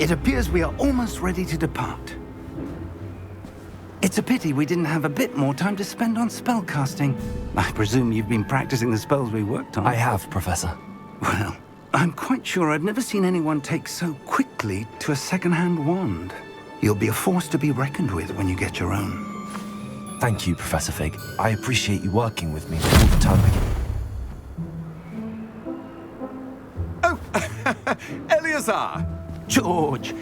It appears we are almost ready to depart. It's a pity we didn't have a bit more time to spend on spellcasting. I presume you've been practicing the spells we worked on. I have, Professor. Well, I'm quite sure I've never seen anyone take so quickly to a second-hand wand. You'll be a force to be reckoned with when you get your own. Thank you, Professor Fig. I appreciate you working with me all the time. Oh, Eleazar! George,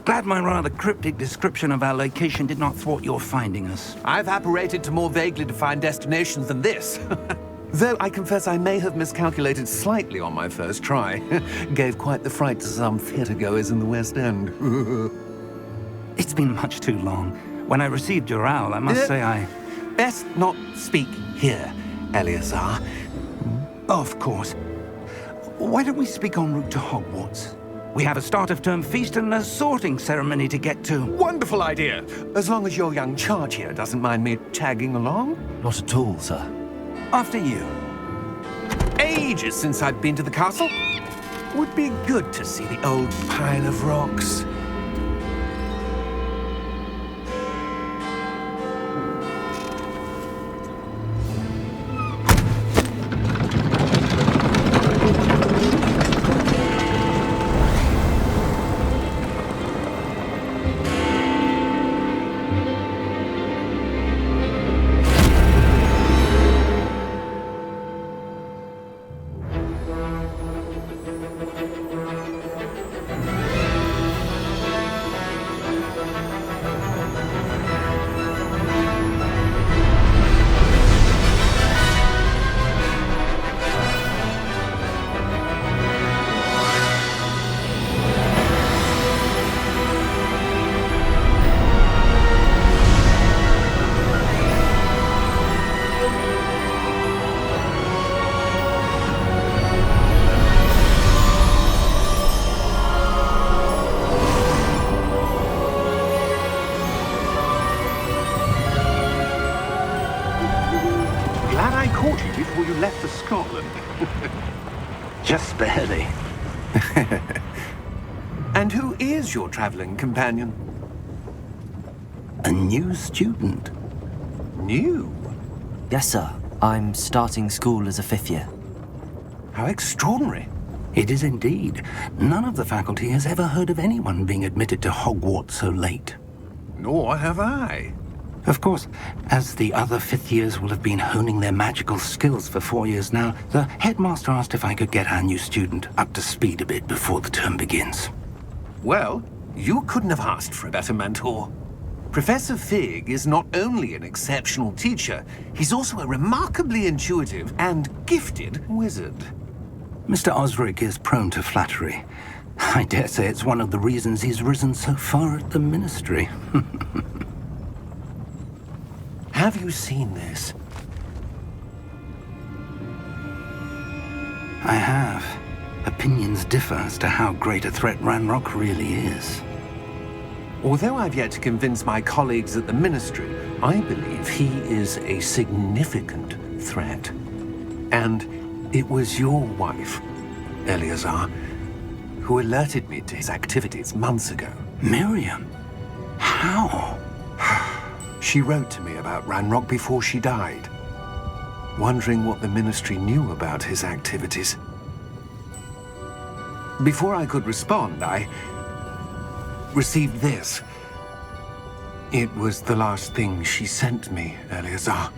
glad my rather cryptic description of our location did not thwart your finding us. I've apparated to more vaguely defined destinations than this. Though I confess I may have miscalculated slightly on my first try. Gave quite the fright to some theatre-goers in the West End. It's been much too long. When I received your owl, I must say I... Best not speak here, Eleazar. Of course. Why don't we speak en route to Hogwarts? We have a start-of-term feast and a sorting ceremony to get to. Wonderful idea! As long as your young charge here doesn't mind me tagging along. Not at all, sir. After you. Ages since I've been to the castle. Would be good to see the old pile of rocks. Before you left for Scotland. Just barely. And who is your traveling companion? A new student. New? Yes, sir. I'm starting school as a 5th year. How extraordinary. It is indeed. None of the faculty has ever heard of anyone being admitted to Hogwarts so late. Nor have I. Of course, as the other 5th years will have been honing their magical skills for 4 years now, the headmaster asked if I could get our new student up to speed a bit before the term begins. Well, you couldn't have asked for a better mentor. Professor Fig is not only an exceptional teacher, he's also a remarkably intuitive and gifted wizard. Mr. Osric is prone to flattery. I dare say it's one of the reasons he's risen so far at the ministry. Have you seen this? I have. Opinions differ as to how great a threat Ranrock really is. Although I've yet to convince my colleagues at the Ministry, I believe he is a significant threat. And it was your wife, Eleazar, who alerted me to his activities months ago. Miriam? How? She wrote to me about Ranrock before she died, wondering what the Ministry knew about his activities. Before I could respond, I received this. It was the last thing she sent me, Eleazar.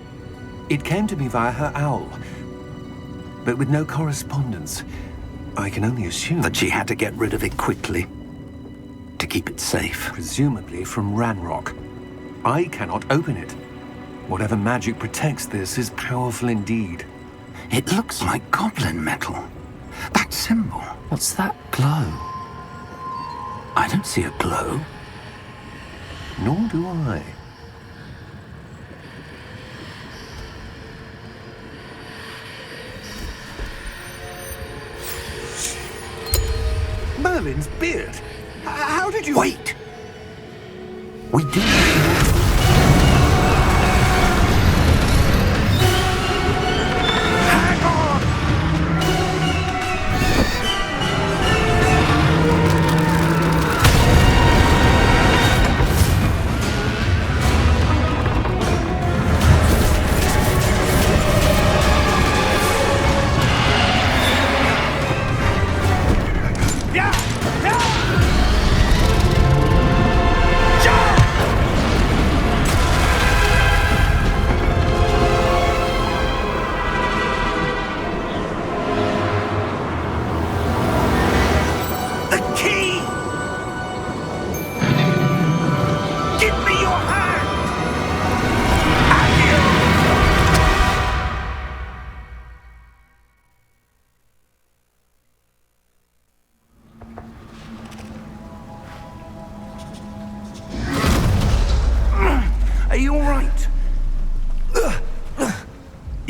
It came to me via her owl, but with no correspondence. I can only assume that she had to get rid of it quickly, to keep it safe. Presumably from Ranrock. I cannot open it. Whatever magic protects this is powerful indeed. It looks like goblin metal. That symbol. What's that glow? I don't see a glow. Nor do I. Merlin's beard. How did you... Wait! We do... Hang on!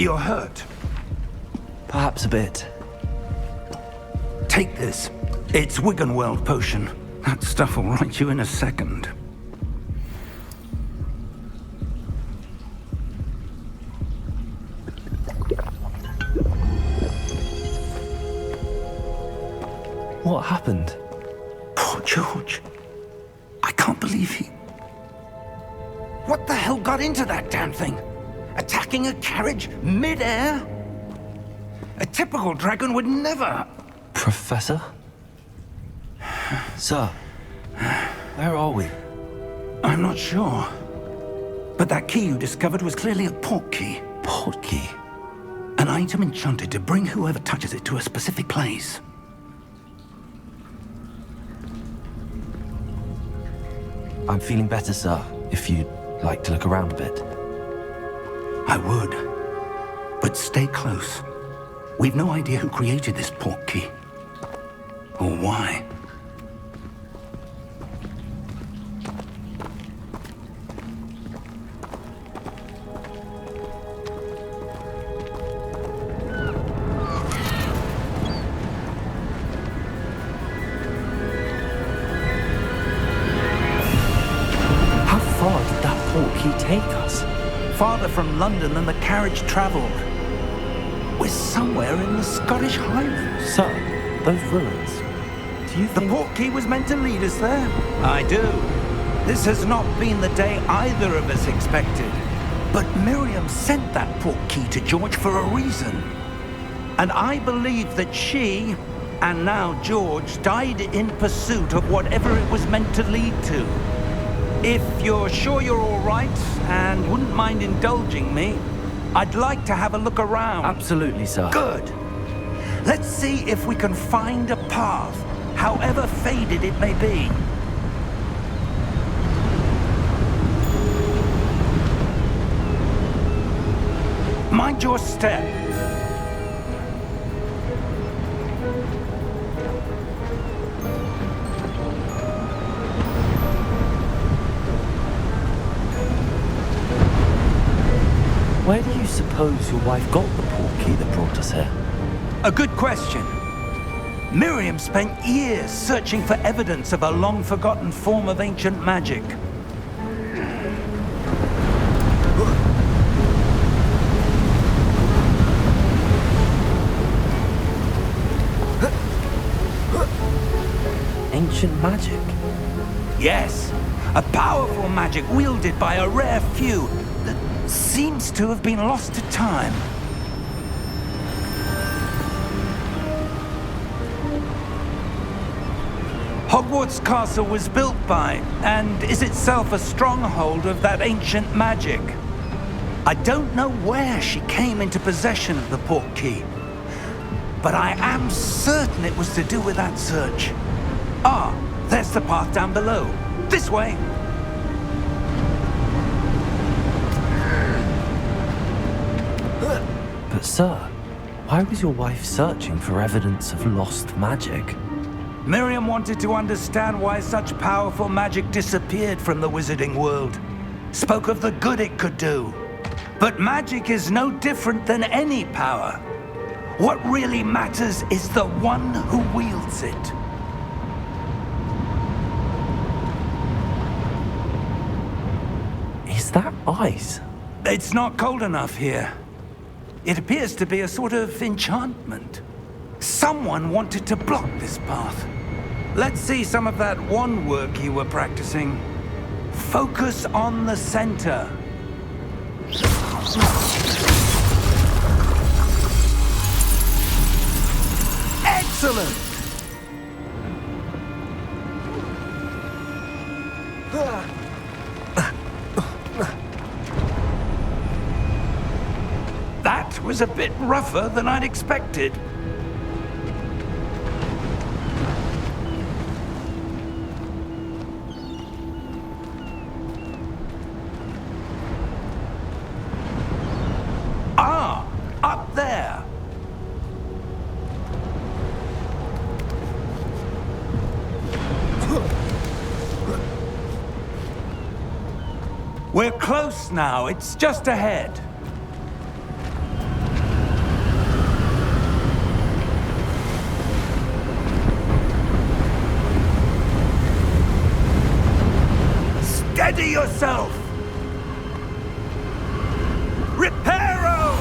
You're hurt. Perhaps a bit. Take this. It's Wiggenweld potion. That stuff will right you in a second. What happened? Poor George. I can't believe he... What the hell got into that damn thing? Attacking a carriage mid-air? A typical dragon would never... Professor? Sir, where are we? I'm not sure. But that key you discovered was clearly a port key. Port key? An item enchanted to bring whoever touches it to a specific place. I'm feeling better, sir, if you'd like to look around a bit. I would. But stay close. We've no idea who created this port key. Or why. How far did that port key take us? Farther from London than the carriage travelled. We're somewhere in the Scottish Highlands. Sir, those ruins. Do you The think... port key was meant to lead us there. I do. This has not been the day either of us expected. But Miriam sent that port key to George for a reason. And I believe that she, and now George, died in pursuit of whatever it was meant to lead to. If you're sure you're all right and wouldn't mind indulging me, I'd like to have a look around. Absolutely, sir. Good. Let's see if we can find a path, however faded it may be. Mind your step. Where do you suppose your wife got the port key that brought us here? A good question. Miriam spent years searching for evidence of a long-forgotten form of ancient magic. Ancient magic? Yes, a powerful magic wielded by a rare few that seems to have been lost to time. Hogwarts Castle was built by, and is itself a stronghold of that ancient magic. I don't know where she came into possession of the port key, but I am certain it was to do with that search. Ah, there's the path down below. This way. But sir, why was your wife searching for evidence of lost magic? Miriam wanted to understand why such powerful magic disappeared from the wizarding world. Spoke of the good it could do. But magic is no different than any power. What really matters is the one who wields it. Is that ice? It's not cold enough here. It appears to be a sort of enchantment. Someone wanted to block this path. Let's see some of that wand work you were practicing. Focus on the center. Excellent! That was a bit rougher than I'd expected. Ah, up there. We're close now. It's just ahead. Steady yourself! Reparo!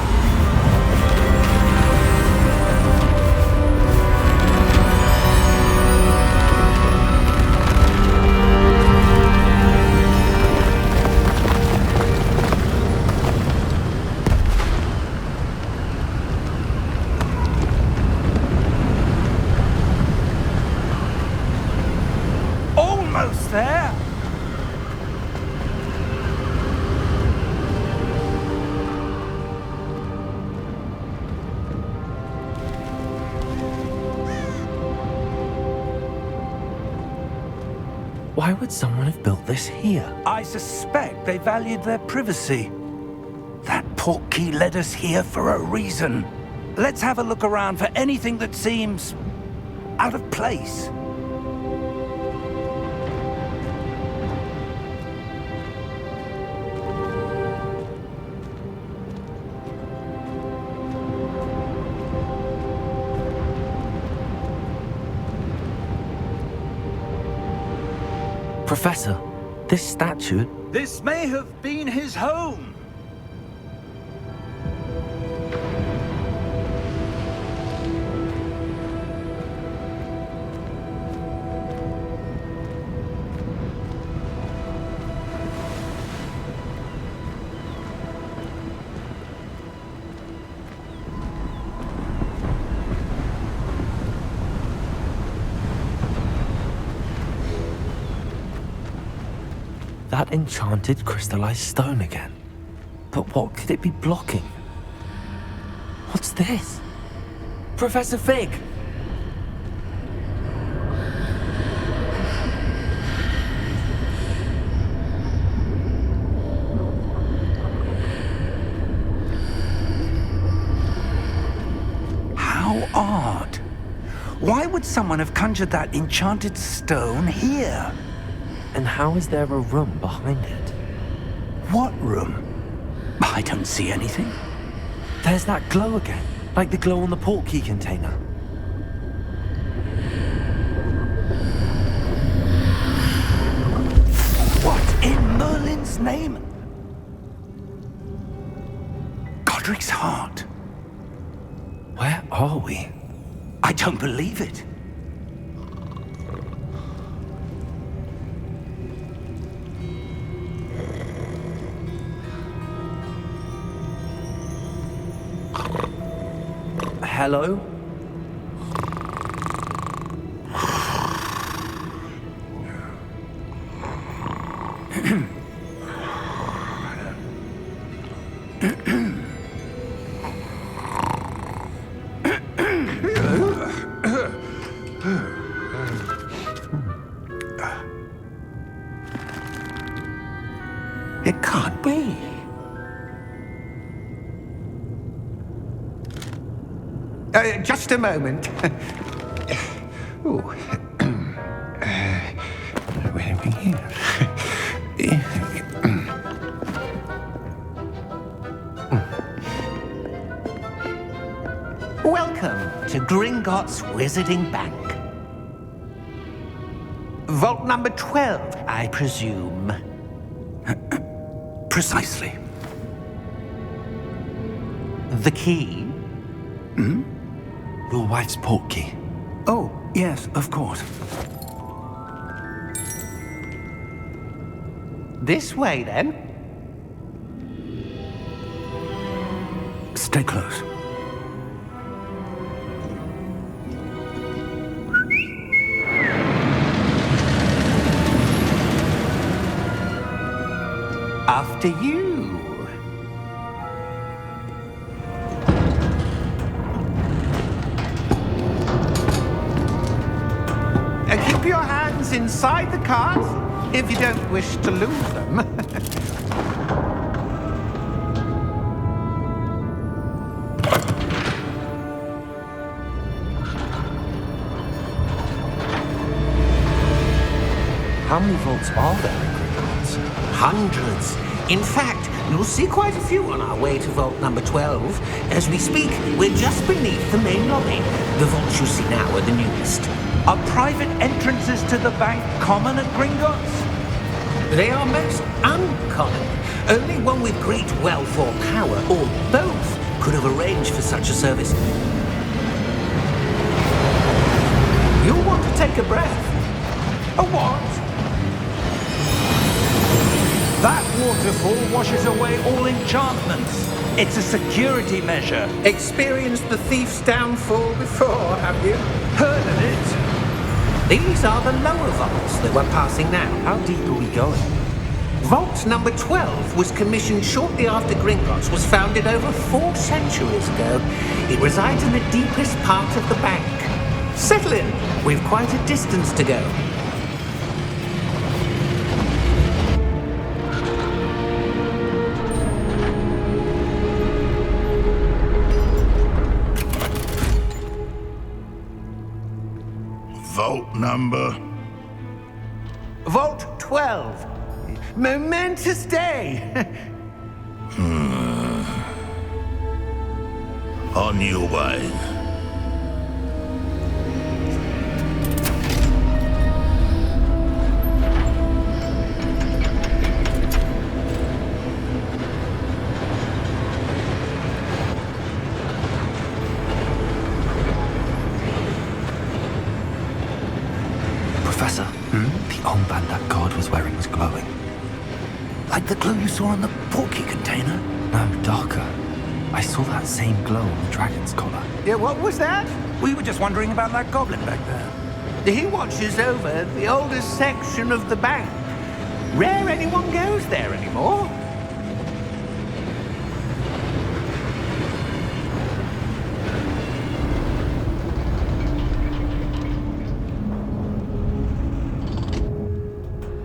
Almost there! Why would someone have built this here? I suspect they valued their privacy. That portkey led us here for a reason. Let's have a look around for anything that seems out of place. Professor, this statue... This may have been his home. That enchanted crystallized stone again. But what could it be blocking? What's this? Professor Fig! How odd. Why would someone have conjured that enchanted stone here? And how is there a room behind it? What room? I don't see anything. There's that glow again, like the glow on the portkey container. What in Merlin's name? Godric's heart. Where are we? I don't believe it. Hello? It can't be. Just a moment. Oh. Where are we here? Welcome to Gringotts Wizarding Bank. Vault number 12, I presume. Precisely. The key? Your wife's portkey. Oh, yes, of course. This way, then. Stay close. After you. Keep your hands inside the cart if you don't wish to lose them. How many vaults are there in Gringotts? Hundreds. In fact, you'll see quite a few on our way to vault number 12. As we speak, we're just beneath the main lobby. The vaults you see now are the newest. Are private entrances to the bank common at Gringotts? They are most uncommon. Only one with great wealth or power, or both, could have arranged for such a service. You'll want to take a breath. A what? That waterfall washes away all enchantments. It's a security measure. Experienced the thief's downfall before, have you? Heard of it? These are the lower vaults that we're passing now. How deep are we going? Vault number 12 was commissioned shortly after Gringotts was founded over 4 centuries ago. It resides in the deepest part of the bank. Settle in. We've quite a distance to go. Vault number? Vault 12. Momentous day. On your way. Professor, the armband that guard was wearing was glowing. Like the glow you saw on the porky container? No, darker. I saw that same glow on the dragon's collar. Yeah, what was that? We were just wondering about that goblin back there. He watches over the oldest section of the bank. Rare anyone goes there anymore.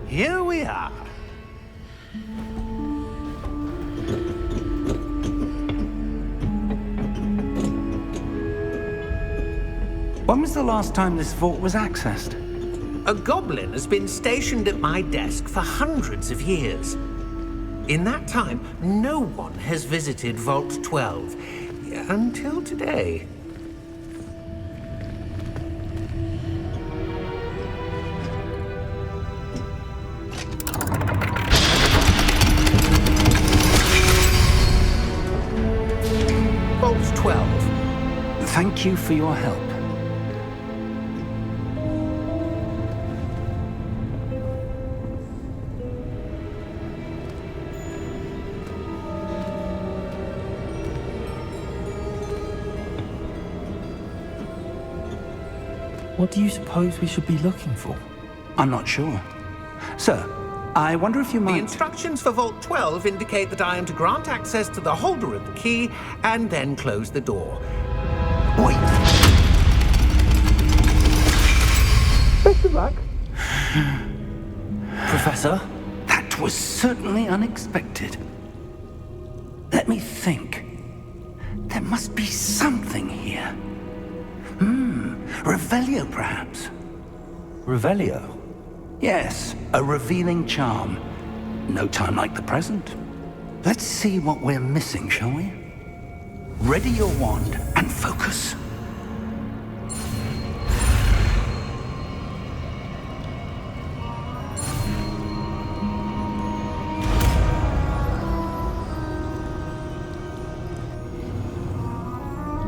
Here we are. When was the last time this vault was accessed? A goblin has been stationed at my desk for hundreds of years. In that time, no one has visited Vault 12 until today. Vault 12. Thank you for your help. What do you suppose we should be looking for? I'm not sure. Sir, I wonder if you The might... instructions for Vault 12 indicate that I am to grant access to the holder of the key and then close the door. Wait! Best of luck. Professor? That was certainly unexpected. Let me think. There must be something here. Revelio, perhaps? Revelio? Yes, a revealing charm. No time like the present. Let's see what we're missing, shall we? Ready your wand and focus.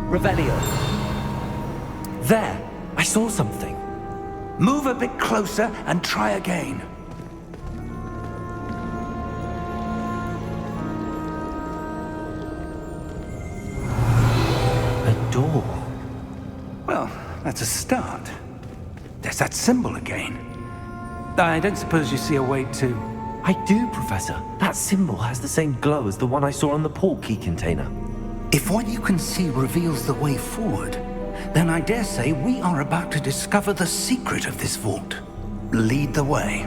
Revelio. There! I saw something. Move a bit closer and try again. A door. Well, that's a start. There's that symbol again. I don't suppose you see a way to... I do, Professor. That symbol has the same glow as the one I saw on the port key container. If what you can see reveals the way forward, then I dare say we are about to discover the secret of this vault. Lead the way.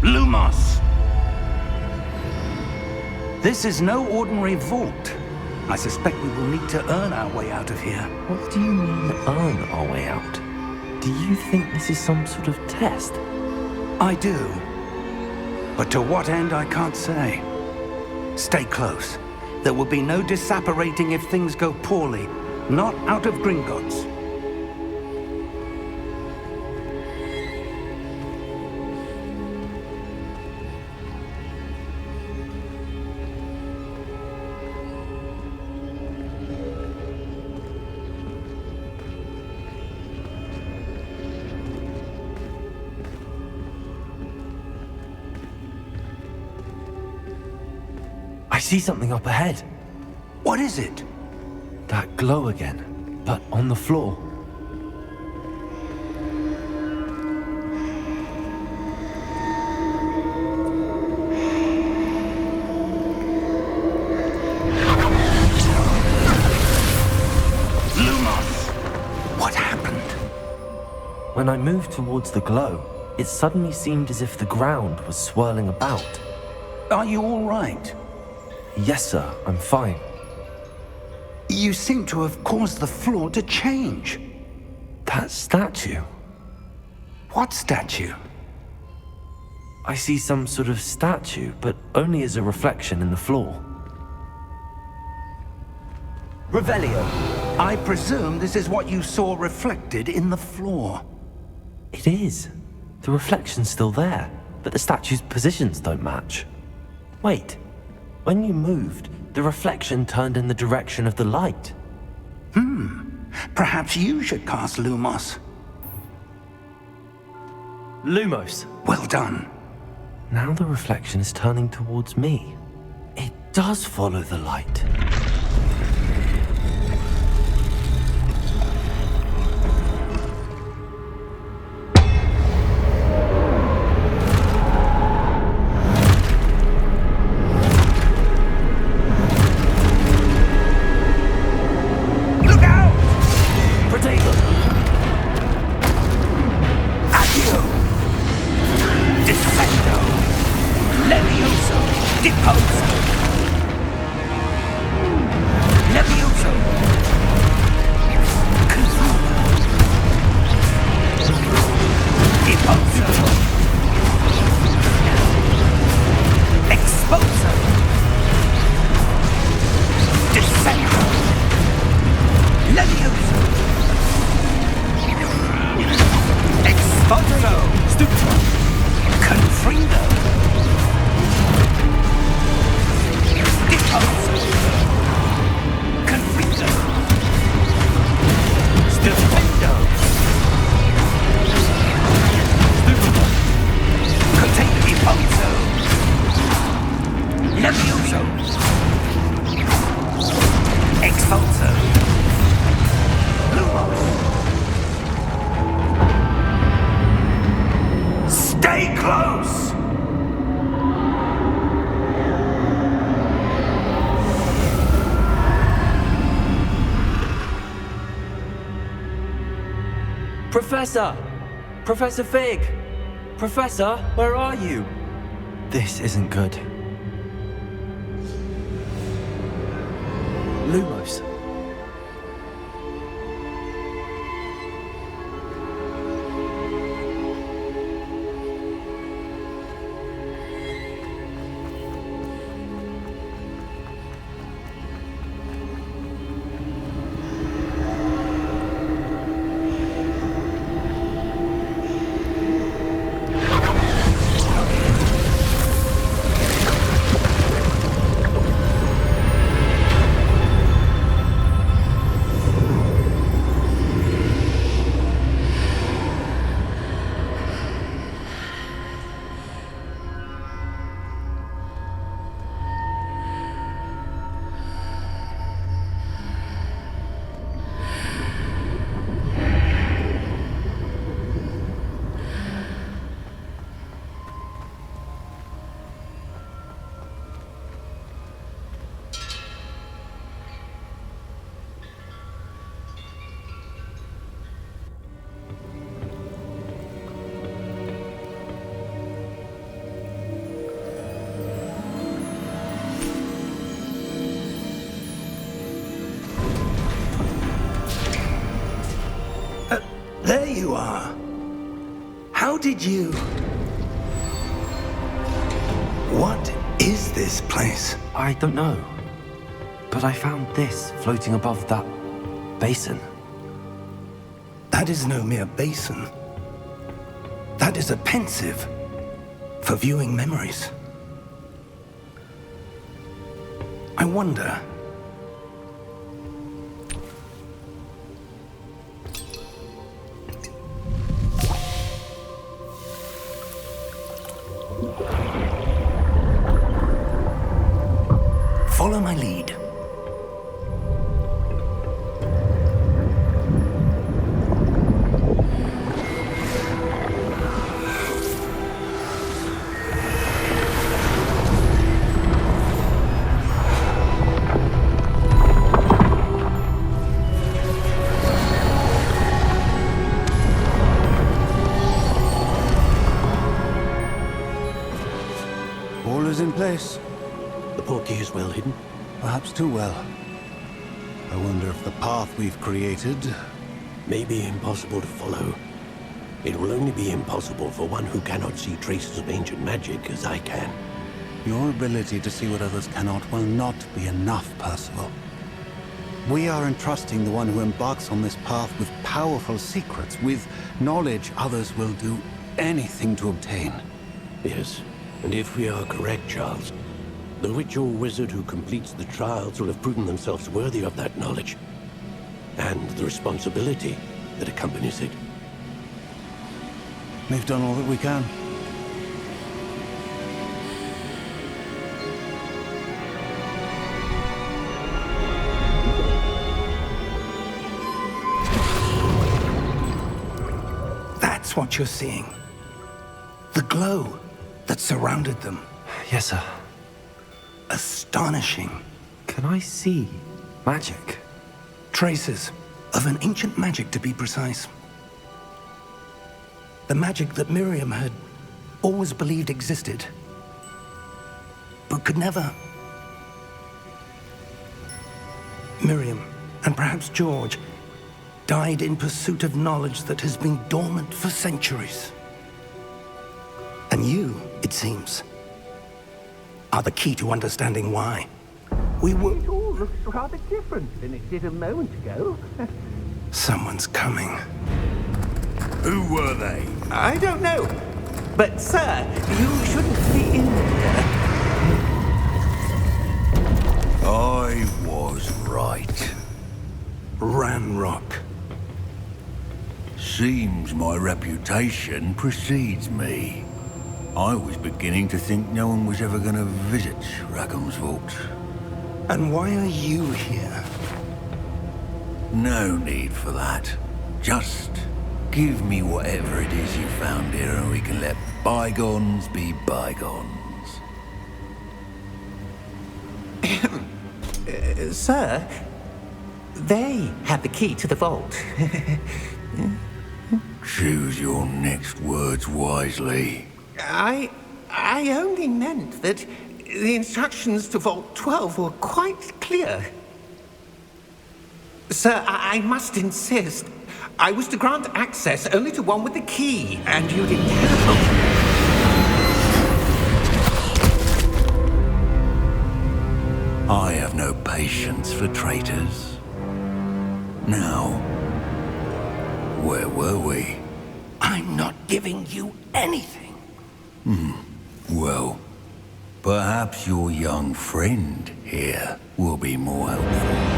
Lumos! This is no ordinary vault. I suspect we will need to earn our way out of here. What do you mean, earn our way out? Do you think this is some sort of test? I do. But to what end, I can't say. Stay close. There will be no disapparating if things go poorly, Not out of Gringotts. I see something up ahead. What is it? That glow again, but on the floor. What happened? When I moved towards the glow, it suddenly seemed as if the ground was swirling about. Are you all right? Yes, sir, I'm fine. You seem to have caused the floor to change. That statue. What statue? I see some sort of statue, but only as a reflection in the floor. Revelio. I presume this is what you saw reflected in the floor. It is. The reflection's still there, but the statue's positions don't match. Wait. When you moved, the reflection turned in the direction of the light. Perhaps you should cast Lumos. Lumos. Well done. Now the reflection is turning towards me. It does follow the light. Stay close! Professor! Professor Fig! Professor, where are you? This isn't good. Lumos. There you are. How did you... What is this place? I don't know. But I found this floating above that basin. That is no mere basin. That is a pensive for viewing memories. I wonder... Follow my lead. All is in place. The portkey is well hidden. Perhaps too well. I wonder if the path we've created... May be impossible to follow. It will only be impossible for one who cannot see traces of ancient magic as I can. Your ability to see what others cannot will not be enough, Percival. We are entrusting the one who embarks on this path with powerful secrets, with knowledge others will do anything to obtain. Yes, and if we are correct, Charles, the witch or wizard who completes the trials will have proven themselves worthy of that knowledge, and the responsibility that accompanies it. We've done all that we can. That's what you're seeing. The glow that surrounded them. Yes, sir. Astonishing. Can I see magic? Traces of an ancient magic, to be precise. The magic that Miriam had always believed existed, but could never. Miriam, and perhaps George, died in pursuit of knowledge that has been dormant for centuries. And you, it seems, are the key to understanding why. We were... It all looks rather different than it did a moment ago. Someone's coming. Who were they? I don't know. But, sir, you shouldn't be in here. I was right. Ranrock. Seems my reputation precedes me. I was beginning to think no one was ever going to visit Rackham's vault. And why are you here? No need for that. Just give me whatever it is you found here and we can let bygones be bygones. Sir, they had the key to the vault. Choose your next words wisely. I only meant that the instructions to Vault 12 were quite clear. Sir, I must insist. I was to grant access only to one with the key, and you didn't have. I have no patience for traitors. Now, where were we? I'm not giving you anything. Well, perhaps your young friend here will be more helpful.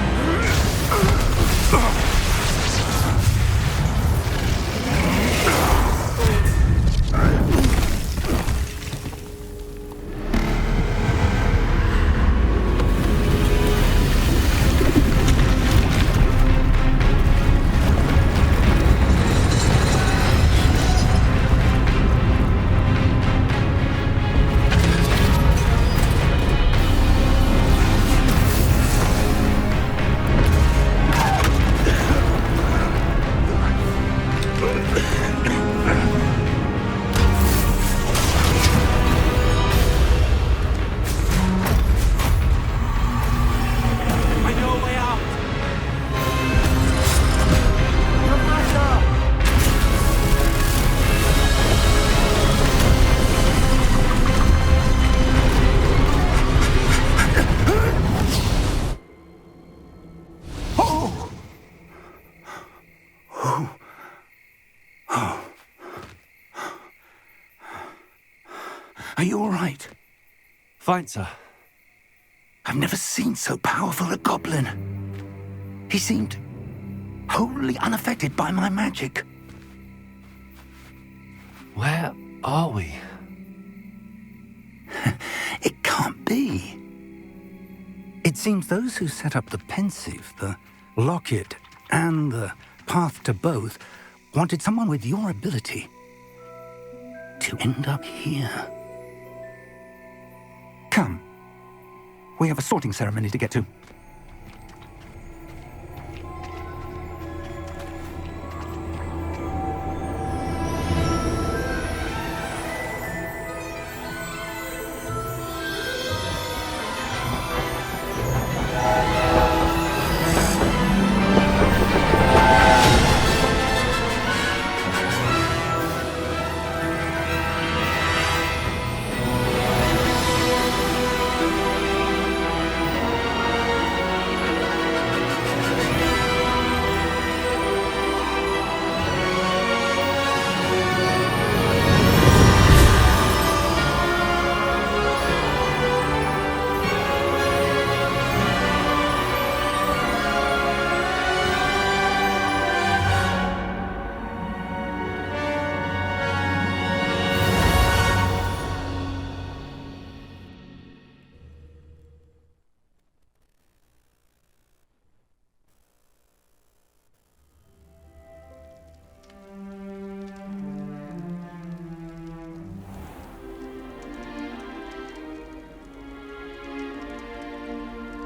Are you all right? Fine, sir. I've never seen so powerful a goblin. He seemed wholly unaffected by my magic. Where are we? It can't be. It seems those who set up the pensive, the locket, and the path to both wanted someone with your ability to end up here. Come. We have a sorting ceremony to get to.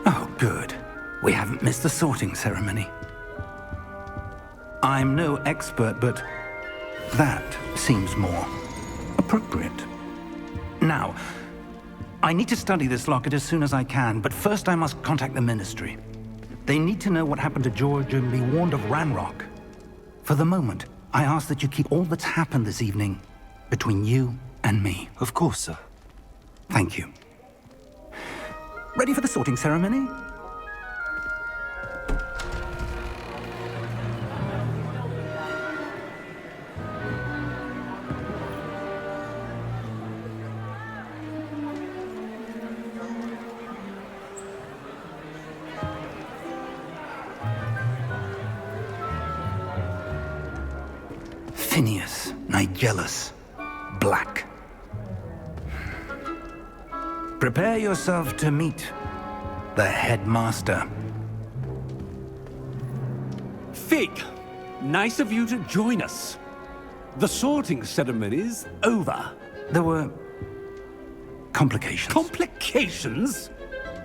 Oh, good. We haven't missed the sorting ceremony. I'm no expert, but that seems more appropriate. Now, I need to study this locket as soon as I can, but first I must contact the Ministry. They need to know what happened to George and be warned of Ranrock. For the moment, I ask that you keep all that's happened this evening between you and me. Of course, sir. Thank you. Ready for the sorting ceremony? Phineas, Nigellus, Black. Prepare yourself to meet the headmaster. Fig, nice of you to join us. The sorting ceremony's over. There were complications. Complications?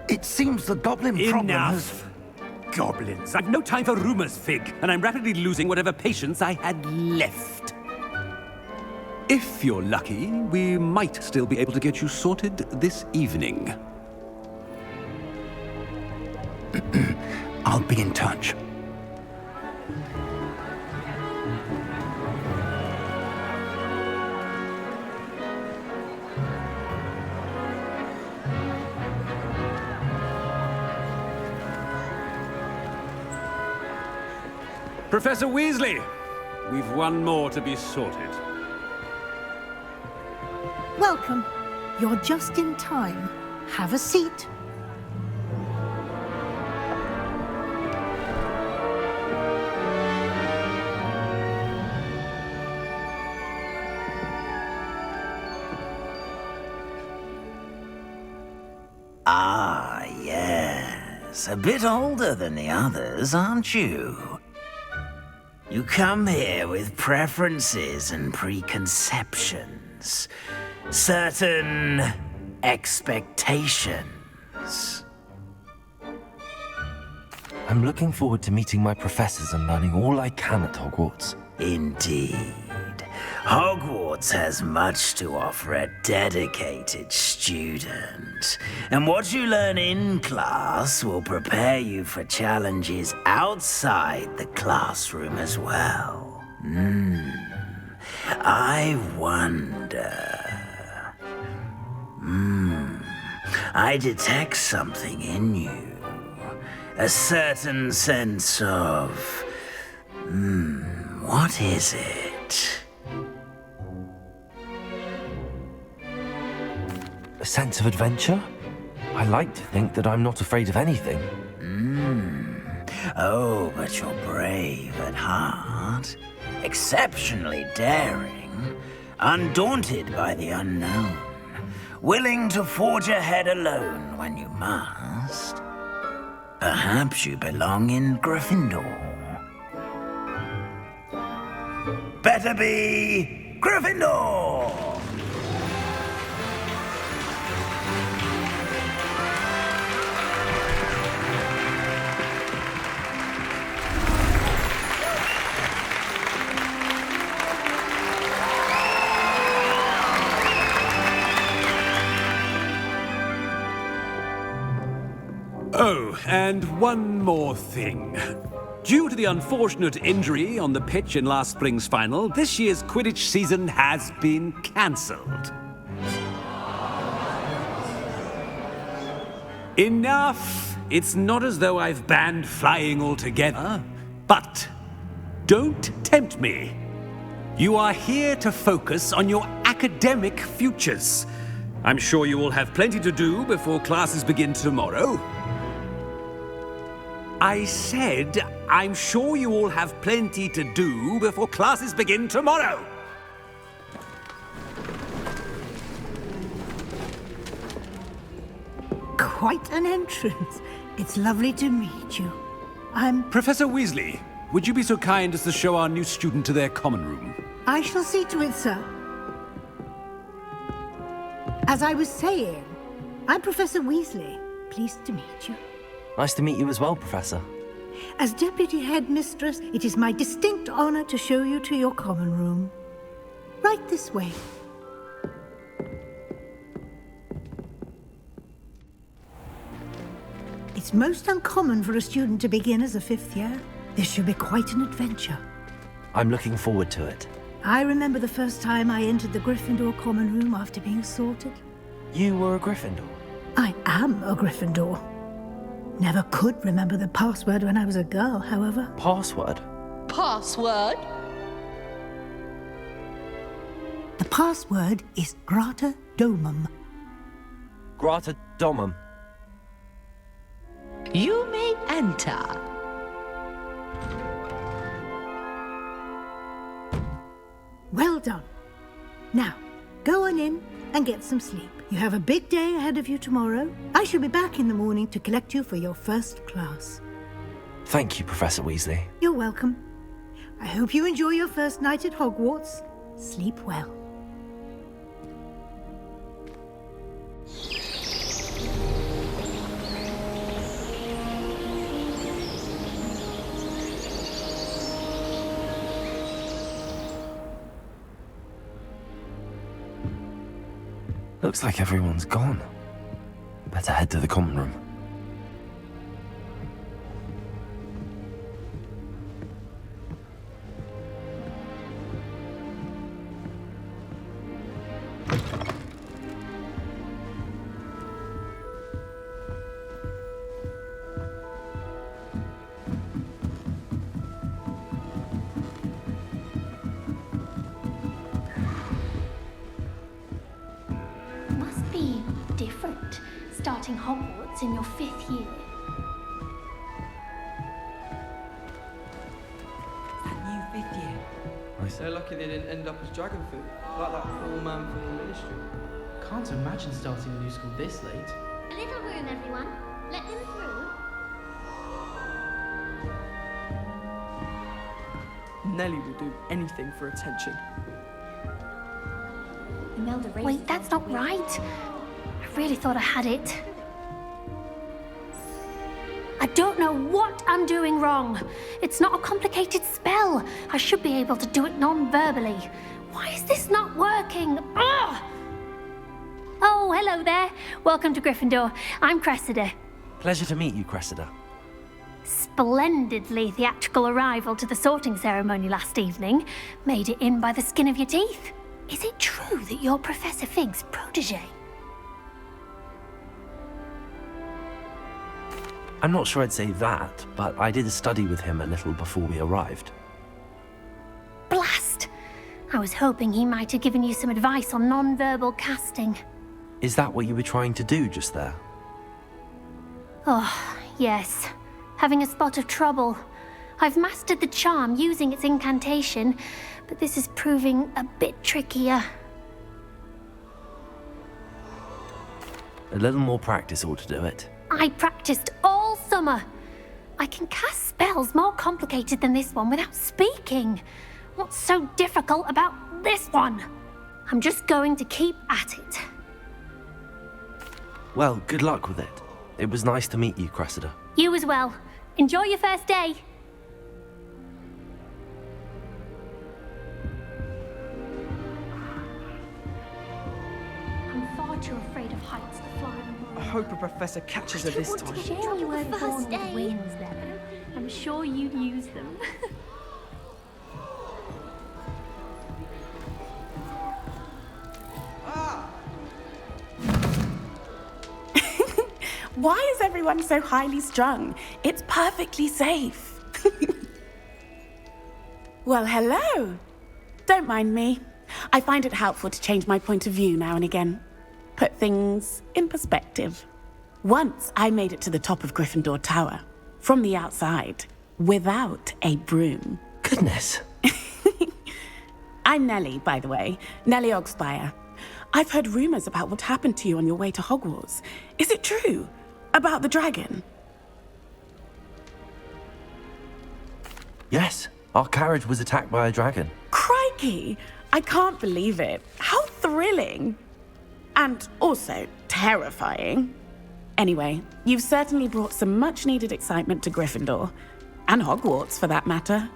It seems the goblin problem has... Enough. Goblins. I've no time for rumors, Fig, and I'm rapidly losing whatever patience I had left. If you're lucky, we might still be able to get you sorted this evening. I'll be in touch. Professor Weasley, we've one more to be sorted. Welcome. You're just in time. Have a seat. Ah, yes. A bit older than the others, aren't you? You come here with preferences and preconceptions. Certain expectations. I'm looking forward to meeting my professors and learning all I can at Hogwarts. Indeed. Hogwarts has much to offer a dedicated student. And what you learn in class will prepare you for challenges outside the classroom as well. I wonder... I detect something in you. A certain sense of... what is it? A sense of adventure? I like to think that I'm not afraid of anything. Oh, but you're brave at heart, exceptionally daring, undaunted by the unknown, willing to forge ahead alone when you must. Perhaps you belong in Gryffindor. Better be Gryffindor! Oh, and one more thing. Due to the unfortunate injury on the pitch in last spring's final, this year's Quidditch season has been cancelled. Enough! It's not as though I've banned flying altogether, but don't tempt me. You are here to focus on your academic futures. I'm sure you will have plenty to do before classes begin tomorrow. I said, I'm sure you all have plenty to do before classes begin tomorrow. Quite an entrance. It's lovely to meet you. I'm... Professor Weasley, would you be so kind as to show our new student to their common room? I shall see to it, sir. As I was saying, I'm Professor Weasley. Pleased to meet you. Nice to meet you as well, Professor. As Deputy Headmistress, it is my distinct honor to show you to your common room. Right this way. It's most uncommon for a student to begin as a fifth year. This should be quite an adventure. I'm looking forward to it. I remember the first time I entered the Gryffindor common room after being sorted. You were a Gryffindor? I am a Gryffindor. Never could remember the password when I was a girl, however. Password? Password? The password is Grata Domum. Grata Domum. You may enter. Well done. Now, go on in and get some sleep. You have a big day ahead of you tomorrow. I shall be back in the morning to collect you for your first class. Thank you, Professor Weasley. You're welcome. I hope you enjoy your first night at Hogwarts. Sleep well. Looks like everyone's gone. Better head to the common room. Different, starting Hogwarts in your 5th year. That new 5th year. They're lucky they didn't end up as dragon food, like that poor man from the ministry. Can't imagine starting a new school this late. A little room, everyone. Let them through. Nellie will do anything for attention. Wait, that's not right. I really thought I had it. I don't know what I'm doing wrong. It's not a complicated spell. I should be able to do it non-verbally. Why is this not working? Ugh! Oh, hello there. Welcome to Gryffindor. I'm Cressida. Pleasure to meet you, Cressida. Splendidly theatrical arrival to the sorting ceremony last evening. Made it in by the skin of your teeth. Is it true that you're Professor Fig's protege? I'm not sure I'd say that, but I did study with him a little before we arrived. Blast! I was hoping he might have given you some advice on non-verbal casting. Is that what you were trying to do just there? Oh, yes. Having a spot of trouble. I've mastered the charm using its incantation, but this is proving a bit trickier. A little more practice ought to do it. I practiced all summer. I can cast spells more complicated than this one without speaking. What's so difficult about this one? I'm just going to keep at it. Well, good luck with it. It was nice to meet you, Cressida. You as well. Enjoy your first day. I'm far too afraid of heights to fly on. I hope a professor catches her this time. Shame you weren't born with wings then. I'm sure you'd use them. Why is everyone so highly strung? It's perfectly safe. Well, hello. Don't mind me. I find it helpful to change my point of view now and again. Put things in perspective. Once I made it to the top of Gryffindor Tower, from the outside, without a broom. Goodness. I'm Nellie, by the way. Nellie Ogspire. I've heard rumors about what happened to you on your way to Hogwarts. Is it true? About the dragon? Yes, our carriage was attacked by a dragon. Crikey! I can't believe it. How thrilling! And also terrifying. Anyway, you've certainly brought some much-needed excitement to Gryffindor. And Hogwarts, for that matter.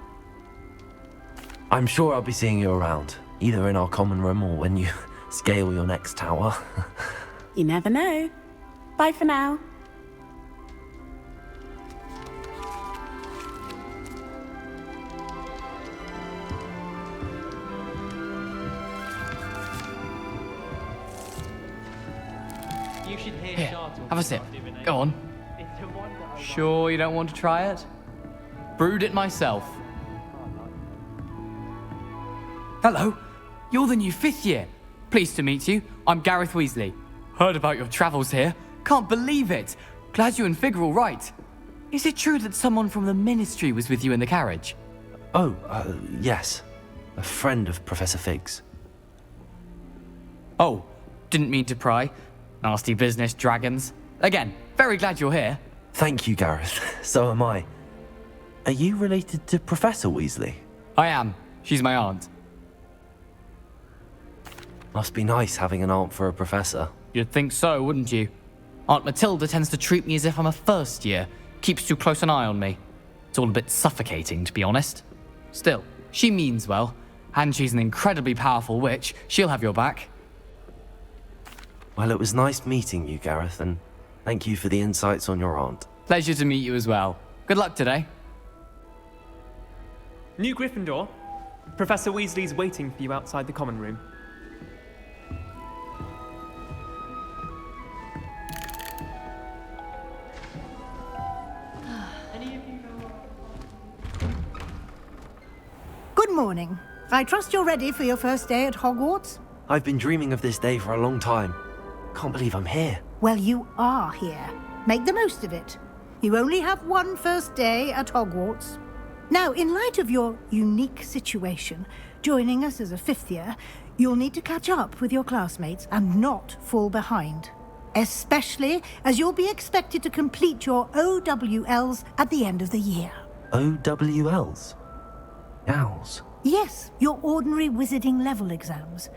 I'm sure I'll be seeing you around, either in our common room or when you scale your next tower. You never know. Bye for now. You should hear Here, have a sip. Go on. Sure you don't want to try it? Brewed it myself. Hello, you're the new 5th year. Pleased to meet you. I'm Gareth Weasley. Heard about your travels here. Can't believe it. Glad you and Fig are all right. Is it true that someone from the Ministry was with you in the carriage? Oh, yes. A friend of Professor Fig's. Oh, didn't mean to pry. Nasty business, dragons. Again, very glad you're here. Thank you, Gareth. So am I. Are you related to Professor Weasley? I am. She's my aunt. Must be nice having an aunt for a professor. You'd think so, wouldn't you? Aunt Matilda tends to treat me as if I'm a first year. Keeps too close an eye on me. It's all a bit suffocating, to be honest. Still, she means well. And she's an incredibly powerful witch. She'll have your back. Well, it was nice meeting you, Gareth, and thank you for the insights on your aunt. Pleasure to meet you as well. Good luck today. New Gryffindor. Professor Weasley's waiting for you outside the common room. Good morning. I trust you're ready for your first day at Hogwarts? I've been dreaming of this day for a long time. Can't believe I'm here. Well, you are here. Make the most of it. You only have one first day at Hogwarts. Now, in light of your unique situation, joining us as a 5th year, you'll need to catch up with your classmates and not fall behind. Especially as you'll be expected to complete your OWLs at the end of the year. OWLs? Owls? Yes, your ordinary wizarding level exams.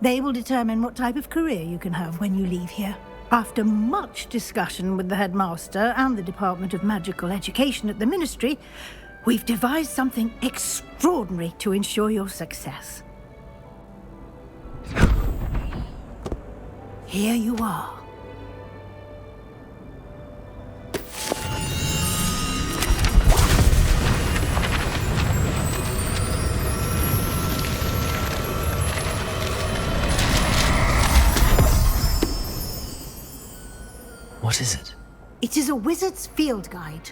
They will determine what type of career you can have when you leave here. After much discussion with the headmaster and the Department of Magical Education at the Ministry, we've devised something extraordinary to ensure your success. Here you are. What is it? It is a wizard's field guide.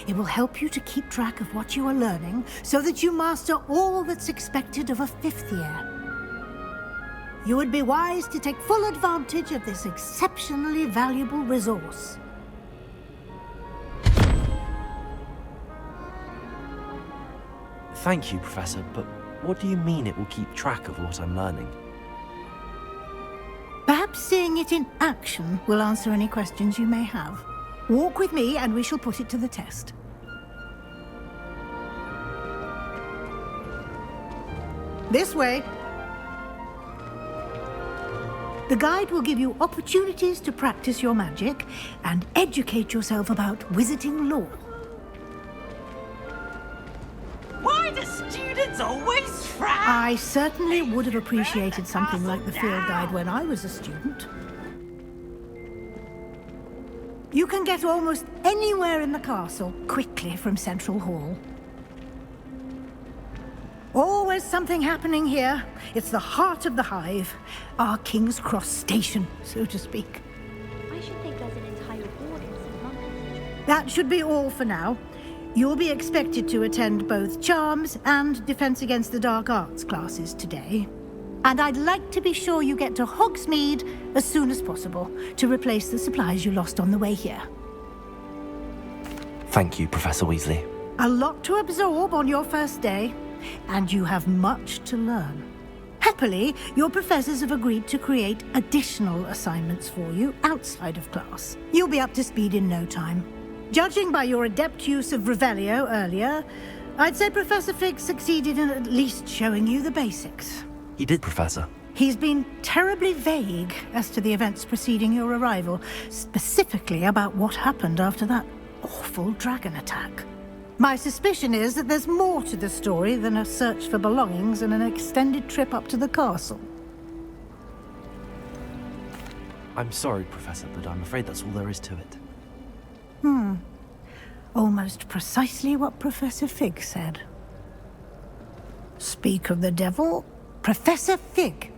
It will help you to keep track of what you are learning so that you master all that's expected of a 5th year. you would be wise to take full advantage of this exceptionally valuable resource. Thank you, Professor, but what do you mean it will keep track of what I'm learning? Perhaps seeing it in action will answer any questions you may have. Walk with me and we shall put it to the test. This way. The guide will give you opportunities to practice your magic and educate yourself about wizarding lore. Why do students always frown? I certainly would have appreciated something like the field guide when I was a student. You can get almost anywhere in the castle quickly from Central Hall. Always something happening here. It's the heart of the hive. Our King's Cross station, so to speak. I should think there's an entire board in St. Monk's. That should be all for now. You'll be expected to attend both Charms and Defense Against the Dark Arts classes today. And I'd like to be sure you get to Hogsmeade as soon as possible to replace the supplies you lost on the way here. Thank you, Professor Weasley. A lot to absorb on your first day, and you have much to learn. Happily, your professors have agreed to create additional assignments for you outside of class. You'll be up to speed in no time. Judging by your adept use of Revelio earlier, I'd say Professor Fig succeeded in at least showing you the basics. He did, Professor. He's been terribly vague as to the events preceding your arrival, specifically about what happened after that awful dragon attack. My suspicion is that there's more to the story than a search for belongings and an extended trip up to the castle. I'm sorry, Professor, but I'm afraid that's all there is to it. Almost precisely what Professor Fig said. Speak of the devil, Professor Fig.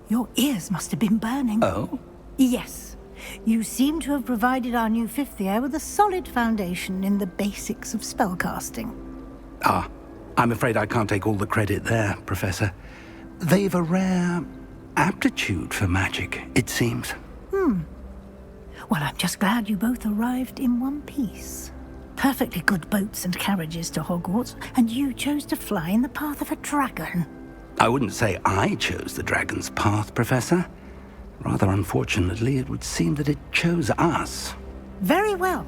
Your ears must have been burning. Oh? Yes. You seem to have provided our new fifth year with a solid foundation in the basics of spellcasting. Ah, I'm afraid I can't take all the credit there, Professor. They've a rare aptitude for magic, it seems. Well, I'm just glad you both arrived in one piece. Perfectly good boats and carriages to Hogwarts, and you chose to fly in the path of a dragon. I wouldn't say I chose the dragon's path, Professor. Rather unfortunately, it would seem that it chose us. Very well.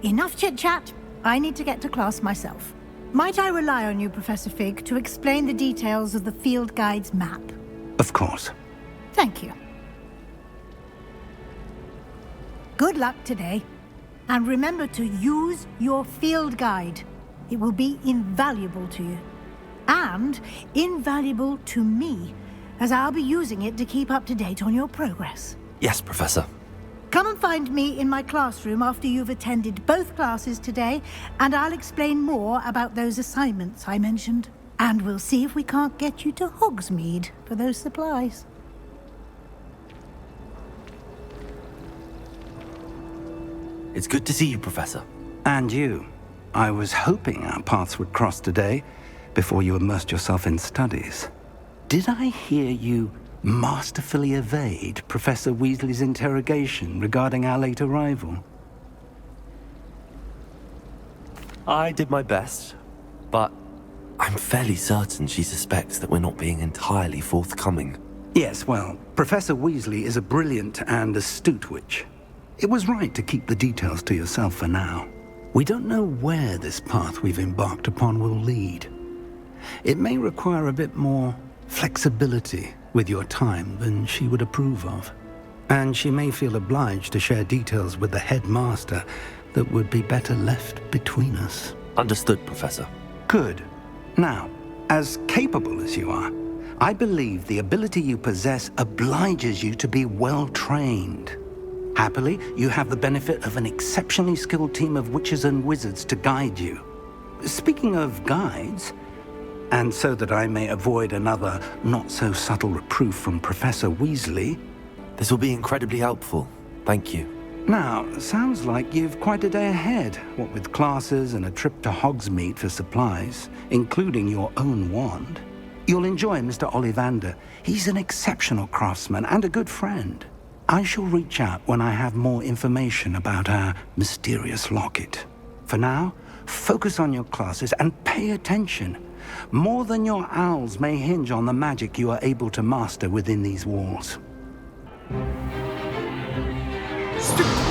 Enough chit-chat. I need to get to class myself. Might I rely on you, Professor Fig, to explain the details of the field guide's map? Of course. Thank you. Good luck today. And remember to use your field guide. It will be invaluable to you. And invaluable to me, as I'll be using it to keep up to date on your progress. Yes, Professor. Come and find me in my classroom after you've attended both classes today, and I'll explain more about those assignments I mentioned. And we'll see if we can't get you to Hogsmeade for those supplies. It's good to see you, Professor. And you. I was hoping our paths would cross today, before you immersed yourself in studies. Did I hear you masterfully evade Professor Weasley's interrogation regarding our late arrival? I did my best, but I'm fairly certain she suspects that we're not being entirely forthcoming. Yes, well, Professor Weasley is a brilliant and astute witch. It was right to keep the details to yourself for now. We don't know where this path we've embarked upon will lead. It may require a bit more flexibility with your time than she would approve of. And she may feel obliged to share details with the headmaster that would be better left between us. Understood, Professor. Good. Now, as capable as you are, I believe the ability you possess obliges you to be well trained. Happily, you have the benefit of an exceptionally skilled team of witches and wizards to guide you. Speaking of guides, and so that I may avoid another not-so-subtle reproof from Professor Weasley... This will be incredibly helpful. Thank you. Now, sounds like you've quite a day ahead, what with classes and a trip to Hogsmeade for supplies, including your own wand. You'll enjoy Mr. Ollivander. He's an exceptional craftsman and a good friend. I shall reach out when I have more information about our mysterious locket. For now, focus on your classes and pay attention. More than your owls may hinge on the magic you are able to master within these walls. Stupefy!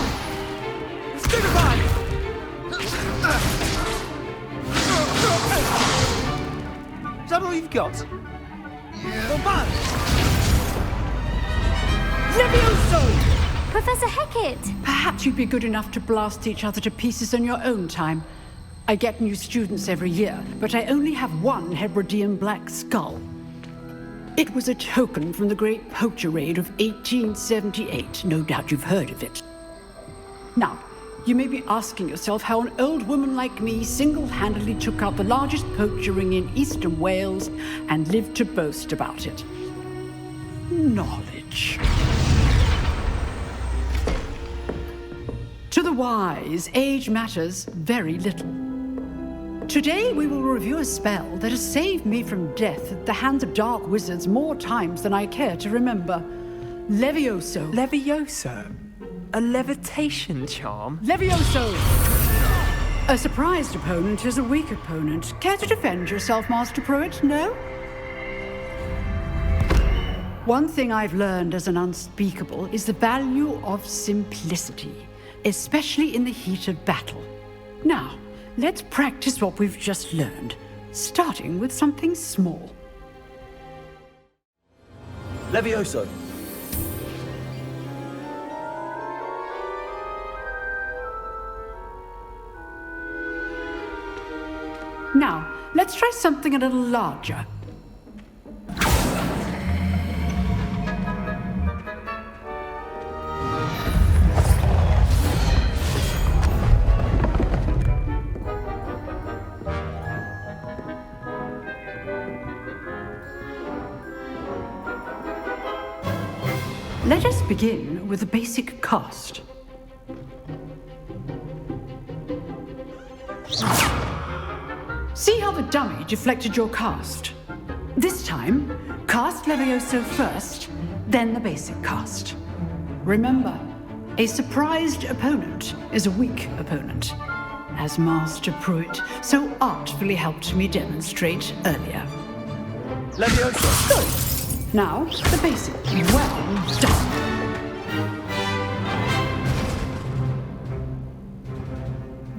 Is that all you've got? Come on! Levioso! Professor Hecat! Perhaps you'd be good enough to blast each other to pieces on your own time. I get new students every year, but I only have one Hebridean black skull. It was a token from the Great Poacher Raid of 1878. No doubt you've heard of it. Now, you may be asking yourself how an old woman like me single-handedly took out the largest poacher ring in eastern Wales and lived to boast about it. Knowledge. To the wise, age matters very little. Today we will review a spell that has saved me from death at the hands of dark wizards more times than I care to remember. Levioso. Levioso? A levitation charm? Levioso! A surprised opponent is a weak opponent. Care to defend yourself, Master Pruitt? No? One thing I've learned as an unspeakable is the value of simplicity, especially in the heat of battle. Now, let's practice what we've just learned, starting with something small. Levioso. Now, let's try something a little larger. Let us begin with a basic cast. See how the dummy deflected your cast? This time, cast Levioso first, then the basic cast. Remember, a surprised opponent is a weak opponent, as Master Pruitt so artfully helped me demonstrate earlier. Levioso! Good. Now, the basic. Well done.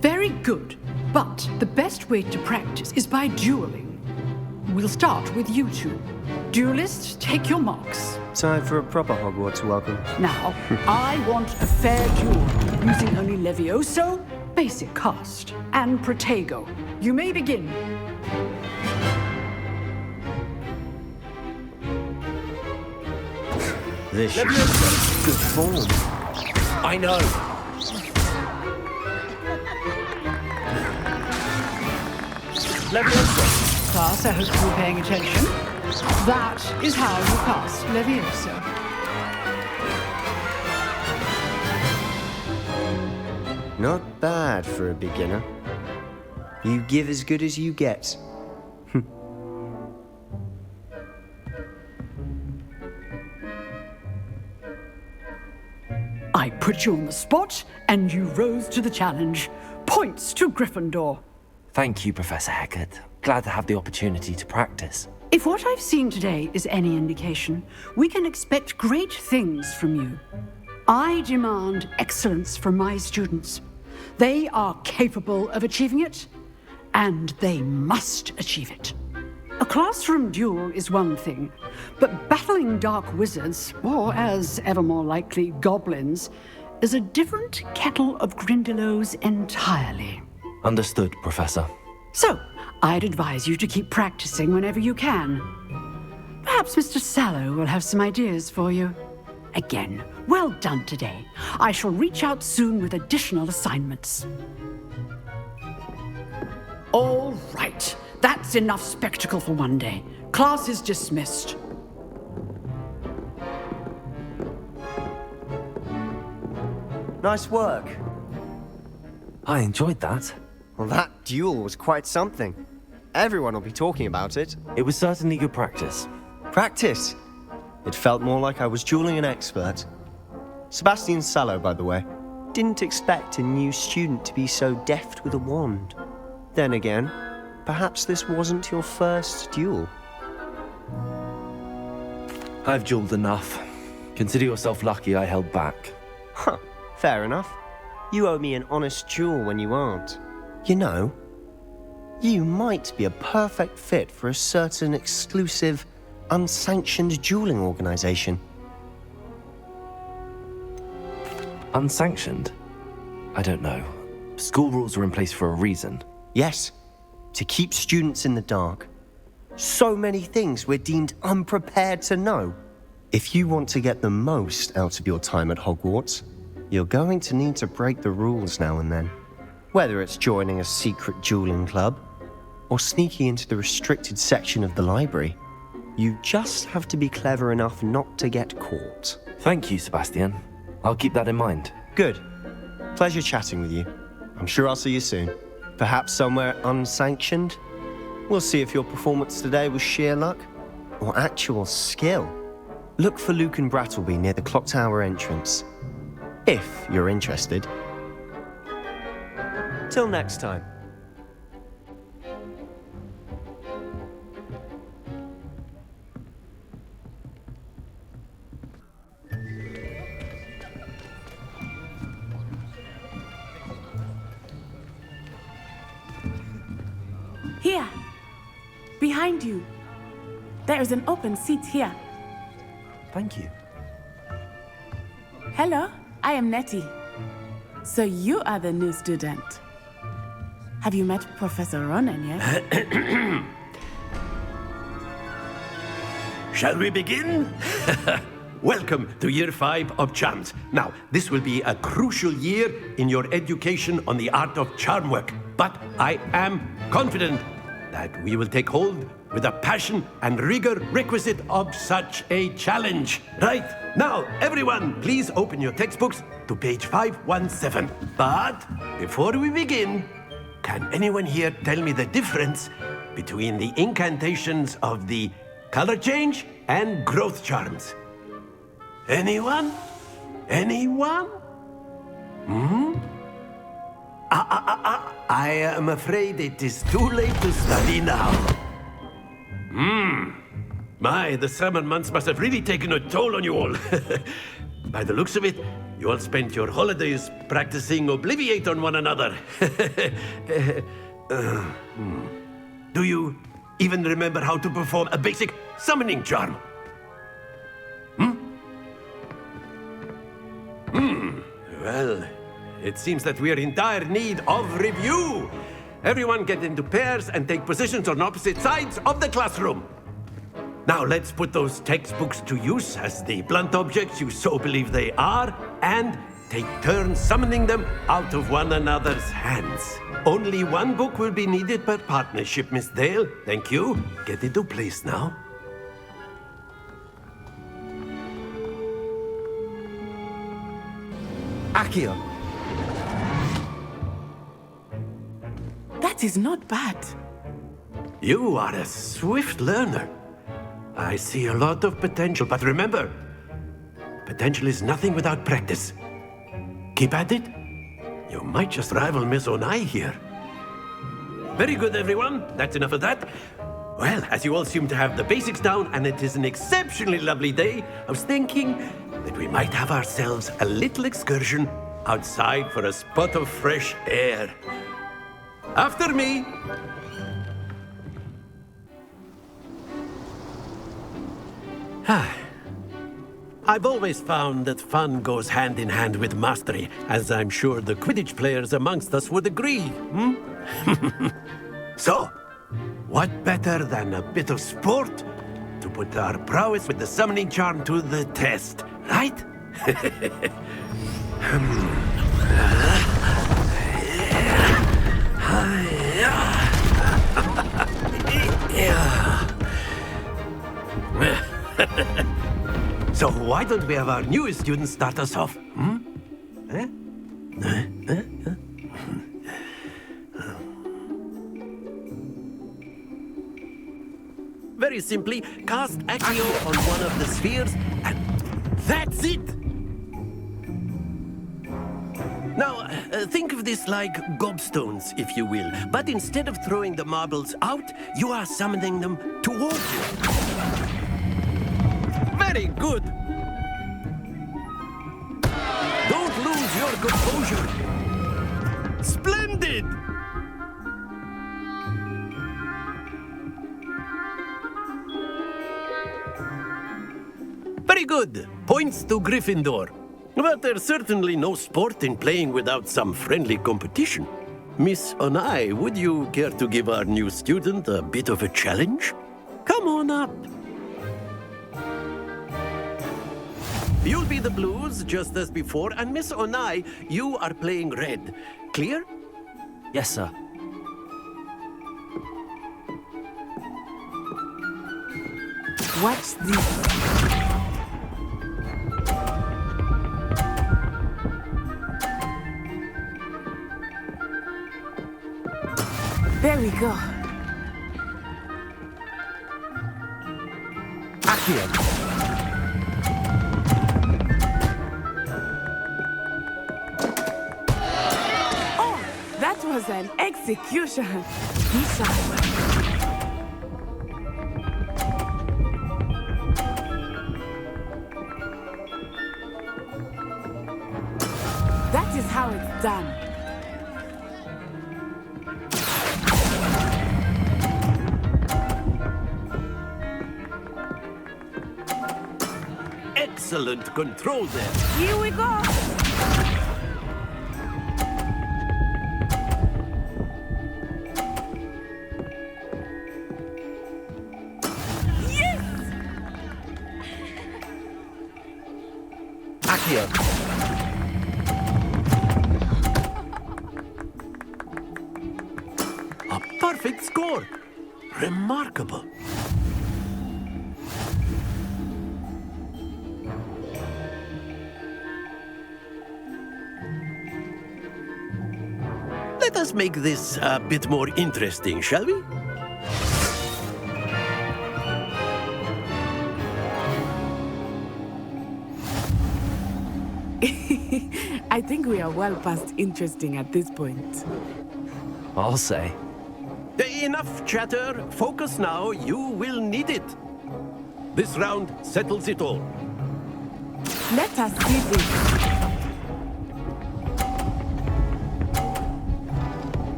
Very good. But the best way to practice is by dueling. We'll start with you two. Duelists, take your marks. Time for a proper Hogwarts welcome. Now, I want a fair duel, using only Levioso, basic cast, and Protego. You may begin. This should be good form. I know. Levioso. Class, I hope you were paying attention. That is how you cast Levioso. Not bad for a beginner. You give as good as you get. I put you on the spot, and you rose to the challenge. Points to Gryffindor. Thank you, Professor Hecat. Glad to have the opportunity to practice. If what I've seen today is any indication, we can expect great things from you. I demand excellence from my students. They are capable of achieving it, and they must achieve it. A classroom duel is one thing, but battling dark wizards, or as ever more likely, goblins, is a different kettle of Grindylows entirely. Understood, Professor. So, I'd advise you to keep practicing whenever you can. Perhaps Mr. Sallow will have some ideas for you. Again, well done today. I shall reach out soon with additional assignments. All right. That's enough spectacle for one day. Class is dismissed. Nice work. I enjoyed that. Well, that duel was quite something. everyone will be talking about it. It was certainly good practice. Practice? It felt more like I was dueling an expert. Sebastian Sallow, by the way. Didn't expect a new student to be so deft with a wand. Then again, perhaps this wasn't your first duel. I've dueled enough. Consider yourself lucky I held back. Huh, fair enough. You owe me an honest duel when you aren't. You know, you might be a perfect fit for a certain exclusive, unsanctioned dueling organization. Unsanctioned? I don't know. School rules are in place for a reason. Yes, to keep students in the dark. So many things we're deemed unprepared to know. If you want to get the most out of your time at Hogwarts, you're going to need to break the rules now and then. Whether it's joining a secret dueling club, or sneaking into the restricted section of the library, you just have to be clever enough not to get caught. Thank you, Sebastian. I'll keep that in mind. Good. Pleasure chatting with you. I'm sure I'll see you soon. Perhaps somewhere unsanctioned? We'll see if your performance today was sheer luck or actual skill. Look for Luke and Brattleby near the clock tower entrance, if you're interested. Till next time. Here, behind you. There is an open seat here. Thank you. Hello, I am Nettie. So you are the new student. Have you met Professor Ronan yet? Shall we begin? Welcome to Year 5 of Charms. Now, this will be a crucial year in your education on the art of charm work. But I am confident that we will take hold with the passion and rigor requisite of such a challenge. Right, now, everyone, please open your textbooks to page 517. But before we begin, can anyone here tell me the difference between the incantations of the color change and growth charms? Anyone? Anyone? I am afraid it is too late to study now. My, the summer months must have really taken a toll on you all. By the looks of it, you all spent your holidays practicing Obliviate on one another. Do you even remember how to perform a basic summoning charm? Well, it seems that we are in dire need of review. Everyone get into pairs and take positions on opposite sides of the classroom. Now let's put those textbooks to use as the blunt objects you so believe they are, and take turns summoning them out of one another's hands. Only one book will be needed per partnership, Miss Dale. Thank you. Get into place now. Accio. That is not bad. You are a swift learner. I see a lot of potential, but remember, potential is nothing without practice. Keep at it. You might just rival Miss Onai here. Very good, everyone. That's enough of that. Well, as you all seem to have the basics down, and it is an exceptionally lovely day, I was thinking that we might have ourselves a little excursion outside for a spot of fresh air. After me. I've always found that fun goes hand in hand with mastery, as I'm sure the Quidditch players amongst us would agree. So, what better than a bit of sport to put our prowess with the summoning charm to the test, right? So why don't we have our newest student start us off? Very simply, cast Accio on one of the spheres, and that's it! Now, think of this like gobstones, if you will. But instead of throwing the marbles out, you are summoning them towards you. Very good! Don't lose your composure! Splendid! Very good. Points to Gryffindor. But there's certainly no sport in playing without some friendly competition. Miss Onai, would you care to give our new student a bit of a challenge? Come on up. You'll be the blues, just as before, and Miss Onai, you are playing red. Clear? Yes, sir. Watch this. There we go. Accio. Oh, that was an execution. Be sharp. That is how it's done. Excellent control there. Here we go. Yes! Accio. A perfect score. Remarkable. Let us make this a bit more interesting, shall we? I think we are well past interesting at this point. I'll say. Enough chatter. Focus now. You will need it. This round settles it all. Let us see this.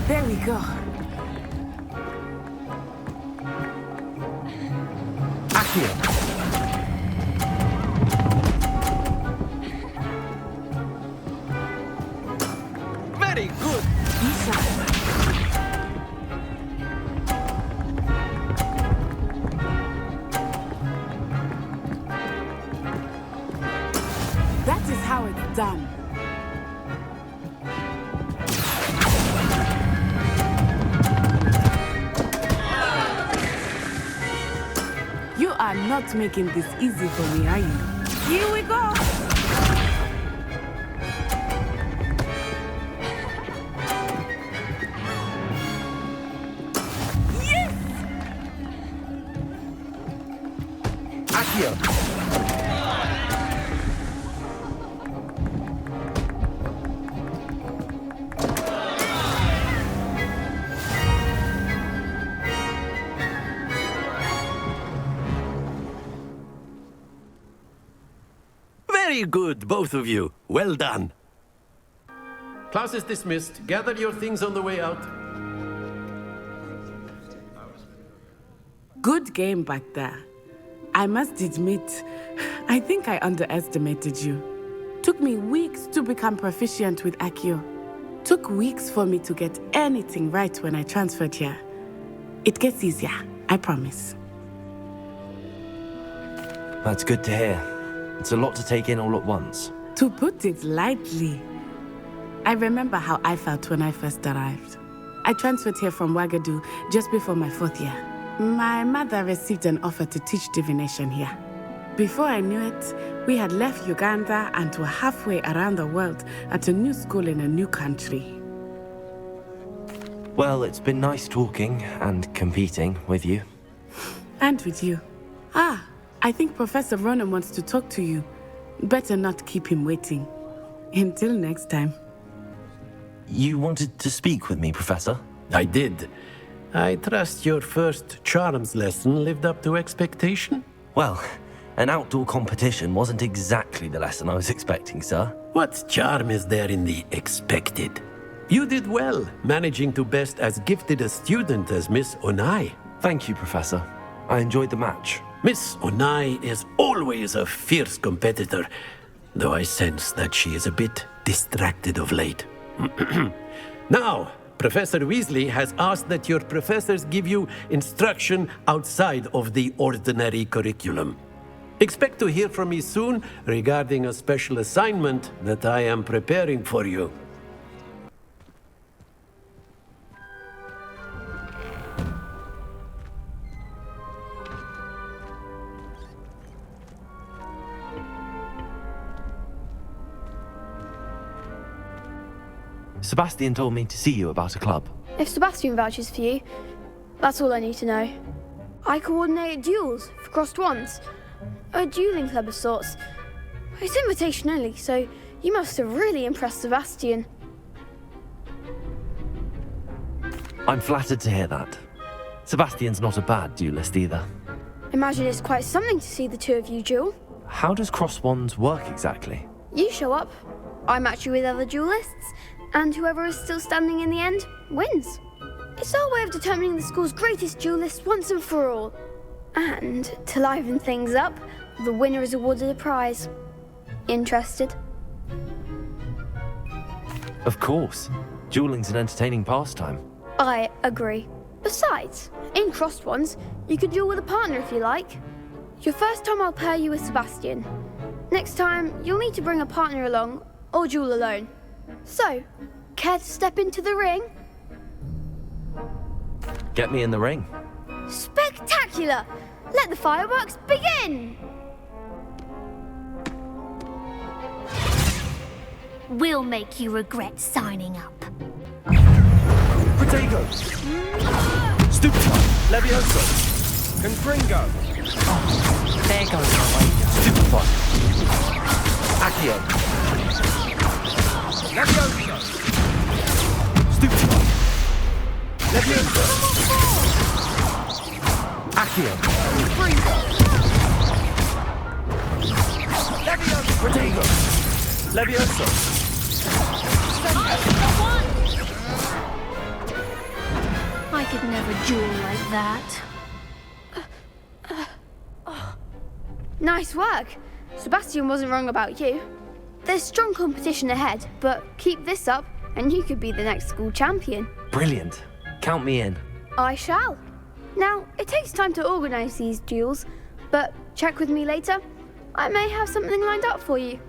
There we go. Accio. Very good. That is how it's done. You are not making this easy for me, are you? Here we go. Yes! Accio. Very good, both of you. Well done. Class is dismissed. Gather your things on the way out. Good game back there. I must admit, I think I underestimated you. Took me weeks to become proficient with Accio. Took weeks for me to get anything right when I transferred here. It gets easier, I promise. That's good to hear. It's a lot to take in all at once. To put it lightly, I remember how I felt when I first arrived. I transferred here from Ouagadougou just before my 4th year. My mother received an offer to teach divination here. Before I knew it, we had left Uganda and were halfway around the world at a new school in a new country. Well, it's been nice talking and competing with you. And with you. Ah, I think Professor Ronan wants to talk to you. Better not keep him waiting. Until next time. You wanted to speak with me, Professor? I did. I trust your first charms lesson lived up to expectation? Well, an outdoor competition wasn't exactly the lesson I was expecting, sir. What charm is there in the expected? You did well, managing to best as gifted a student as Miss Onai. Thank you, Professor. I enjoyed the match. Miss Onai is always a fierce competitor, though I sense that she is a bit distracted of late. Now, Professor Weasley has asked that your professors give you instruction outside of the ordinary curriculum. Expect to hear from me soon regarding a special assignment that I am preparing for you. Sebastian told me to see you about a club. If Sebastian vouches for you, that's all I need to know. I coordinate duels for crossed wands. A dueling club of sorts. It's invitation only, so you must have really impressed Sebastian. I'm flattered to hear that. Sebastian's not a bad duelist either. Imagine it's quite something to see the two of you duel. How does cross wands work exactly? You show up, I match you with other duelists, and whoever is still standing in the end wins. It's our way of determining the school's greatest duelist once and for all. And to liven things up, the winner is awarded a prize. Interested? Of course. Dueling's an entertaining pastime. I agree. Besides, in crossed ones, you could duel with a partner if you like. Your first time I'll pair you with Sebastian. Next time, you'll need to bring a partner along, or duel alone. So, care to step into the ring? Get me in the ring. Spectacular! Let the fireworks begin! We'll make you regret signing up. Protego! Stupefy! Levioso! Confringo! There goes your way. Stupefy! Accio! Levioso! Stupefy! Levioso! Accio! Confringo! Levioso! Protego! Levioso! I could never duel like that. Nice work. Sebastian wasn't wrong about you. There's strong competition ahead, but keep this up and you could be the next school champion. Brilliant. Count me in. I shall. Now, it takes time to organise these duels, but check with me later. I may have something lined up for you.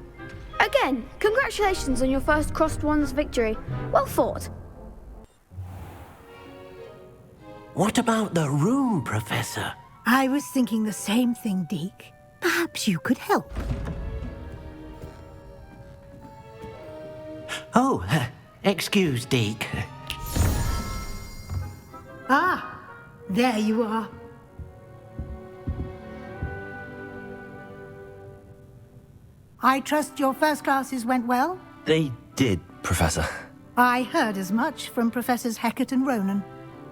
Again, congratulations on your first crossed wands victory. Well fought. What about the room, Professor? I was thinking the same thing, Deke. Perhaps you could help. Oh, excuse, Deke. Ah, there you are. I trust your first classes went well? They did, Professor. I heard as much from Professors Hecat and Ronan.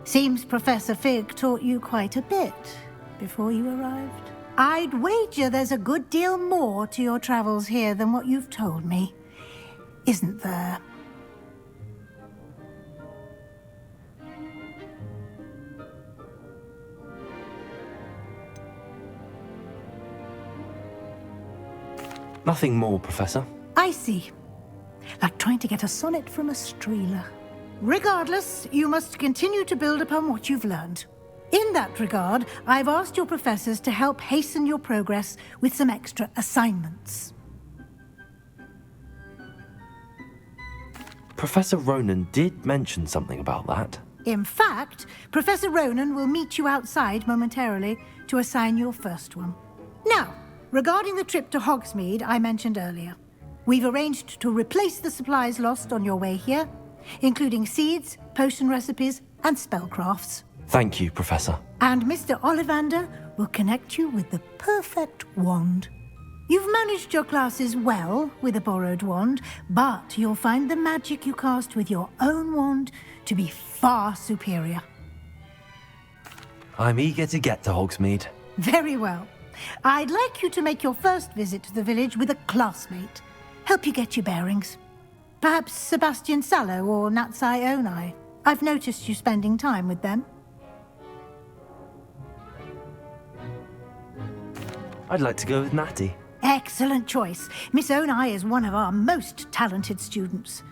Seems Professor Fig taught you quite a bit before you arrived. I'd wager there's a good deal more to your travels here than what you've told me, isn't there? Nothing more, Professor. I see. Like trying to get a sonnet from a streeler. Regardless, you must continue to build upon what you've learned. In that regard, I've asked your professors to help hasten your progress with some extra assignments. Professor Ronan did mention something about that. In fact, Professor Ronan will meet you outside momentarily to assign your first one. Now, regarding the trip to Hogsmeade I mentioned earlier, we've arranged to replace the supplies lost on your way here, including seeds, potion recipes, and spellcrafts. Thank you, Professor. And Mr. Ollivander will connect you with the perfect wand. You've managed your classes well with a borrowed wand, but you'll find the magic you cast with your own wand to be far superior. I'm eager to get to Hogsmeade. Very well. I'd like you to make your first visit to the village with a classmate. Help you get your bearings. Perhaps Sebastian Sallow or Natsai Onai. I've noticed you spending time with them. I'd like to go with Natty. Excellent choice. Miss Onai is one of our most talented students.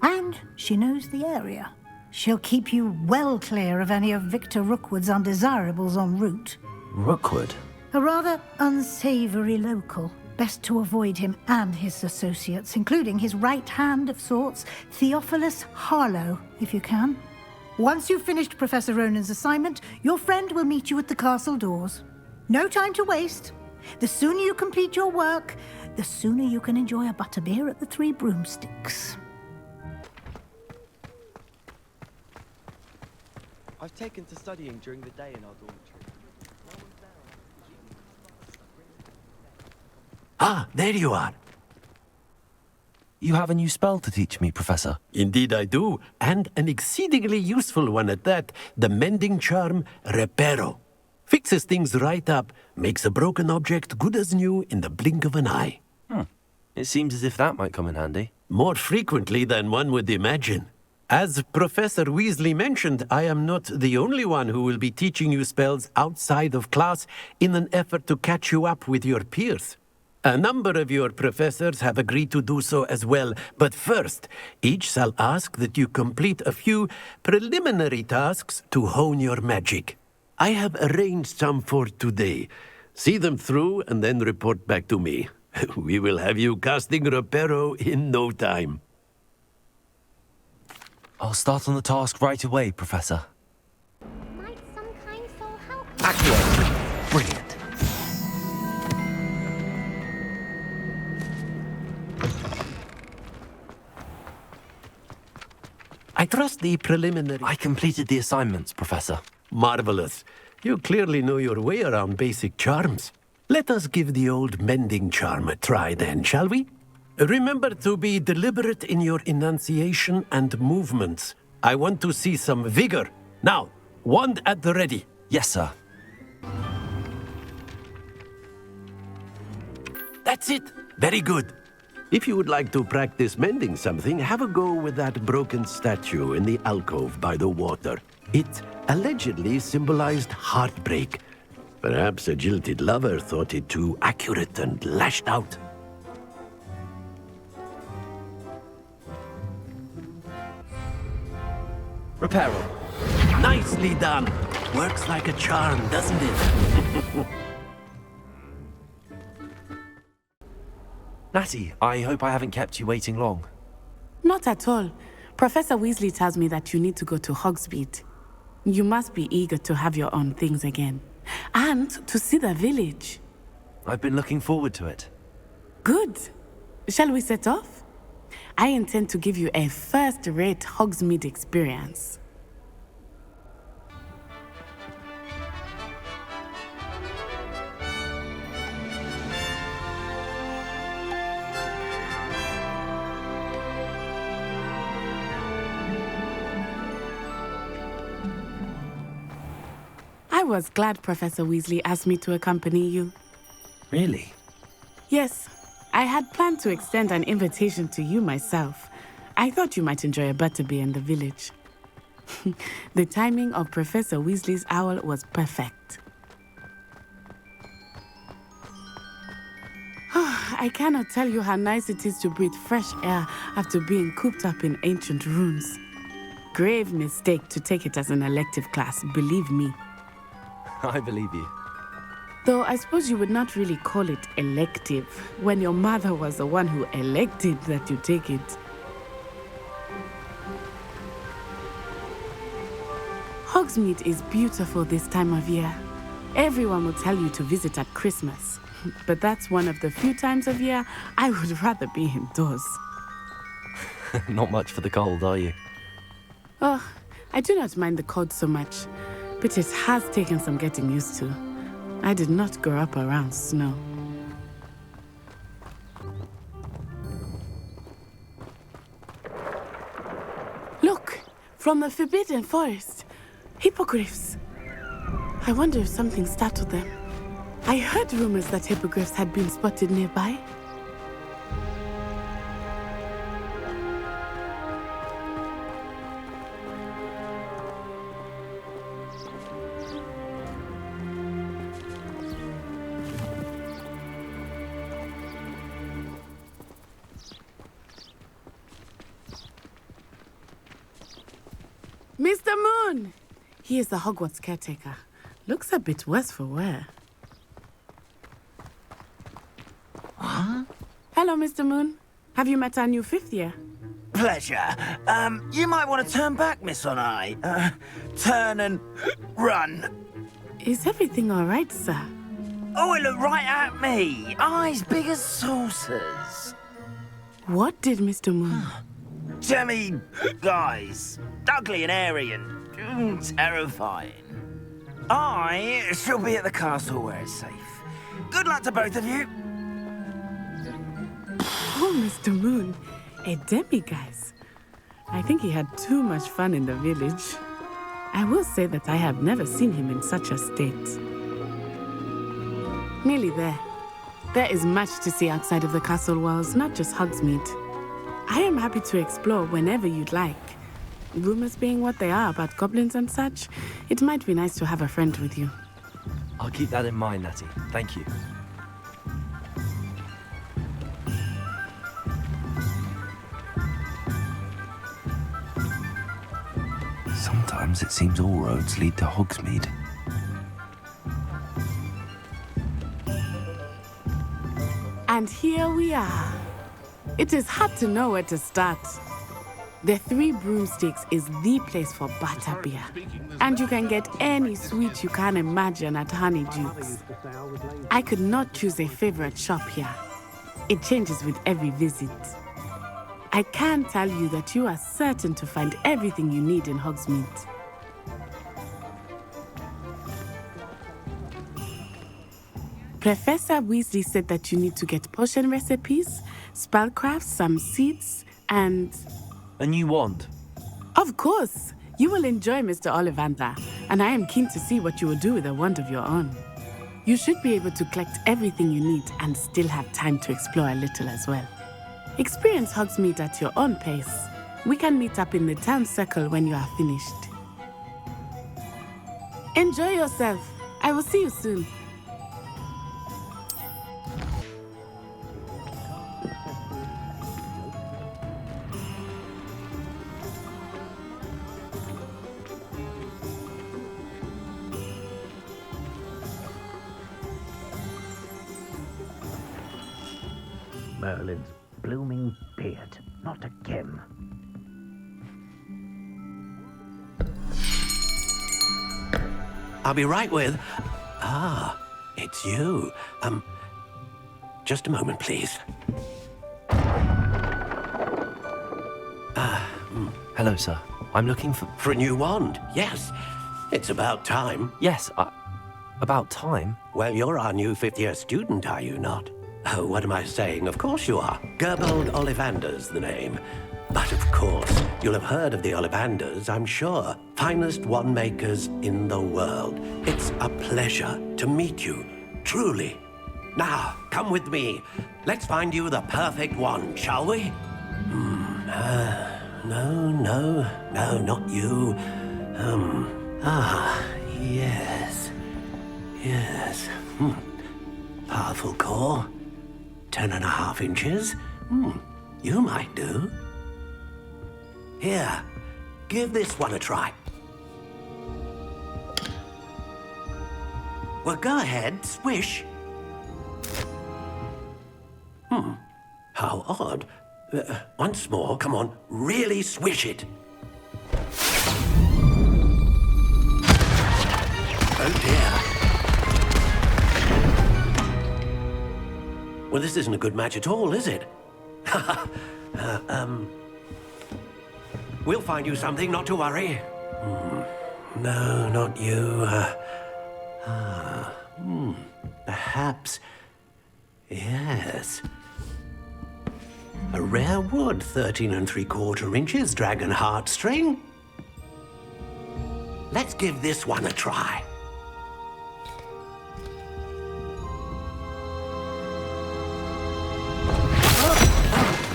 And she knows the area. She'll keep you well clear of any of Victor Rookwood's undesirables en route. Rookwood? A rather unsavory local. Best to avoid him and his associates, including his right hand of sorts, Theophilus Harlow, if you can. Once you've finished Professor Ronan's assignment, your friend will meet you at the castle doors. No time to waste. The sooner you complete your work, the sooner you can enjoy a butterbeer at the Three Broomsticks. I've taken to studying during the day in our dormitory. Ah, there you are. You have a new spell to teach me, Professor. Indeed I do, and an exceedingly useful one at that. The mending charm, Reparo. Fixes things right up, makes a broken object good as new in the blink of an eye. It seems as if that might come in handy. More frequently than one would imagine. As Professor Weasley mentioned, I am not the only one who will be teaching you spells outside of class in an effort to catch you up with your peers. A number of your professors have agreed to do so as well, but first, each shall ask that you complete a few preliminary tasks to hone your magic. I have arranged some for today. See them through and then report back to me. We will have you casting Reparo in no time. I'll start on the task right away, Professor. Might some kind soul help? Accio! Brilliant. I trust the preliminary... I completed the assignments, Professor. Marvelous. You clearly know your way around basic charms. Let us give the old mending charm a try then, shall we? Remember to be deliberate in your enunciation and movements. I want to see some vigor. Now, wand at the ready. Yes, sir. That's it. Very good. If you would like to practice mending something, have a go with that broken statue in the alcove by the water. It allegedly symbolized heartbreak. Perhaps a jilted lover thought it too accurate and lashed out. Reparo. Nicely done. Works like a charm, doesn't it? Natty, I hope I haven't kept you waiting long. Not at all. Professor Weasley tells me that you need to go to Hogsmeade. You must be eager to have your own things again. And to see the village. I've been looking forward to it. Good. Shall we set off? I intend to give you a first-rate Hogsmeade experience. I was glad Professor Weasley asked me to accompany you. Really? Yes. I had planned to extend an invitation to you myself. I thought you might enjoy a butterbeer in the village. The timing of Professor Weasley's owl was perfect. I cannot tell you how nice it is to breathe fresh air after being cooped up in ancient rooms. Grave mistake to take it as an elective class, believe me. I believe you. Though I suppose you would not really call it elective when your mother was the one who elected that you take it. Hogsmeade is beautiful this time of year. Everyone will tell you to visit at Christmas. But that's one of the few times of year I would rather be indoors. Not much for the cold, are you? Oh, I do not mind the cold so much, but it has taken some getting used to. I did not grow up around snow. Look, from the Forbidden Forest. Hippogriffs. I wonder if something startled them. I heard rumors that hippogriffs had been spotted nearby. Mr. Moon! He is the Hogwarts caretaker. Looks a bit worse for wear. Huh? Hello, Mr. Moon. Have you met our new 5th year? Pleasure. You might want to turn back, Miss Onai. Turn and run. Is everything all right, sir? Oh, it looked right at me. Eyes big as saucers. What did Mr. Moon? Jemmy guys. Ugly and airy and terrifying. I shall be at the castle where it's safe. Good luck to both of you. Oh, Mr. Moon, a demiguise. I think he had too much fun in the village. I will say that I have never seen him in such a state. Nearly there. There is much to see outside of the castle walls, not just Hogsmeade. I am happy to explore whenever you'd like. Rumors being what they are about goblins and such, it might be nice to have a friend with you. I'll keep that in mind, Natty. Thank you. Sometimes it seems all roads lead to Hogsmeade. And here we are. It is hard to know where to start. The Three Broomsticks is the place for butterbeer. And you can get any sweet you can imagine at Honeydukes. I could not choose a favorite shop here. It changes with every visit. I can tell you that you are certain to find everything you need in Hogsmeade. Professor Weasley said that you need to get potion recipes, spellcrafts, some seeds, and... A new wand? Of course! You will enjoy Mr. Ollivander, and I am keen to see what you will do with a wand of your own. You should be able to collect everything you need and still have time to explore a little as well. Experience Hogsmeade at your own pace. We can meet up in the town circle when you are finished. Enjoy yourself. I will see you soon. Merlin's blooming beard, not again. I'll be right with... it's you. Just a moment, please. Hello, sir. I'm looking for... For a new wand, yes. It's about time. Yes, about time? Well, you're our new 5th-year student, are you not? Oh, what am I saying? Of course you are. Gerbold Ollivander's the name. But of course, you'll have heard of the Ollivanders, I'm sure. Finest wand makers in the world. It's a pleasure to meet you, truly. Now, come with me. Let's find you the perfect wand, shall we? No, not you. Yes. Powerful core. 10.5 inches. You might do. Here, give this one a try. Well, go ahead, swish. How odd. Once more, come on, really swish it. Oh dear. Well, this isn't a good match at all, is it? We'll find you something, not to worry. No, not you. Perhaps... Yes. A rare wood, 13 3/4 inches, dragon heartstring. Let's give this one a try.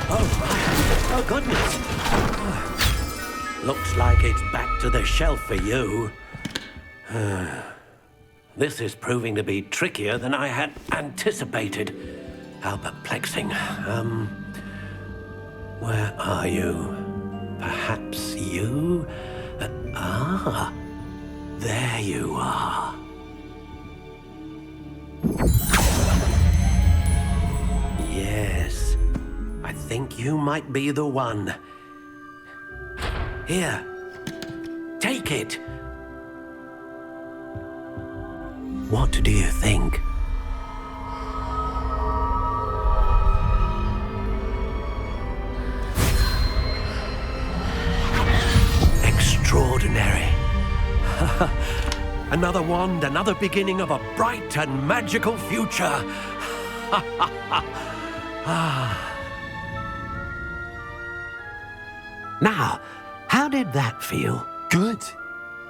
Oh, goodness. Looks like it's back to the shelf for you. This is proving to be trickier than I had anticipated. How perplexing. Where are you? Perhaps you? There you are. Yes, I think you might be the one. Here, take it. What do you think? Extraordinary. Another wand, another beginning of a bright and magical future. Now, how did that feel? Good.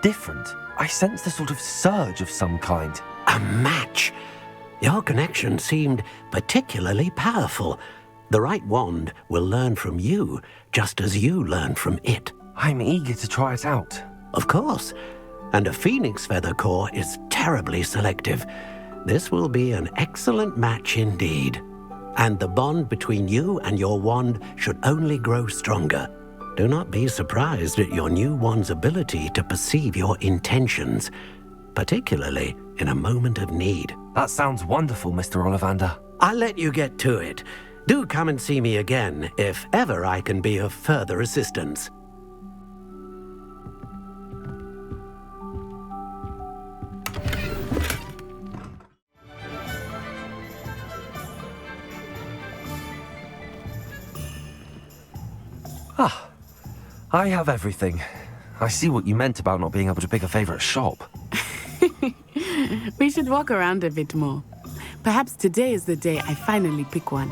Different. I sensed a sort of surge of some kind. A match. Your connection seemed particularly powerful. The right wand will learn from you, just as you learn from it. I'm eager to try it out. Of course. And a phoenix feather core is terribly selective. This will be an excellent match indeed. And the bond between you and your wand should only grow stronger. Do not be surprised at your new wand's ability to perceive your intentions, particularly in a moment of need. That sounds wonderful, Mr. Ollivander. I'll let you get to it. Do come and see me again if ever I can be of further assistance. I have everything. I see what you meant about not being able to pick a favorite shop. We should walk around a bit more. Perhaps today is the day I finally pick one.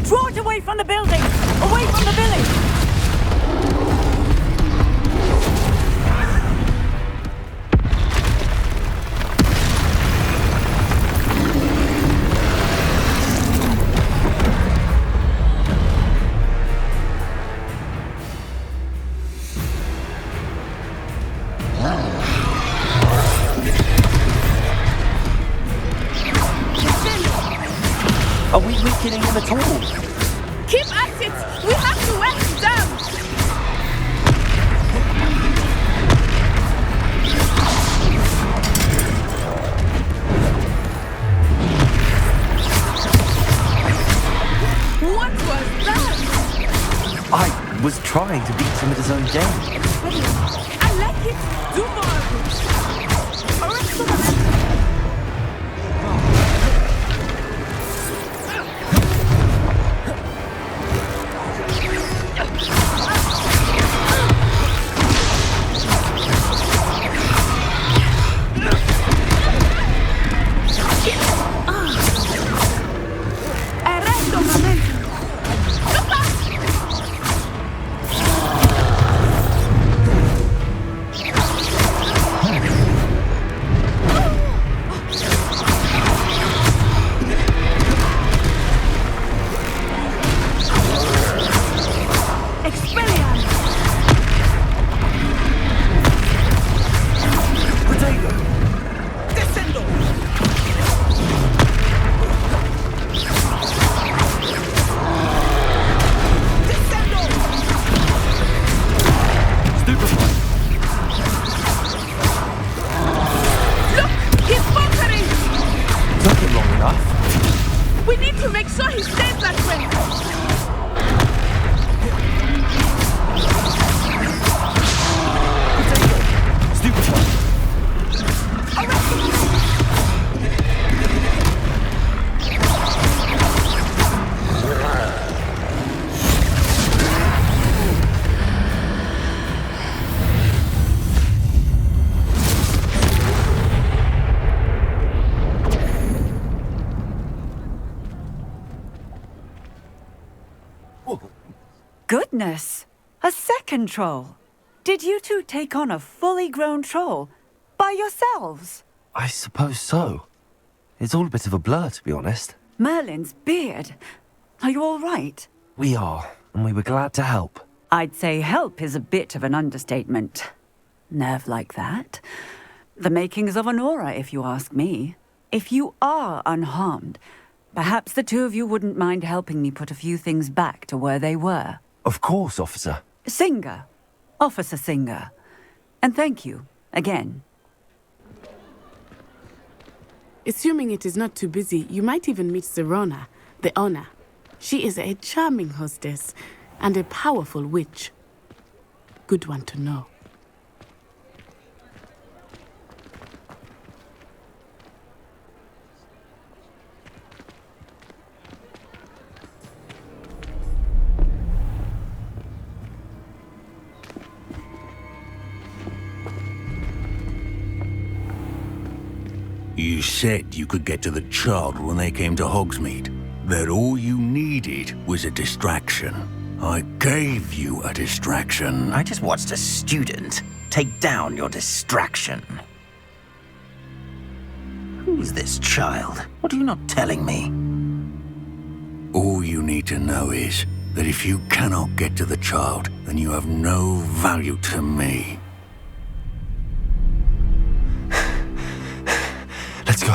Draw it away from the building! Away from the village! Are we weakening him at all? Keep at it! We have to wear him down! What was that? I was trying to beat him at his own game. I like it! Do more of it! Arrest the to make sure he stays that way. Goodness! A second troll! Did you two take on a fully grown troll by yourselves? I suppose so. It's all a bit of a blur, to be honest. Merlin's beard. Are you all right? We are, and we were glad to help. I'd say help is a bit of an understatement. Nerve like that. The makings of an aura, if you ask me. If you are unharmed, perhaps the two of you wouldn't mind helping me put a few things back to where they were. Of course, officer. Singer. Officer Singer. And thank you, again. Assuming it is not too busy, you might even meet Serona, the owner. She is a charming hostess and a powerful witch. Good one to know. You said you could get to the child when they came to Hogsmeade. That all you needed was a distraction. I gave you a distraction. I just watched a student take down your distraction. Who's this child? What are you not telling me? All you need to know is that if you cannot get to the child, then you have no value to me. Let's go.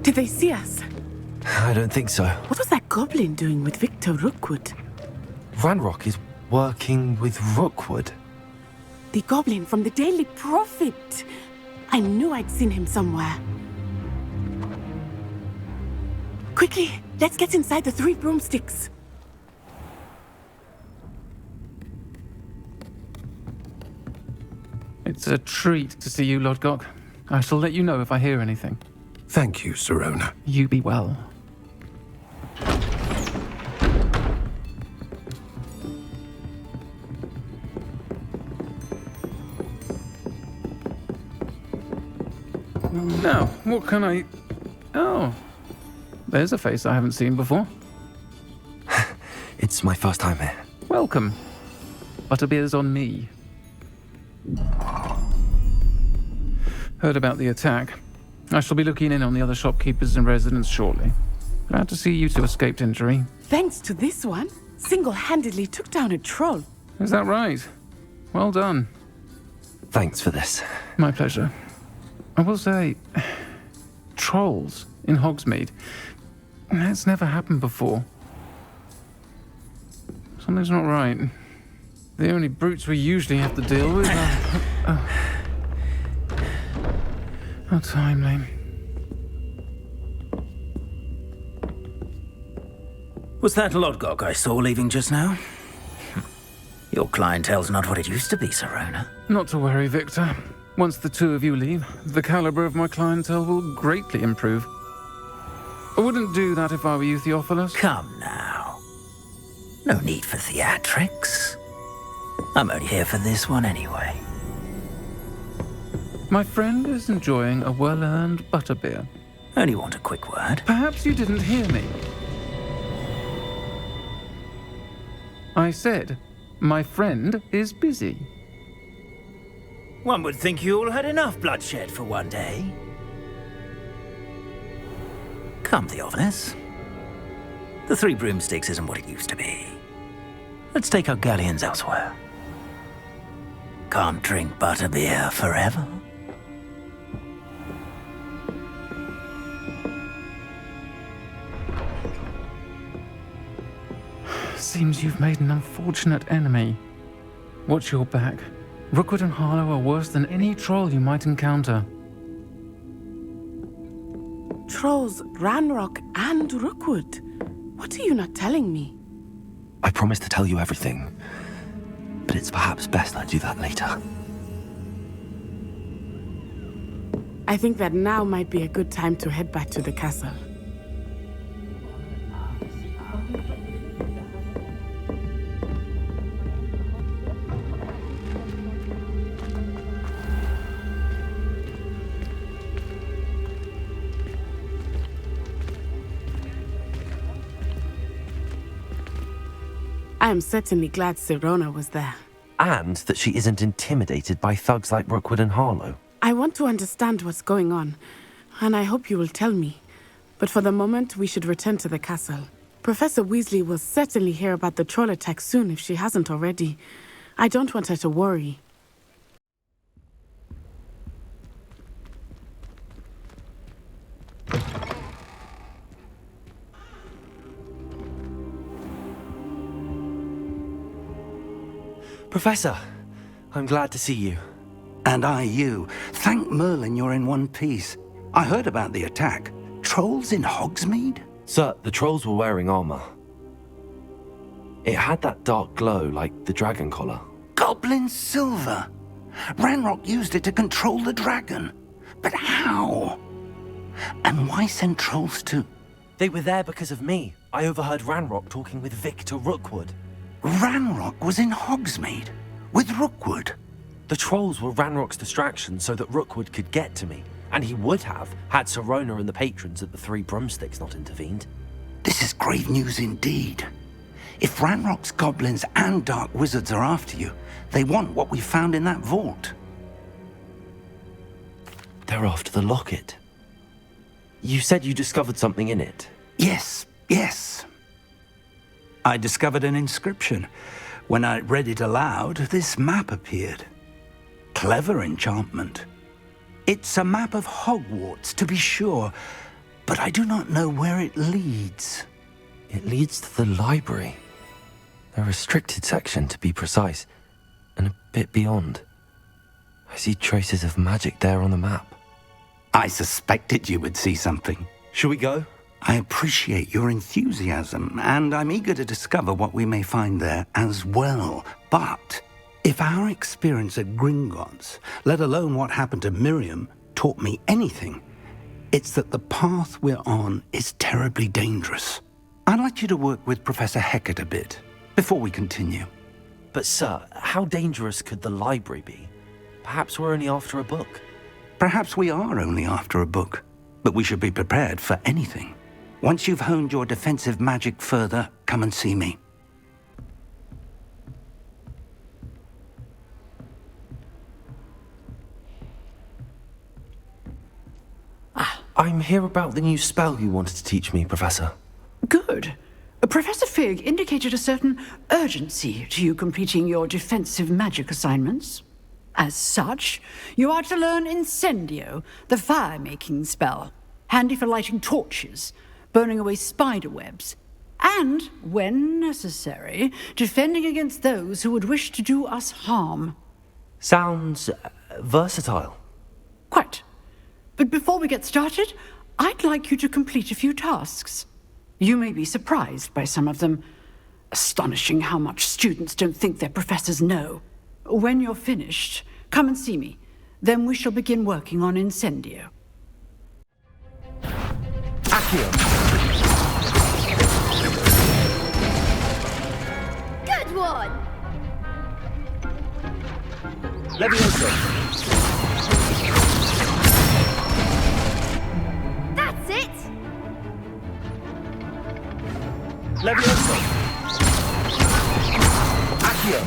Did they see us? I don't think so. What was that goblin doing with Victor Rookwood? Ranrock is working with Rookwood. The goblin from the Daily Prophet. I knew I'd seen him somewhere. Quickly, let's get inside the 3 broomsticks. It's a treat to see you, Lodgok. I shall let you know if I hear anything. Thank you, Serona. You be well. Now, what can I... Oh, there's a face I haven't seen before. It's my first time here. Welcome. Butterbeer's on me. Heard about the attack. I shall be looking in on the other shopkeepers and residents shortly. Glad to see you two escaped injury. Thanks to this one, single-handedly took down a troll. Is that right? Well done. Thanks for this. My pleasure. I will say, trolls in Hogsmeade. That's never happened before. Something's not right. The only brutes we usually have to deal with are... How timely. Was that Lodgok I saw leaving just now? Your clientele's not what it used to be, Serona. Not to worry, Victor. Once the two of you leave, the caliber of my clientele will greatly improve. I wouldn't do that if I were you, Theophilus. Come now. No need for theatrics. I'm only here for this one anyway. My friend is enjoying a well-earned butterbeer. Only want a quick word. Perhaps you didn't hear me. I said, my friend is busy. One would think you all had enough bloodshed for one day. Come, Theophilus. The 3 broomsticks isn't what it used to be. Let's take our galleons elsewhere. Can't drink butterbeer forever. Seems you've made an unfortunate enemy. Watch your back. Rookwood and Harlow are worse than any troll you might encounter. Trolls, Ranrock, and Rookwood. What are you not telling me? I promised to tell you everything, but it's perhaps best I do that later. I think that now might be a good time to head back to the castle. I am certainly glad Sirona was there. And that she isn't intimidated by thugs like Rookwood and Harlow. I want to understand what's going on, and I hope you will tell me. But for the moment, we should return to the castle. Professor Weasley will certainly hear about the troll attack soon if she hasn't already. I don't want her to worry. Professor, I'm glad to see you. And I you. Thank Merlin you're in one piece. I heard about the attack. Trolls in Hogsmeade? Sir, the trolls were wearing armor. It had that dark glow like the dragon collar. Goblin silver! Ranrock used it to control the dragon. But how? And why send trolls to... They were there because of me. I overheard Ranrock talking with Victor Rookwood. Ranrock was in Hogsmeade? With Rookwood? The trolls were Ranrock's distraction so that Rookwood could get to me. And he would have, had Sirona and the patrons at the Three Broomsticks not intervened. This is grave news indeed. If Ranrock's goblins and dark wizards are after you, they want what we found in that vault. They're after the locket. You said you discovered something in it. Yes. I discovered an inscription. When I read it aloud, this map appeared. Clever enchantment. It's a map of Hogwarts, to be sure, but I do not know where it leads. It leads to the library. A restricted section, to be precise, and a bit beyond. I see traces of magic there on the map. I suspected you would see something. Shall we go? I appreciate your enthusiasm, and I'm eager to discover what we may find there as well. But if our experience at Gringotts, let alone what happened to Miriam, taught me anything, it's that the path we're on is terribly dangerous. I'd like you to work with Professor Hecat a bit before we continue. But sir, how dangerous could the library be? Perhaps we're only after a book. Perhaps we are only after a book, but we should be prepared for anything. Once you've honed your defensive magic further, come and see me. I'm here about the new spell you wanted to teach me, Professor. Good. Professor Fig indicated a certain urgency to you completing your defensive magic assignments. As such, you are to learn Incendio, the fire-making spell, handy for lighting torches, burning away spider webs, and, when necessary, defending against those who would wish to do us harm. Sounds versatile. Quite. But before we get started, I'd like you to complete a few tasks. You may be surprised by some of them. Astonishing how much students don't think their professors know. When you're finished, come and see me. Then we shall begin working on Incendio. Accio. Good one! Levioso. That's it! Levioso. Accio.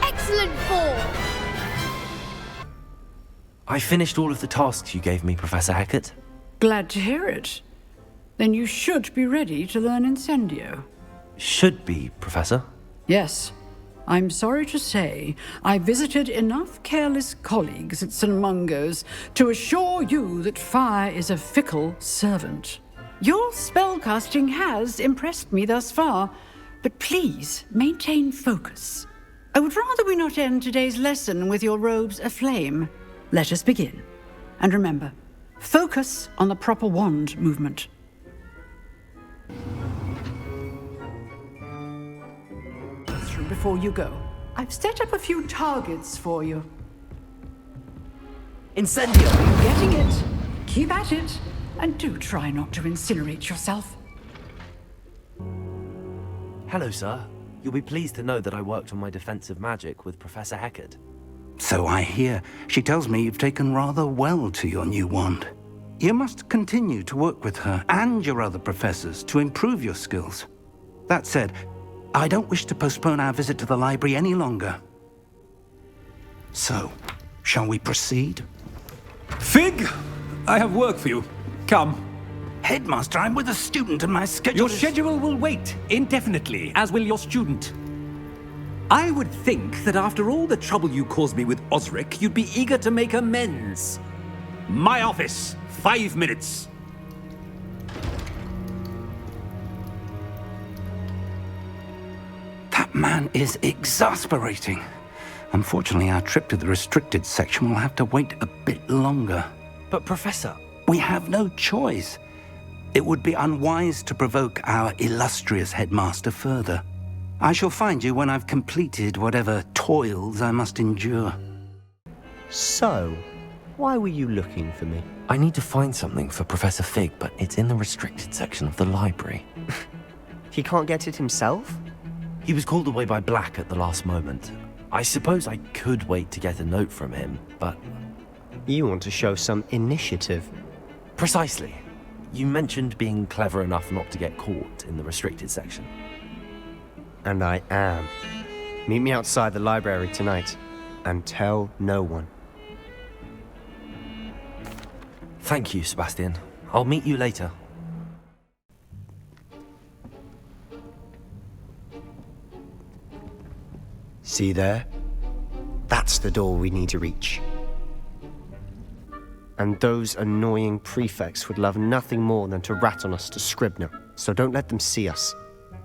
Excellent form! I finished all of the tasks you gave me, Professor Hecat. Glad to hear it. Then you should be ready to learn Incendio. Should be, Professor. Yes. I'm sorry to say, I visited enough careless colleagues at St. Mungo's to assure you that fire is a fickle servant. Your spellcasting has impressed me thus far, but please maintain focus. I would rather we not end today's lesson with your robes aflame. Let us begin. And remember, focus on the proper wand movement. Before you go, I've set up a few targets for you. Incendio! Getting it. Keep at it. And do try not to incinerate yourself. Hello, sir. You'll be pleased to know that I worked on my defensive magic with Professor Heckard. So I hear. She tells me you've taken rather well to your new wand. You must continue to work with her and your other professors to improve your skills. That said, I don't wish to postpone our visit to the library any longer. So, shall we proceed? Fig! I have work for you. Come. Headmaster, I'm with a student and my schedule Your schedule will wait indefinitely, as will your student. I would think that after all the trouble you caused me with Osric, you'd be eager to make amends. My office, 5 minutes. That man is exasperating. Unfortunately, our trip to the restricted section will have to wait a bit longer. But Professor... We have no choice. It would be unwise to provoke our illustrious headmaster further. I shall find you when I've completed whatever toils I must endure. So, why were you looking for me? I need to find something for Professor Fig, but it's in the restricted section of the library. He can't get it himself? He was called away by Black at the last moment. I suppose I could wait to get a note from him, but... You want to show some initiative. Precisely. You mentioned being clever enough not to get caught in the restricted section. And I am. Meet me outside the library tonight, and tell no one. Thank you, Sebastian. I'll meet you later. See there? That's the door we need to reach. And those annoying prefects would love nothing more than to rat on us to Scribner, so don't let them see us.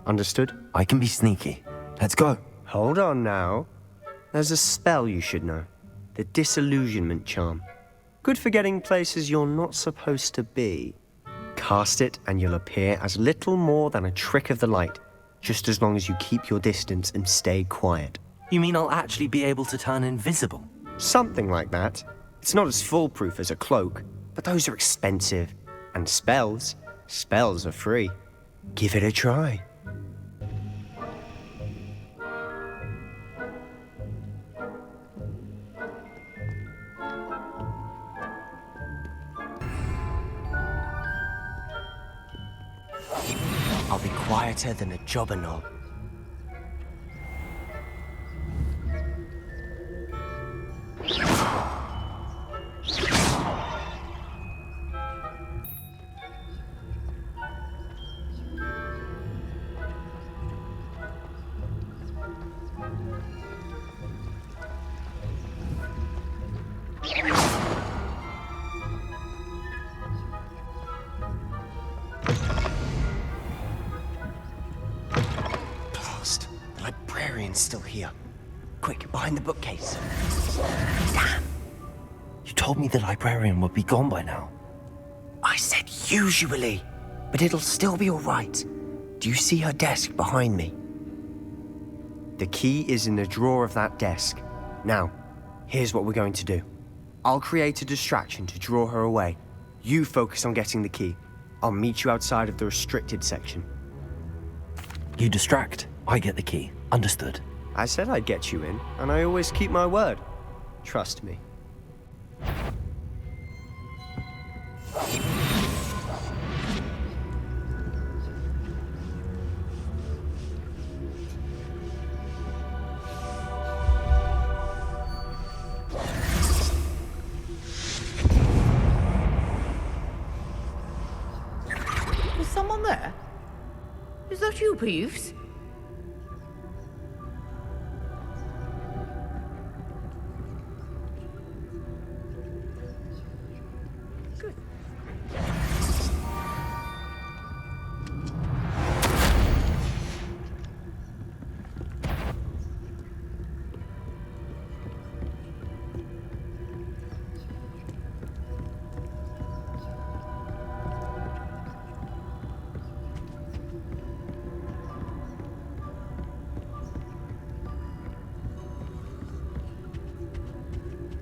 Understood? I can be sneaky. Let's go. Hold on now. There's a spell you should know. The Disillusionment Charm. Good for getting places you're not supposed to be. Cast it and you'll appear as little more than a trick of the light, just as long as you keep your distance and stay quiet. You mean I'll actually be able to turn invisible? Something like that. It's not as foolproof as a cloak, but those are expensive. And spells are free. Give it a try. I'll be quieter than a jobber knob. Blast! The librarian's still here. Quick, behind the bookcase. Damn! You told me the librarian would be gone by now. I said usually, but it'll still be all right. Do you see her desk behind me? The key is in the drawer of that desk. Now, here's what we're going to do. I'll create a distraction to draw her away. You focus on getting the key. I'll meet you outside of the restricted section. You distract, I get the key. Understood. I said I'd get you in, and I always keep my word. Trust me. Is someone there? Is that you, Peeves?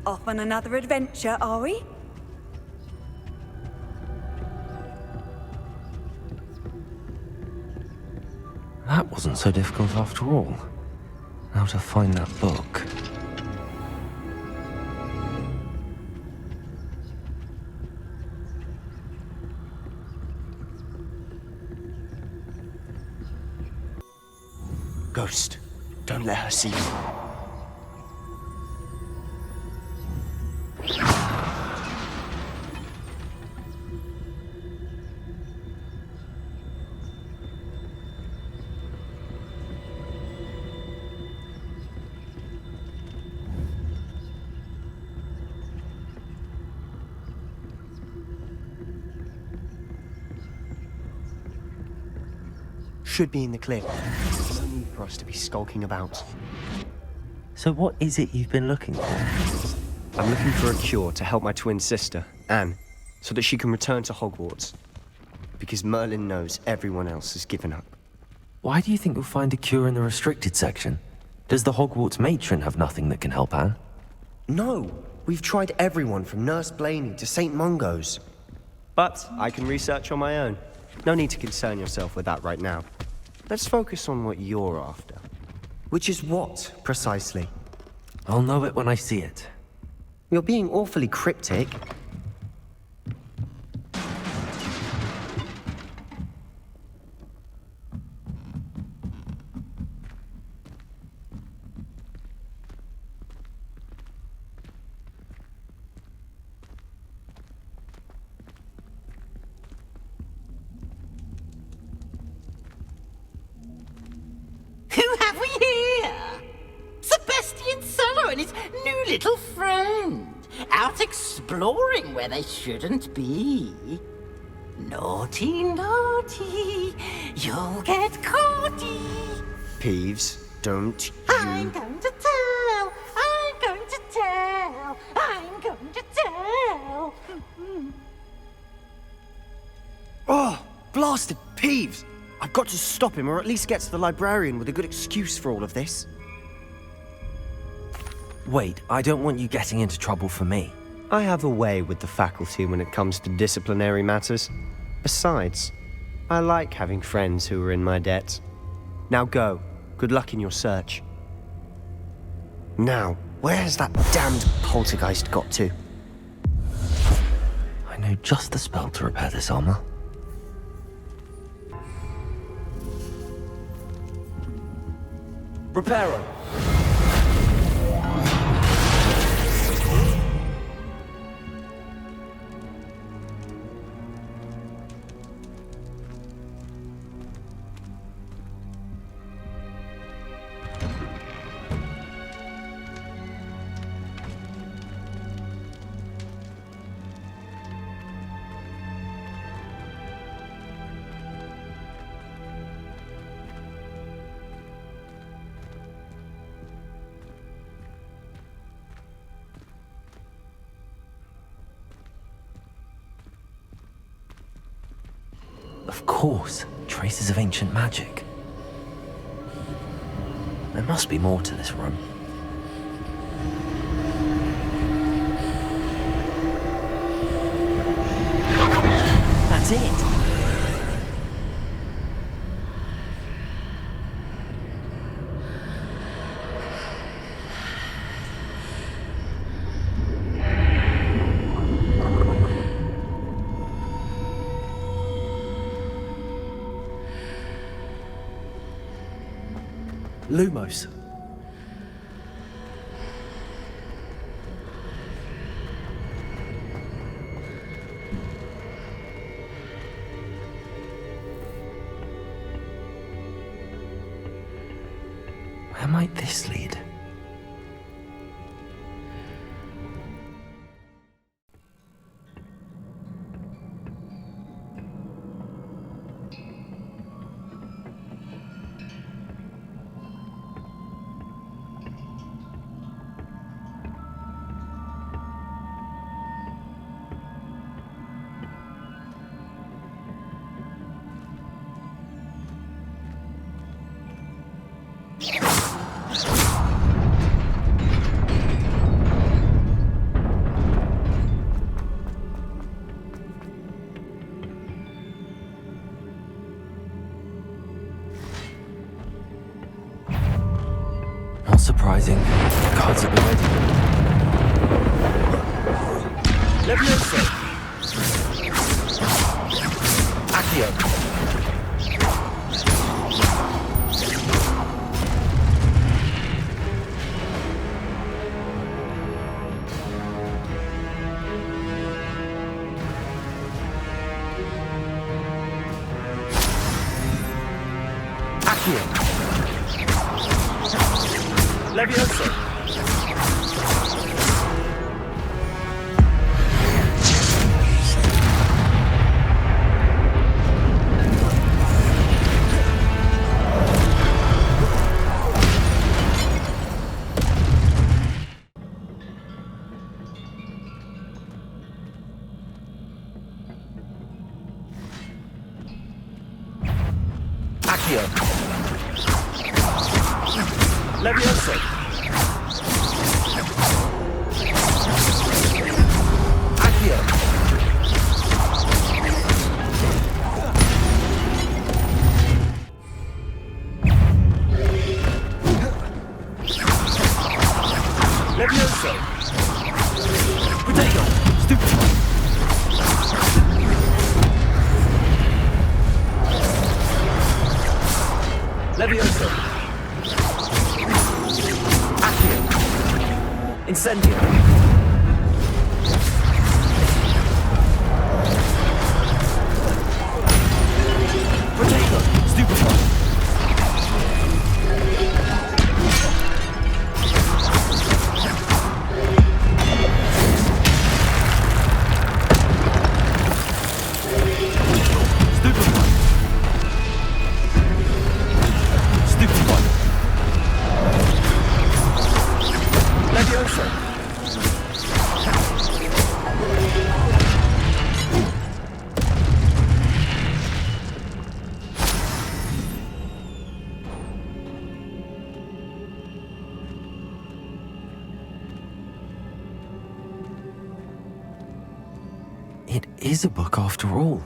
Off on another adventure, are we? That wasn't so difficult after all. How to find that book. Ghost, don't let her see you. Should be in the clear. No need for us to be skulking about. So what is it you've been looking for? I'm looking for a cure to help my twin sister, Anne, so that she can return to Hogwarts. Because Merlin knows everyone else has given up. Why do you think you'll find a cure in the restricted section? Does the Hogwarts matron have nothing that can help Anne? No! We've tried everyone from Nurse Blaney to St. Mungo's. But I can research on my own. No need to concern yourself with that right now. Let's focus on what you're after. Which is what, precisely? I'll know it when I see it. You're being awfully cryptic. Who have we here? Sebastian Sallow and his new little friend, out exploring where they shouldn't be. Naughty, naughty, you'll get caughty. Peeves, don't I'm going to tell, I'm going to tell, I'm going to tell. Oh, blasted Peeves! I've got to stop him, or at least get to the librarian with a good excuse for all of this. Wait, I don't want you getting into trouble for me. I have a way with the faculty when it comes to disciplinary matters. Besides, I like having friends who are in my debt. Now go. Good luck in your search. Now, where has that damned poltergeist got to? I know just the spell to repair this armor. Reparo. Of course, traces of ancient magic. There must be more to this room. That's it! Lumos. Where might this lead? Not surprising. Cards at the ready. Levioso. Accio. Accio. Levioso. Accio. Levioso. Accio. Levioso. Potato. Stupid. Levioso. Accio. Incendio. Potato. Stupefy. It is a book after all.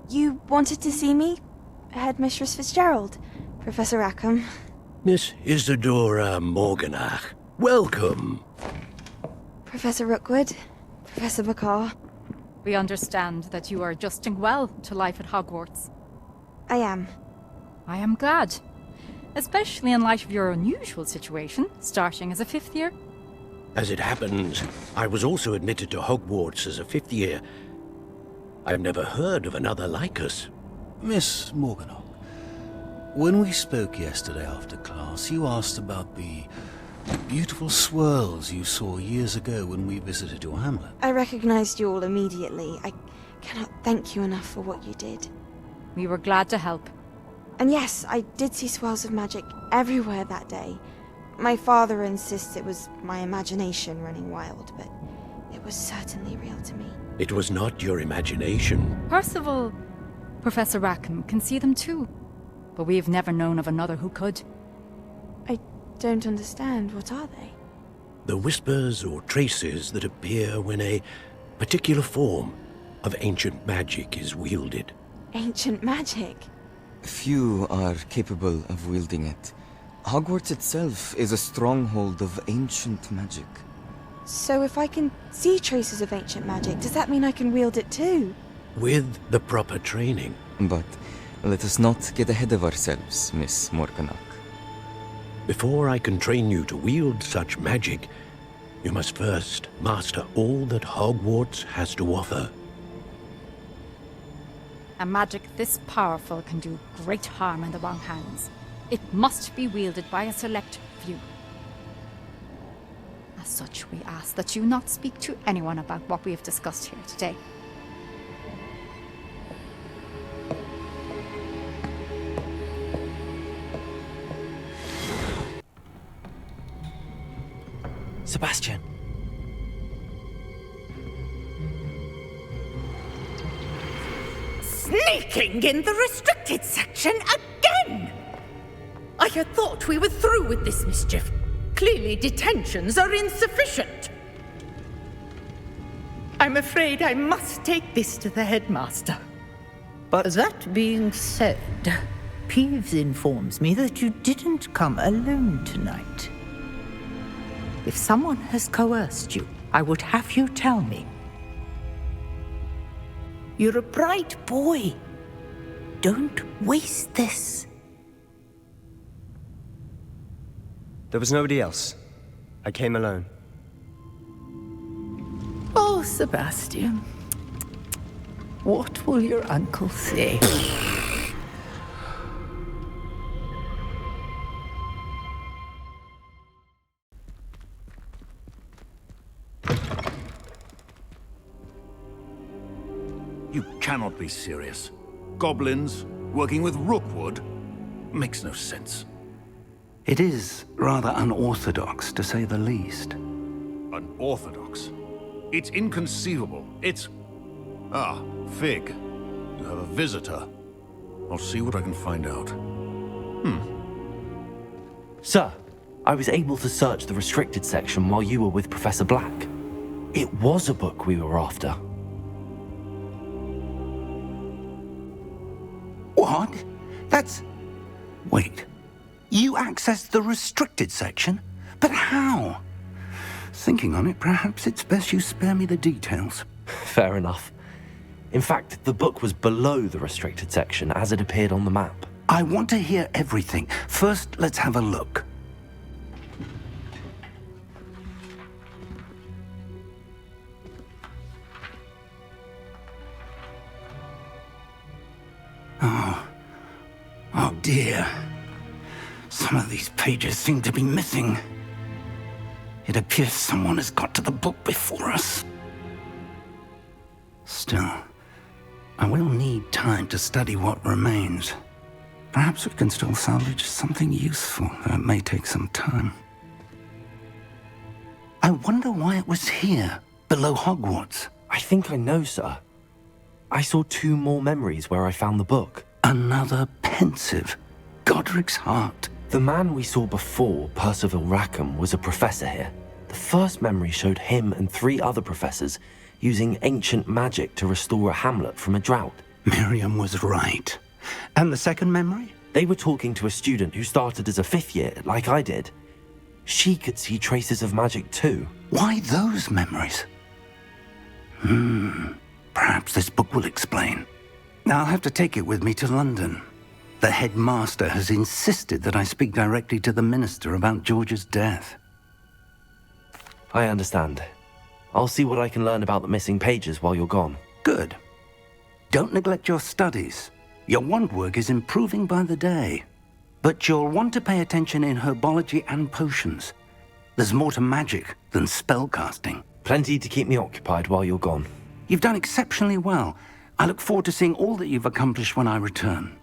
You wanted to see me? Headmistress Fitzgerald, Professor Rackham. Miss Isadora Morganach, welcome. Professor Rookwood, Professor Bakar. We understand that you are adjusting well to life at Hogwarts. I am. I am glad. Especially in light of your unusual situation, starting as a 5th year. As it happens, I was also admitted to Hogwarts as a 5th year. I've never heard of another like us. Miss Morganock, when we spoke yesterday after class, you asked about the beautiful swirls you saw years ago when we visited your hamlet. I recognized you all immediately. I cannot thank you enough for what you did. We were glad to help. And yes, I did see swirls of magic everywhere that day. My father insists it was my imagination running wild, but it was certainly real to me. It was not your imagination. Percival, Professor Rackham can see them too. But we've never known of another who could. I don't understand. What are they? The whispers or traces that appear when a particular form of ancient magic is wielded. Ancient magic? Few are capable of wielding it. Hogwarts itself is a stronghold of ancient magic. So if I can see traces of ancient magic, does that mean I can wield it too? With the proper training. But let us not get ahead of ourselves, Miss Morganock. Before I can train you to wield such magic, you must first master all that Hogwarts has to offer. A magic this powerful can do great harm in the wrong hands. It must be wielded by a select few. As such, we ask that you not speak to anyone about what we have discussed here today. Sebastian. Sneaking in the restricted section again! I had thought we were through with this mischief. Clearly detentions are insufficient. I'm afraid I must take this to the headmaster. But that being said, Peeves informs me that you didn't come alone tonight. If someone has coerced you, I would have you tell me. You're a bright boy. Don't waste this. There was nobody else. I came alone. Oh, Sebastian. What will your uncle say? You cannot be serious. Goblins working with Rookwood makes no sense. It is rather unorthodox, to say the least. Unorthodox? It's inconceivable. It's... Ah, Fig. You have a visitor. I'll see what I can find out. Sir, I was able to search the restricted section while you were with Professor Black. It was a book we were after. What? That's... Wait. You accessed the restricted section? But how? Thinking on it, perhaps it's best you spare me the details. Fair enough. In fact, the book was below the restricted section as it appeared on the map. I want to hear everything. First, let's have a look. Oh dear. Some of these pages seem to be missing. It appears someone has got to the book before us. Still, I will need time to study what remains. Perhaps we can still salvage something useful, though it may take some time. I wonder why it was here, below Hogwarts. I think I know, sir. I saw 2 more memories where I found the book. Another pensive. Godric's heart. The man we saw before, Percival Rackham, was a professor here. The first memory showed him and 3 other professors using ancient magic to restore a hamlet from a drought. Miriam was right. And the second memory? They were talking to a student who started as a 5th year, like I did. She could see traces of magic too. Why those memories? Perhaps this book will explain. I'll have to take it with me to London. The headmaster has insisted that I speak directly to the minister about George's death. I understand. I'll see what I can learn about the missing pages while you're gone. Good. Don't neglect your studies. Your wand work is improving by the day. But you'll want to pay attention in herbology and potions. There's more to magic than spellcasting. Plenty to keep me occupied while you're gone. You've done exceptionally well. I look forward to seeing all that you've accomplished when I return.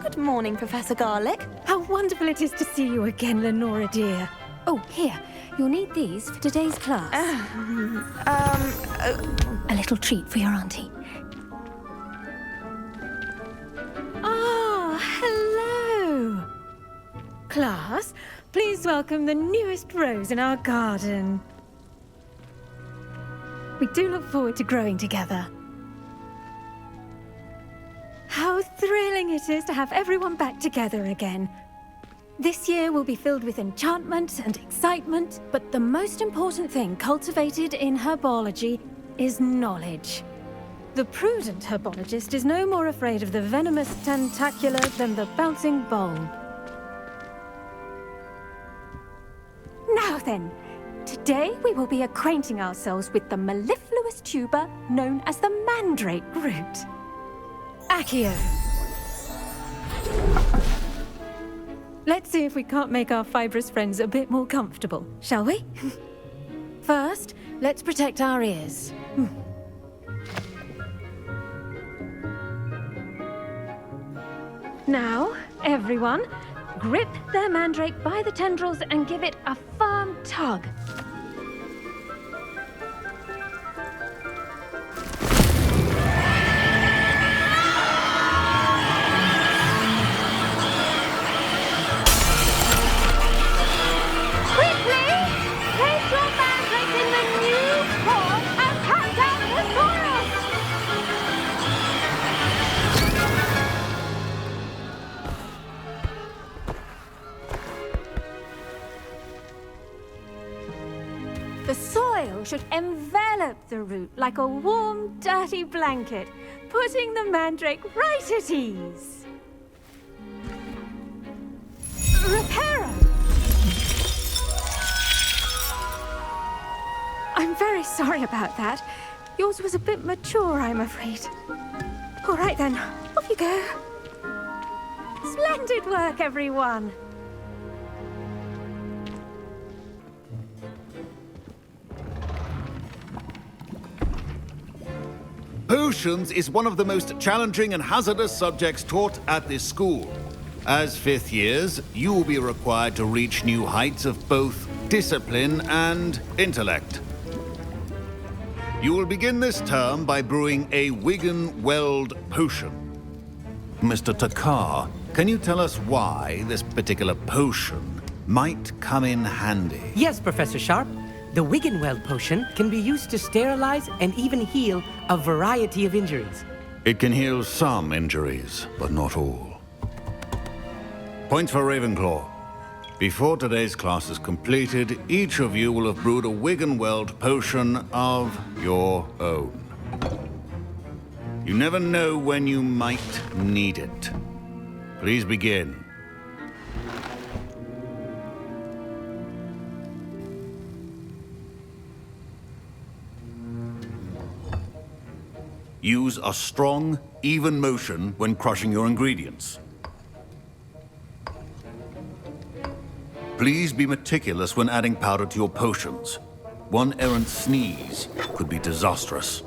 Good morning, Professor Garlick. How wonderful it is to see you again, Lenora dear. Oh, here. You'll need these for today's class. A little treat for your auntie. Ah, hello. Class, please welcome the newest rose in our garden. We do look forward to growing together. How thrilling it is to have everyone back together again. This year will be filled with enchantment and excitement, but the most important thing cultivated in herbology is knowledge. The prudent herbologist is no more afraid of the venomous tentacula than the bouncing bulb. Now then, today we will be acquainting ourselves with the mellifluous tuber known as the mandrake root. Accio. Let's see if we can't make our fibrous friends a bit more comfortable, shall we? First, let's protect our ears. Now, everyone, grip their mandrake by the tendrils and give it a firm tug. The soil should envelop the root like a warm, dirty blanket, putting the mandrake right at ease. Reparo! I'm very sorry about that. Yours was a bit mature, I'm afraid. All right then, off you go. Splendid work, everyone. Potions is one of the most challenging and hazardous subjects taught at this school. As fifth years, you will be required to reach new heights of both discipline and intellect. You will begin this term by brewing a Wigan-Weld potion. Mr. Takar, can you tell us why this particular potion might come in handy? Yes, Professor Sharp. The Wigan-Weld potion can be used to sterilize and even heal a variety of injuries. It can heal some injuries, but not all. Points for Ravenclaw. Before today's class is completed, each of you will have brewed a Wigan-Weld potion of your own. You never know when you might need it. Please begin. Use a strong, even motion when crushing your ingredients. Please be meticulous when adding powder to your potions. One errant sneeze could be disastrous.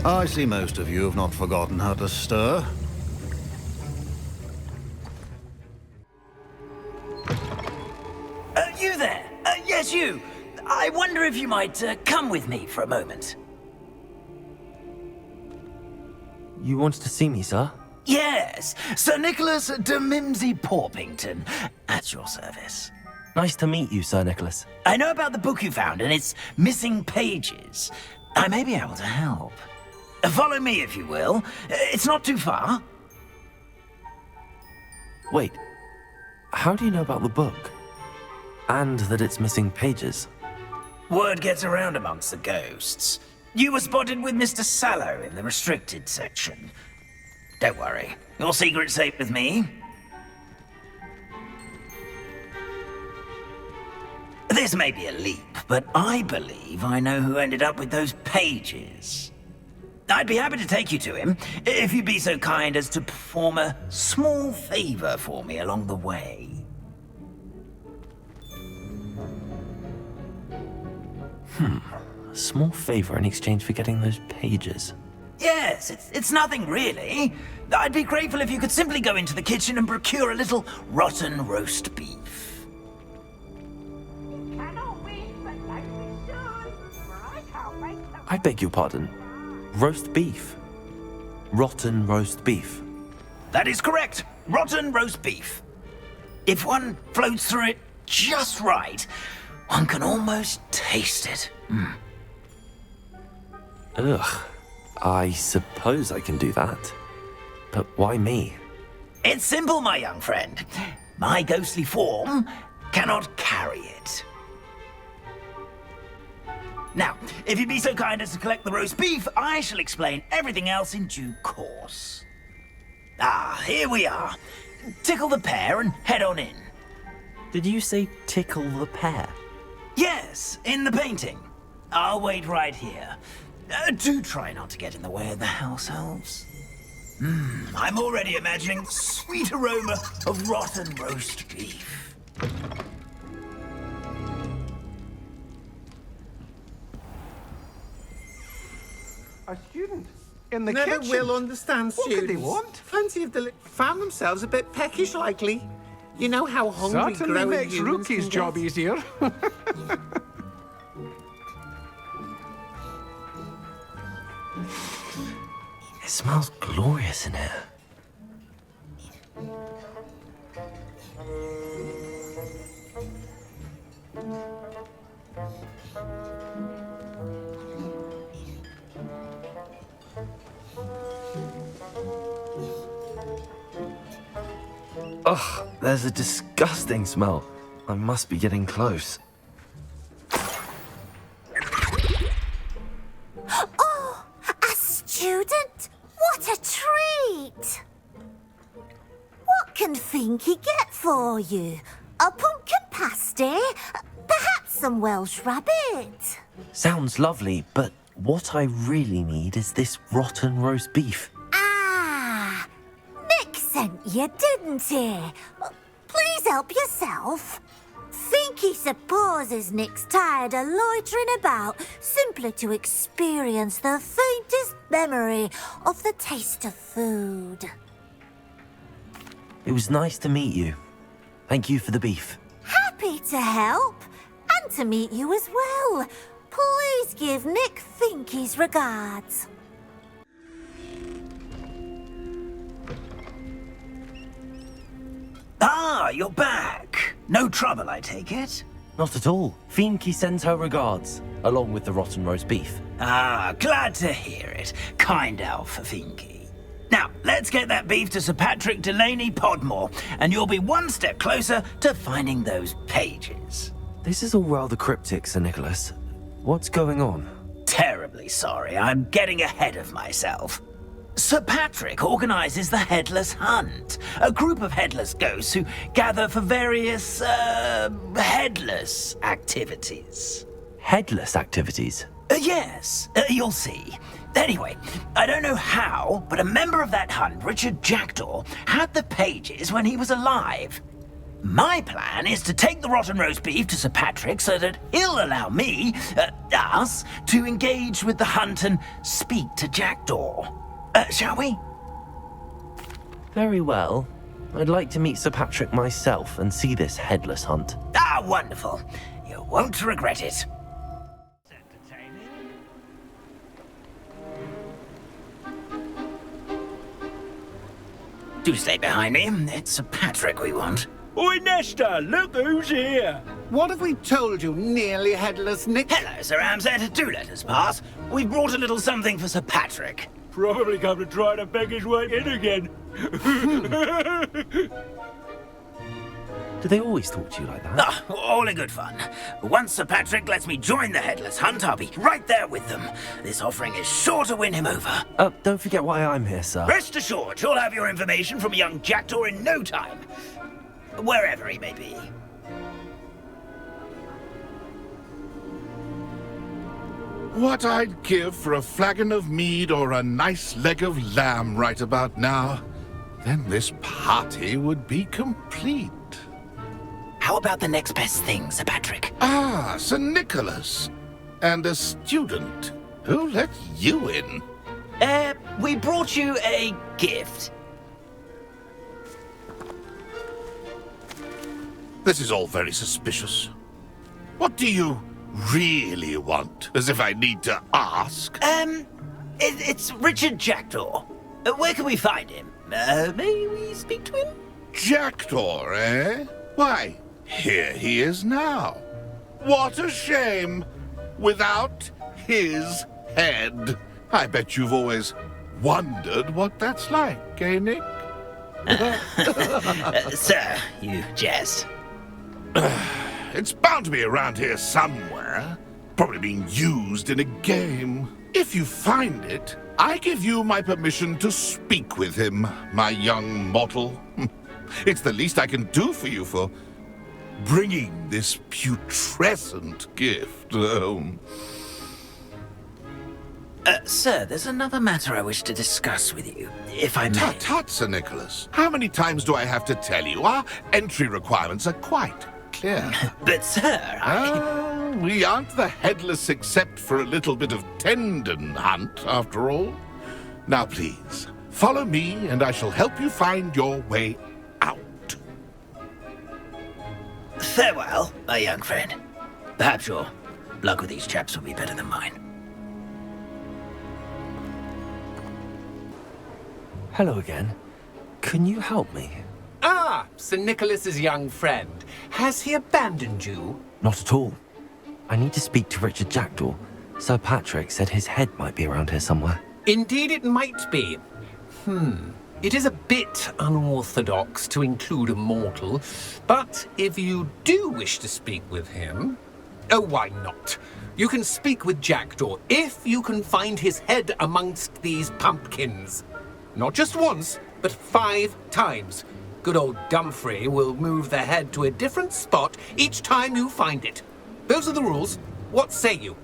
I see most of you have not forgotten how to stir. You there? Yes, you. I wonder if you might come with me for a moment. You wanted to see me, sir? Yes, Sir Nicholas de Mimsy Porpington, at your service. Nice to meet you, Sir Nicholas. I know about the book you found and its missing pages. I may be able to help. Follow me, if you will. It's not too far. Wait, how do you know about the book? And that it's missing pages? Word gets around amongst the ghosts. You were spotted with Mr. Sallow in the restricted section. Don't worry, your secret's safe with me. This may be a leap, but I believe I know who ended up with those pages. I'd be happy to take you to him, if you'd be so kind as to perform a small favor for me along the way. A small favor in exchange for getting those pages. Yes, it's nothing really. I'd be grateful if you could simply go into the kitchen and procure a little rotten roast beef. I beg your pardon. Roast beef. Rotten roast beef. That is correct. Rotten roast beef. If one floats through it just right, one can almost taste it. Ugh. I suppose I can do that. But why me? It's simple, my young friend. My ghostly form cannot carry it. Now, if you'd be so kind as to collect the roast beef, I shall explain everything else in due course. Ah, here we are. Tickle the pear and head on in. Did you say tickle the pear? Yes, in the painting. I'll wait right here. Do try not to get in the way of the house elves. I'm already imagining the sweet aroma of rotten roast beef. A student in the Never kitchen. will understand students. What could they want? Fancy if they found themselves a bit peckish, likely. You know how hungry Certainly growing makes humans Rookie's can job get. easier. It smells glorious in here. Ugh, there's a disgusting smell. I must be getting close. Oh, a student? What a treat! What can Finky get for you? A pumpkin pasty? Perhaps some Welsh rabbit? Sounds lovely, but what I really need is this rotten roast beef. Ah, Nick sent you, didn't he? Please help yourself. Finky supposes Nick's tired of loitering about simply to experience the faintest memory of the taste of food. It was nice to meet you. Thank you for the beef. Happy to help, and to meet you as well. Please give Nick Finky's regards. Ah, you're back. No trouble, I take it? Not at all. Finky sends her regards, along with the rotten roast beef. Ah, glad to hear it. Kind elf, Finky. Now, let's get that beef to Sir Patrick Delaney Podmore, and you'll be one step closer to finding those pages. This is all rather cryptic, Sir Nicholas. What's going on? Terribly sorry, I'm getting ahead of myself. Sir Patrick organizes the Headless Hunt, a group of headless ghosts who gather for various, headless activities. Headless activities? Yes, you'll see. Anyway, I don't know how, but a member of that hunt, Richard Jackdaw, had the pages when he was alive. My plan is to take the rotten roast beef to Sir Patrick so that he'll allow me, us, to engage with the hunt and speak to Jackdaw. Shall we? Very well. I'd like to meet Sir Patrick myself and see this headless hunt. Ah, wonderful. You won't regret it. Do stay behind me. It's Sir Patrick we want. Oi, Nesta, look who's here. What have we told you, nearly headless Nick? Hello, Sir Ramsed. Do let us pass. We've brought a little something for Sir Patrick. Probably come to try to beg his way in again. Do they always talk to you like that? Ah, all in good fun. Once Sir Patrick lets me join the headless hunt, I'll be right there with them. This offering is sure to win him over. Don't forget why I'm here, sir. Rest assured, you'll have your information from young Jackdaw in no time. Wherever he may be. What I'd give for a flagon of mead or a nice leg of lamb right about now. Then this party would be complete. How about the next best thing, Sir Patrick? Ah, Sir Nicholas. And a student. Who let you in? We brought you a gift. This is all very suspicious. What do you really want? As if I need to ask? It's Richard Jackdaw. Where can we find him? May we speak to him? Jackdaw, eh? Why, here he is now. What a shame. Without his head. I bet you've always wondered what that's like, eh, Nick? Sir, you jest. It's bound to be around here somewhere. Probably being used in a game. If you find it, I give you my permission to speak with him, my young mortal. It's the least I can do for you for bringing this putrescent gift home. Sir, there's another matter I wish to discuss with you, if I may. Tut, tut, Sir Nicholas. How many times do I have to tell you? Our entry requirements are quite clear. But, sir, we aren't the headless except for a little bit of tendon hunt, after all. Now, please, follow me, and I shall help you find your way out. Farewell, my young friend. Perhaps your luck with these chaps will be better than mine. Hello again. Can you help me? Ah, Sir Nicholas's young friend. Has he abandoned you? Not at all. I need to speak to Richard Jackdaw. Sir Patrick said his head might be around here somewhere. Indeed it might be. It is a bit unorthodox to include a mortal, but if you do wish to speak with him... Oh, why not? You can speak with Jackdaw if you can find his head amongst these pumpkins. Not just once, but 5 times. Good old Dumfrey will move the head to a different spot each time you find it. Those are the rules. What say you?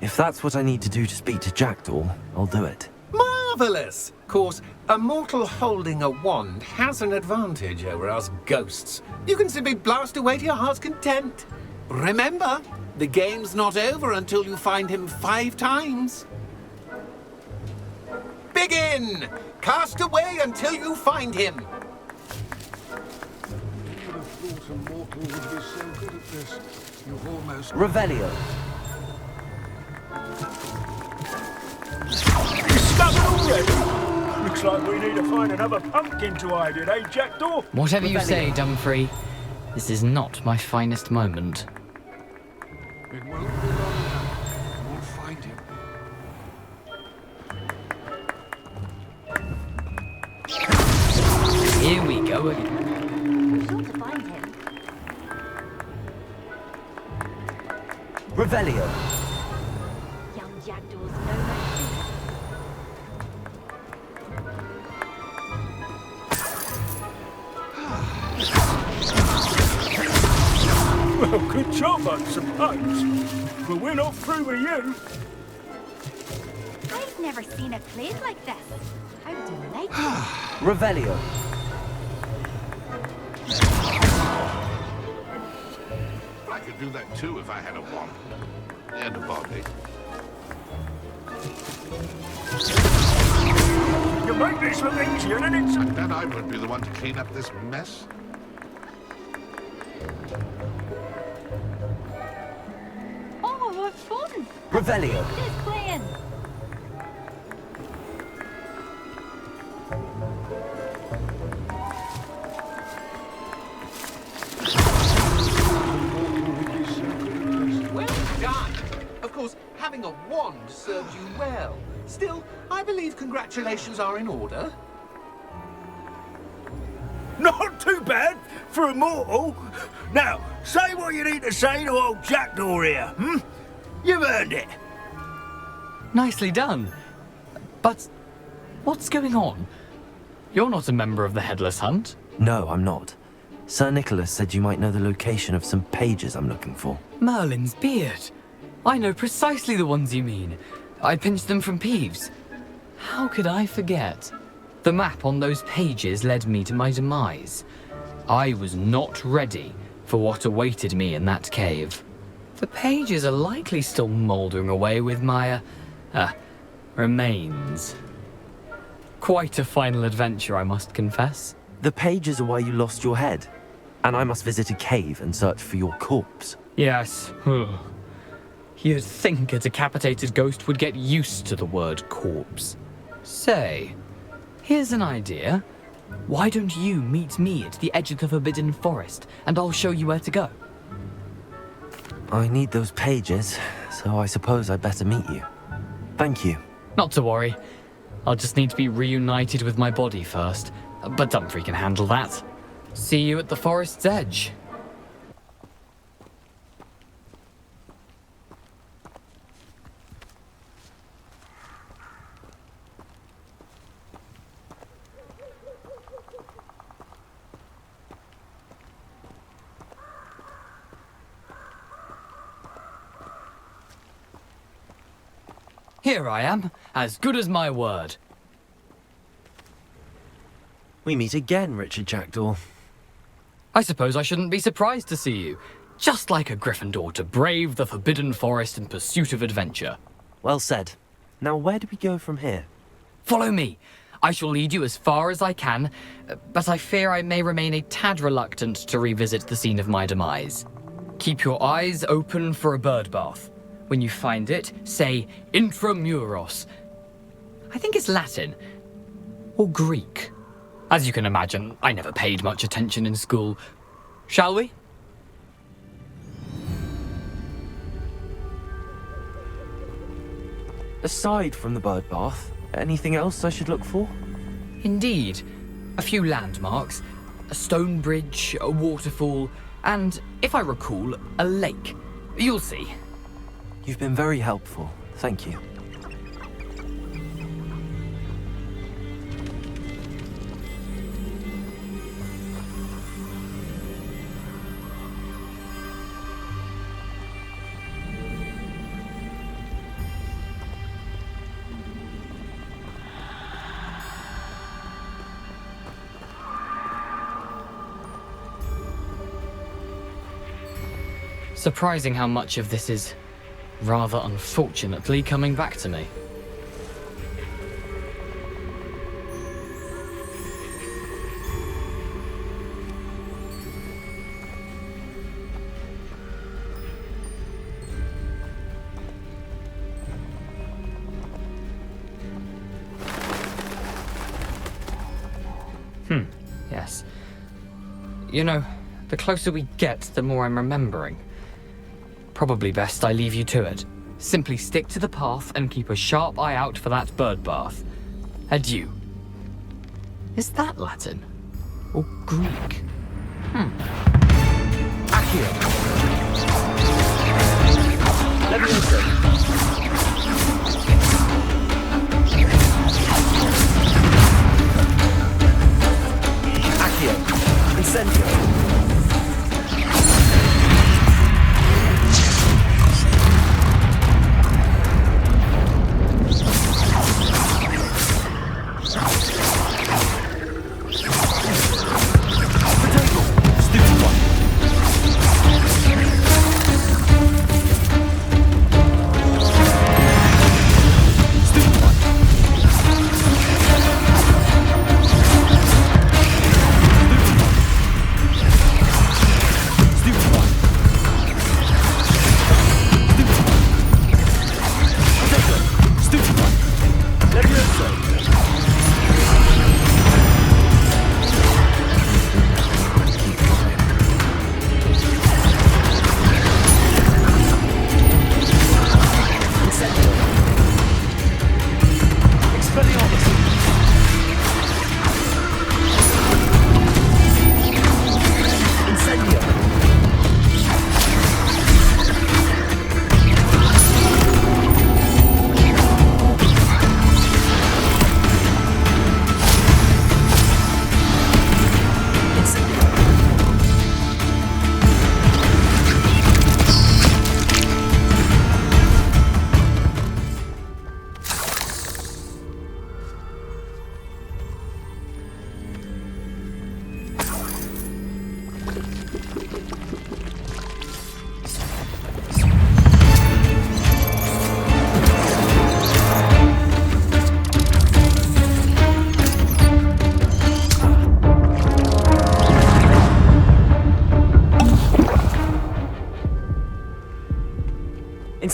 If that's what I need to do to speak to Jackdaw, I'll do it. Marvellous! Of course, a mortal holding a wand has an advantage over us ghosts. You can simply blast away to your heart's content. Remember, the game's not over until you find him 5 times. Begin! Cast away until you find him. Revelio. Stuck already? Looks like we need to find another pumpkin to hide in, eh, Jackdaw? Whatever you say, Dumfrey. This is not my finest moment. It won't be long now. We'll find him. Here we go again. Sure to find him. Revelio. Young Jackdaw's no match. Well, good job, I suppose. But we're not through with you. I've never seen a place like this. How delightful. Revelio. could do that too if I had a wand. And a body. You make this look easier than it's... I bet I would be the one to clean up this mess. Oh, what fun! Revelio. Just playing. Well done! Of course, having a wand serves you well. Still, I believe congratulations are in order. Not too bad for a mortal. Now, say what you need to say to old Jackdaw here, hmm? You've earned it. Nicely done. But what's going on? You're not a member of the Headless Hunt. No, I'm not. Sir Nicholas said you might know the location of some pages I'm looking for. Merlin's beard. I know precisely the ones you mean. I pinched them from Peeves. How could I forget? The map on those pages led me to my demise. I was not ready for what awaited me in that cave. The pages are likely still mouldering away with my, remains. Quite a final adventure, I must confess. The pages are why you lost your head, and I must visit a cave and search for your corpse. Yes. You'd think a decapitated ghost would get used to the word corpse. Say, here's an idea. Why don't you meet me at the edge of the Forbidden Forest, and I'll show you where to go? I need those pages, so I suppose I'd better meet you. Thank you. Not to worry. I'll just need to be reunited with my body first, but Dumfries can handle that. See you at the forest's edge. Here I am, as good as my word. We meet again, Richard Jackdaw. I suppose I shouldn't be surprised to see you. Just like a Gryffindor to brave the Forbidden Forest in pursuit of adventure. Well said. Now where do we go from here? Follow me. I shall lead you as far as I can, but I fear I may remain a tad reluctant to revisit the scene of my demise. Keep your eyes open for a bird bath. When you find it, say Intramuros. I think it's Latin. Or Greek. As you can imagine, I never paid much attention in school. Shall we? Aside from the bird bath, anything else I should look for? Indeed. A few landmarks, a stone bridge, a waterfall, and, if I recall, a lake. You'll see. You've been very helpful. Thank you. Surprising how much of this is, rather unfortunately, coming back to me. Yes. You know, the closer we get, the more I'm remembering. Probably best I leave you to it. Simply stick to the path and keep a sharp eye out for that bird bath. Adieu. Is that Latin? Or Greek? Accio. Leviosa. Accio. Incendio.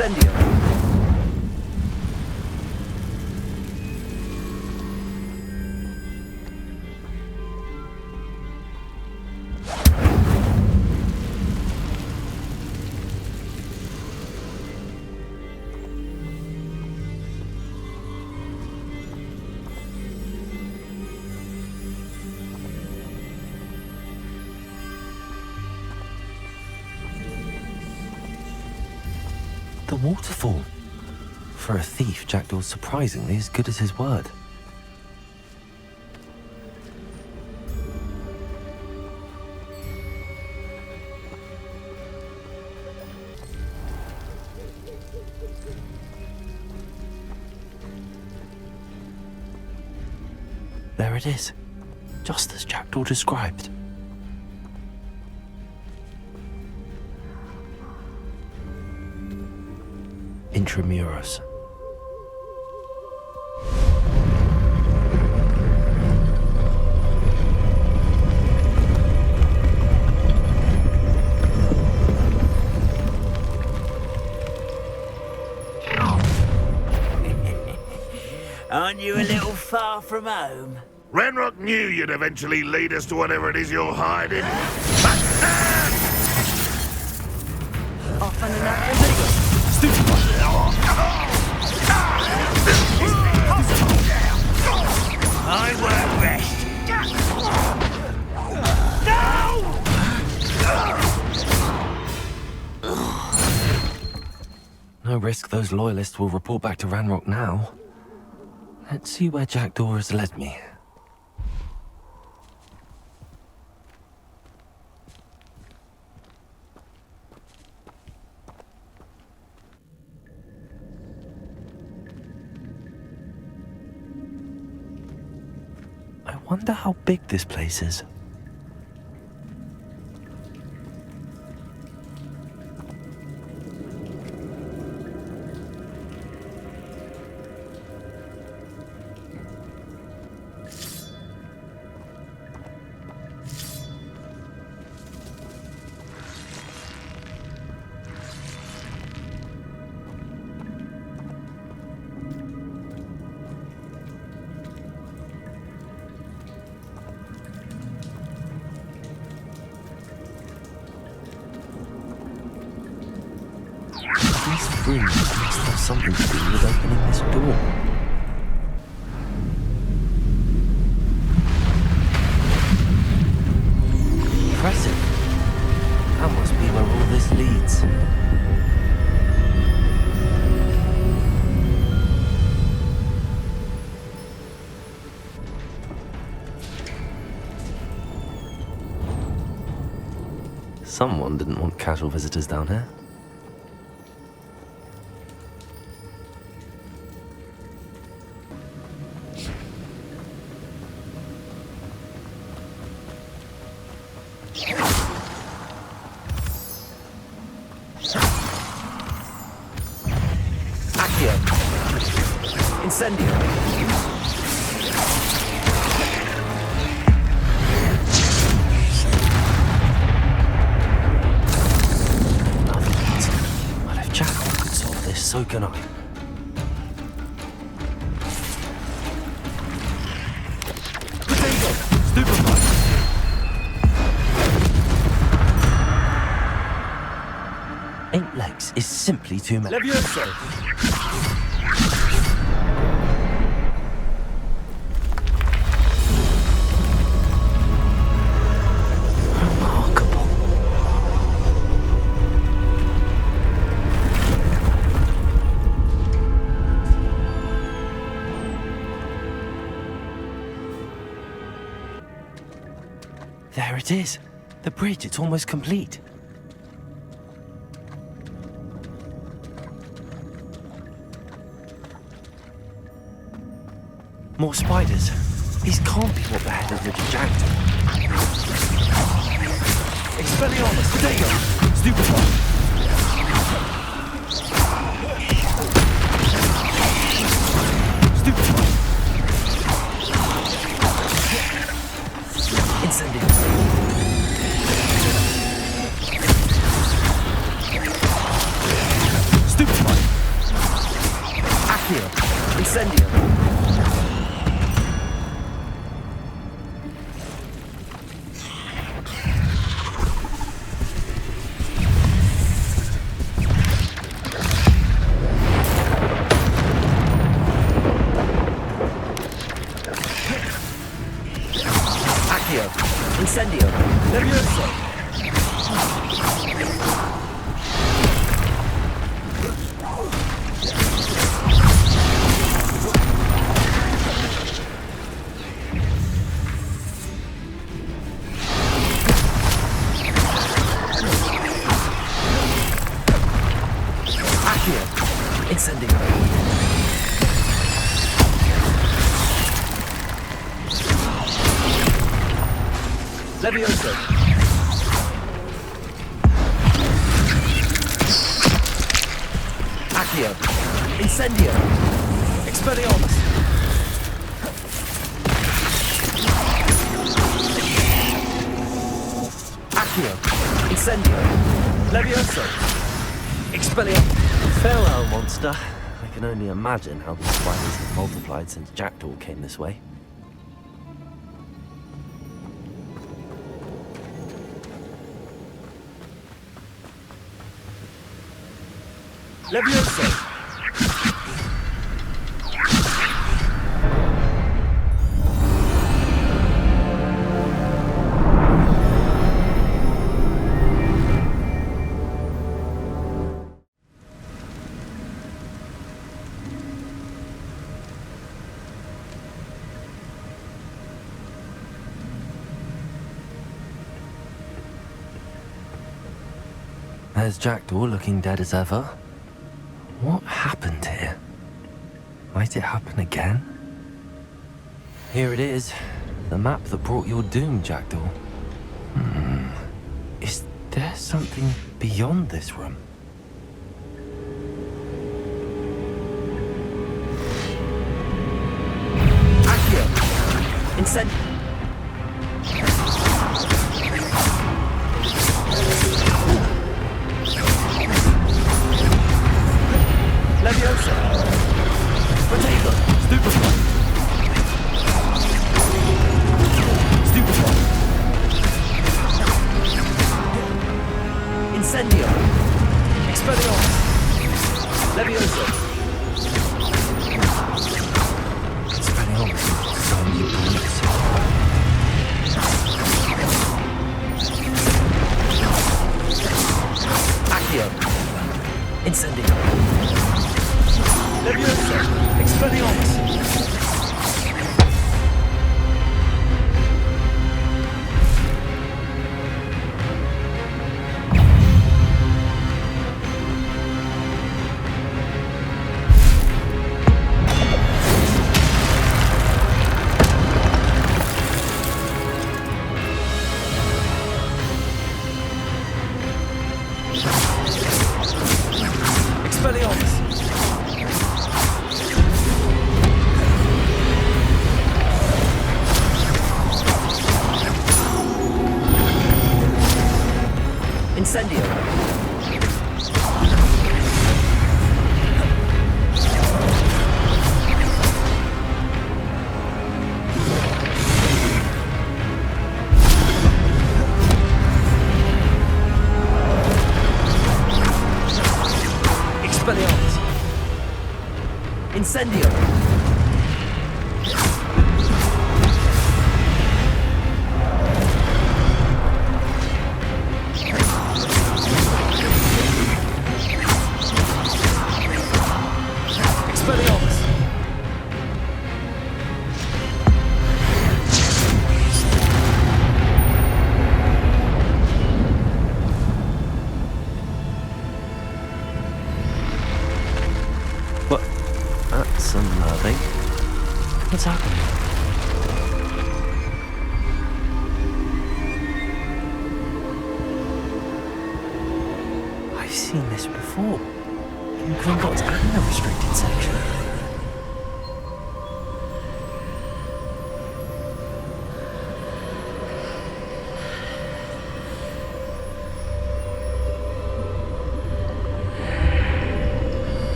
Incendio. The waterfall. For a thief, Jackdaw's surprisingly as good as his word. There it is, just as Jackdaw described. Intramuros. Aren't you a little far from home? Ranrock knew you'd eventually lead us to whatever it is you're hiding. Off on another. I won't rest. No risk those loyalists will report back to Ranrock now. Let's see where Jackdaw has led me. I wonder how big this place is. These rooms must have something to do with opening this door. Impressive. That must be where all this leads. Someone didn't want casual visitors down here. Incendio. Well, if Jackdaw could solve this, so can I. Potato! Stupefy! Eight legs is simply too many. Levioso! There it is. The bridge, it's almost complete. More spiders. These can't be what the head of Richard Jackdaw. Expelliarmus! Potato! Stupefy! Stupefy! Incendio! Stupefy! Incendio. Incendio. Levioso. Accio. Incendio. Levioso. Accio. Incendio. Expelliarmus. Accio. Incendio. Levioso. Expelliarmus. Farewell, monster. I can only imagine how these spiders have multiplied since Jackdaw came this way. Levioso. There's Jackdaw looking dead as ever. What happened here? Might it happen again? Here it is. The map that brought your doom, Jackdaw. Is there something beyond this room? Accio. Incend... Leviosa. Potato. Stupefy. Stupefy. Incendio. Expelliarmus. Leviosa. Expelliarmus. So you police. Accio. Incendio. Leviosa. Expelliarmus. Expelliarmus. Incendio. Expelliarmus. Incendio. Expelliarmus. What? That's unnerving. What's happening? I've seen this before. In Gringotts and the restricted section.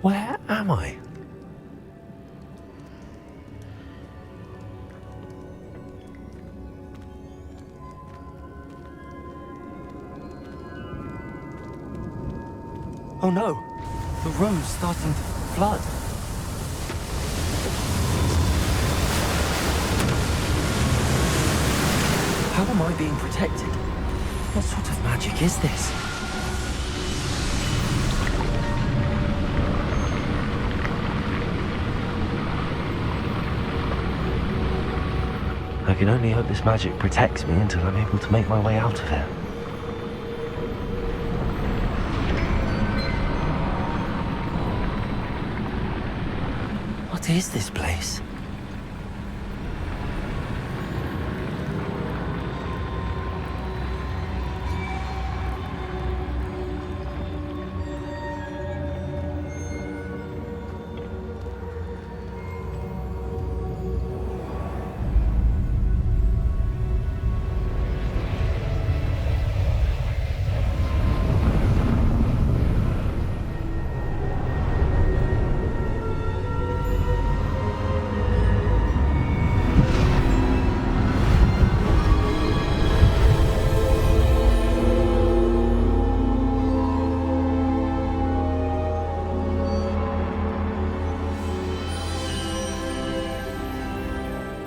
Where am I? Oh no! The room's starting to flood. How am I being protected? What sort of magic is this? I can only hope this magic protects me until I'm able to make my way out of here. What is this place?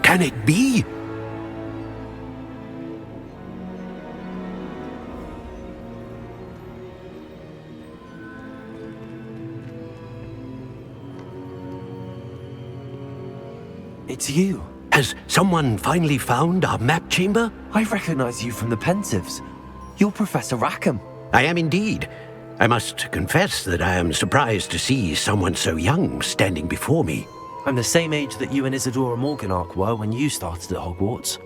Can it be? It's you. Has someone finally found our map chamber? I recognize you from the Pensives. You're Professor Rackham. I am indeed. I must confess that I am surprised to see someone so young standing before me. I'm the same age that you and Isadora Morganach were when you started at Hogwarts.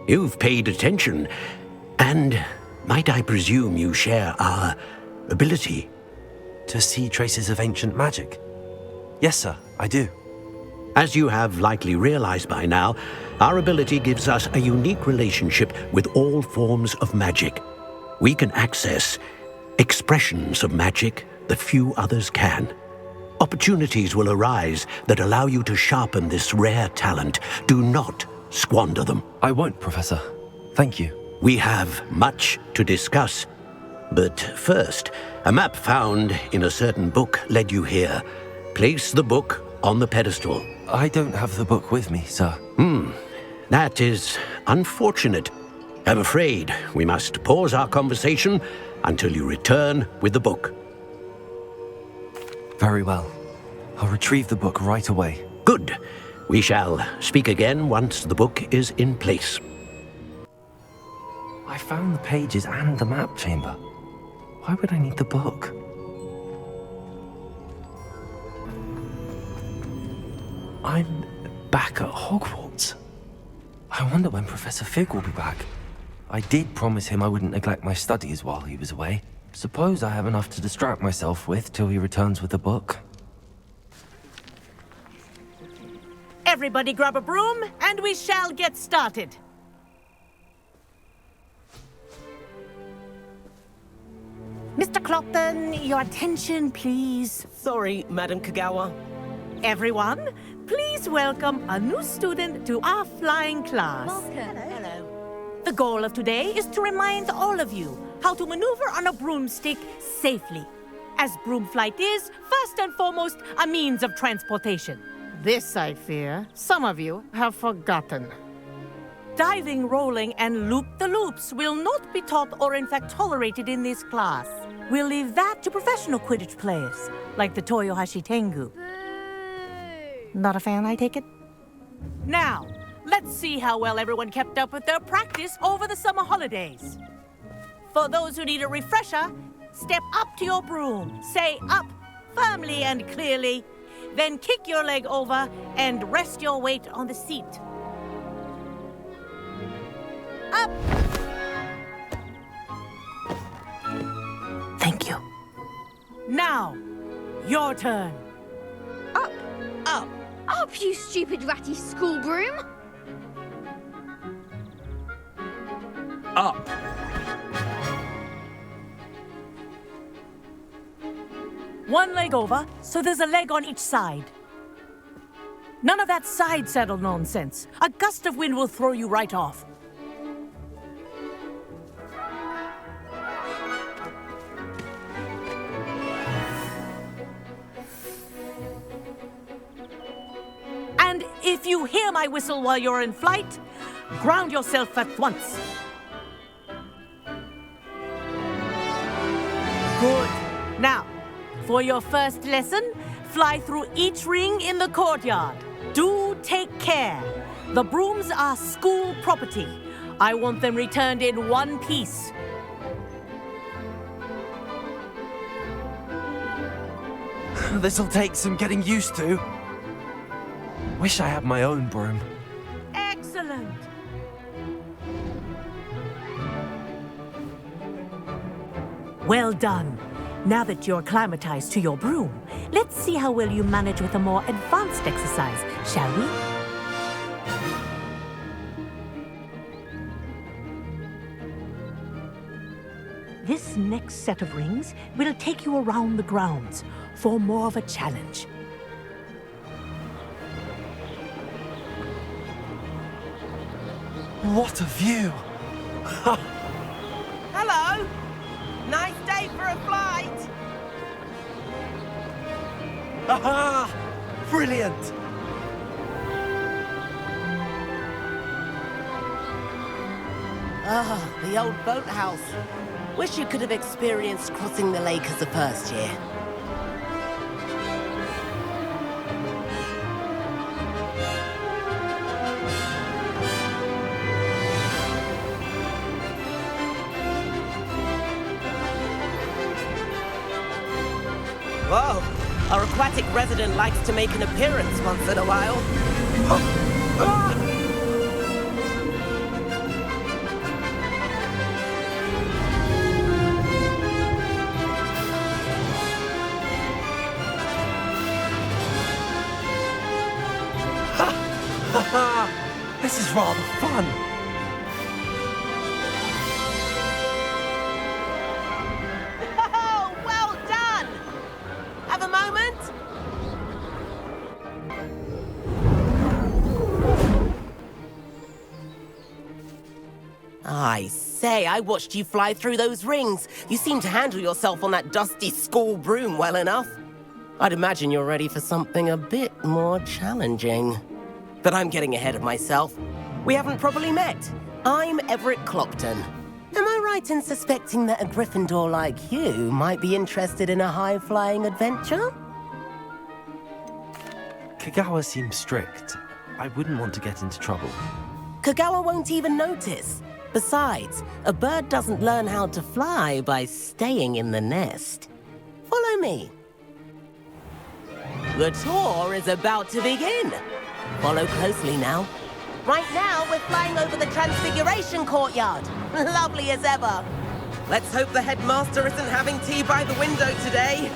You've paid attention, and might I presume you share our ability? To see traces of ancient magic? Yes, sir, I do. As you have likely realized by now, our ability gives us a unique relationship with all forms of magic. We can access expressions of magic that few others can. Opportunities will arise that allow you to sharpen this rare talent. Do not squander them. I won't, Professor. Thank you. We have much to discuss. But first, a map found in a certain book led you here. Place the book on the pedestal. I don't have the book with me, sir. That is unfortunate. I'm afraid we must pause our conversation until you return with the book. Very well. I'll retrieve the book right away. Good. We shall speak again once the book is in place. I found the pages and the map chamber. Why would I need the book? I'm back at Hogwarts. I wonder when Professor Fig will be back. I did promise him I wouldn't neglect my studies while he was away. Suppose I have enough to distract myself with till he returns with the book. Everybody grab a broom, and we shall get started. Mr. Clopton, your attention, please. Sorry, Madam Kagawa. Everyone, please welcome a new student to our flying class. Welcome. Hello. The goal of today is to remind all of you how to maneuver on a broomstick safely, as broom flight is, first and foremost, a means of transportation. This, I fear, some of you have forgotten. Diving, rolling, and loop-the-loops will not be taught or in fact tolerated in this class. We'll leave that to professional Quidditch players, like the Toyohashi Tengu. Not a fan, I take it? Now, let's see how well everyone kept up with their practice over the summer holidays. For those who need a refresher, step up to your broom, say up firmly and clearly, then kick your leg over and rest your weight on the seat. Up! Thank you. Now, your turn. Up! Up! Up, you stupid ratty school broom! Up. One leg over, so there's a leg on each side. None of that side saddle nonsense. A gust of wind will throw you right off. And if you hear my whistle while you're in flight, ground yourself at once. Good. Now, for your first lesson, fly through each ring in the courtyard. Do take care. The brooms are school property. I want them returned in one piece. This'll take some getting used to. Wish I had my own broom. Excellent. Well done. Now that you're acclimatized to your broom, let's see how well you manage with a more advanced exercise, shall we? This next set of rings will take you around the grounds for more of a challenge. What a view! Hello! Nice day for a flight! Aha! Brilliant! Ah, the old boathouse. Wish you could have experienced crossing the lake as a first year. Whoa! Our aquatic resident likes to make an appearance once in a while. This is rather fun. Oh, well done! Have a moment? I say, I watched you fly through those rings. You seem to handle yourself on that dusty school broom well enough. I'd imagine you're ready for something a bit more challenging. But I'm getting ahead of myself. We haven't properly met. I'm Everett Clopton. Am I right in suspecting that a Gryffindor like you might be interested in a high-flying adventure? Kagawa seems strict. I wouldn't want to get into trouble. Kagawa won't even notice. Besides, a bird doesn't learn how to fly by staying in the nest. Follow me. The tour is about to begin. Follow closely now. Right now, we're flying over the Transfiguration Courtyard. Lovely as ever. Let's hope the headmaster isn't having tea by the window today.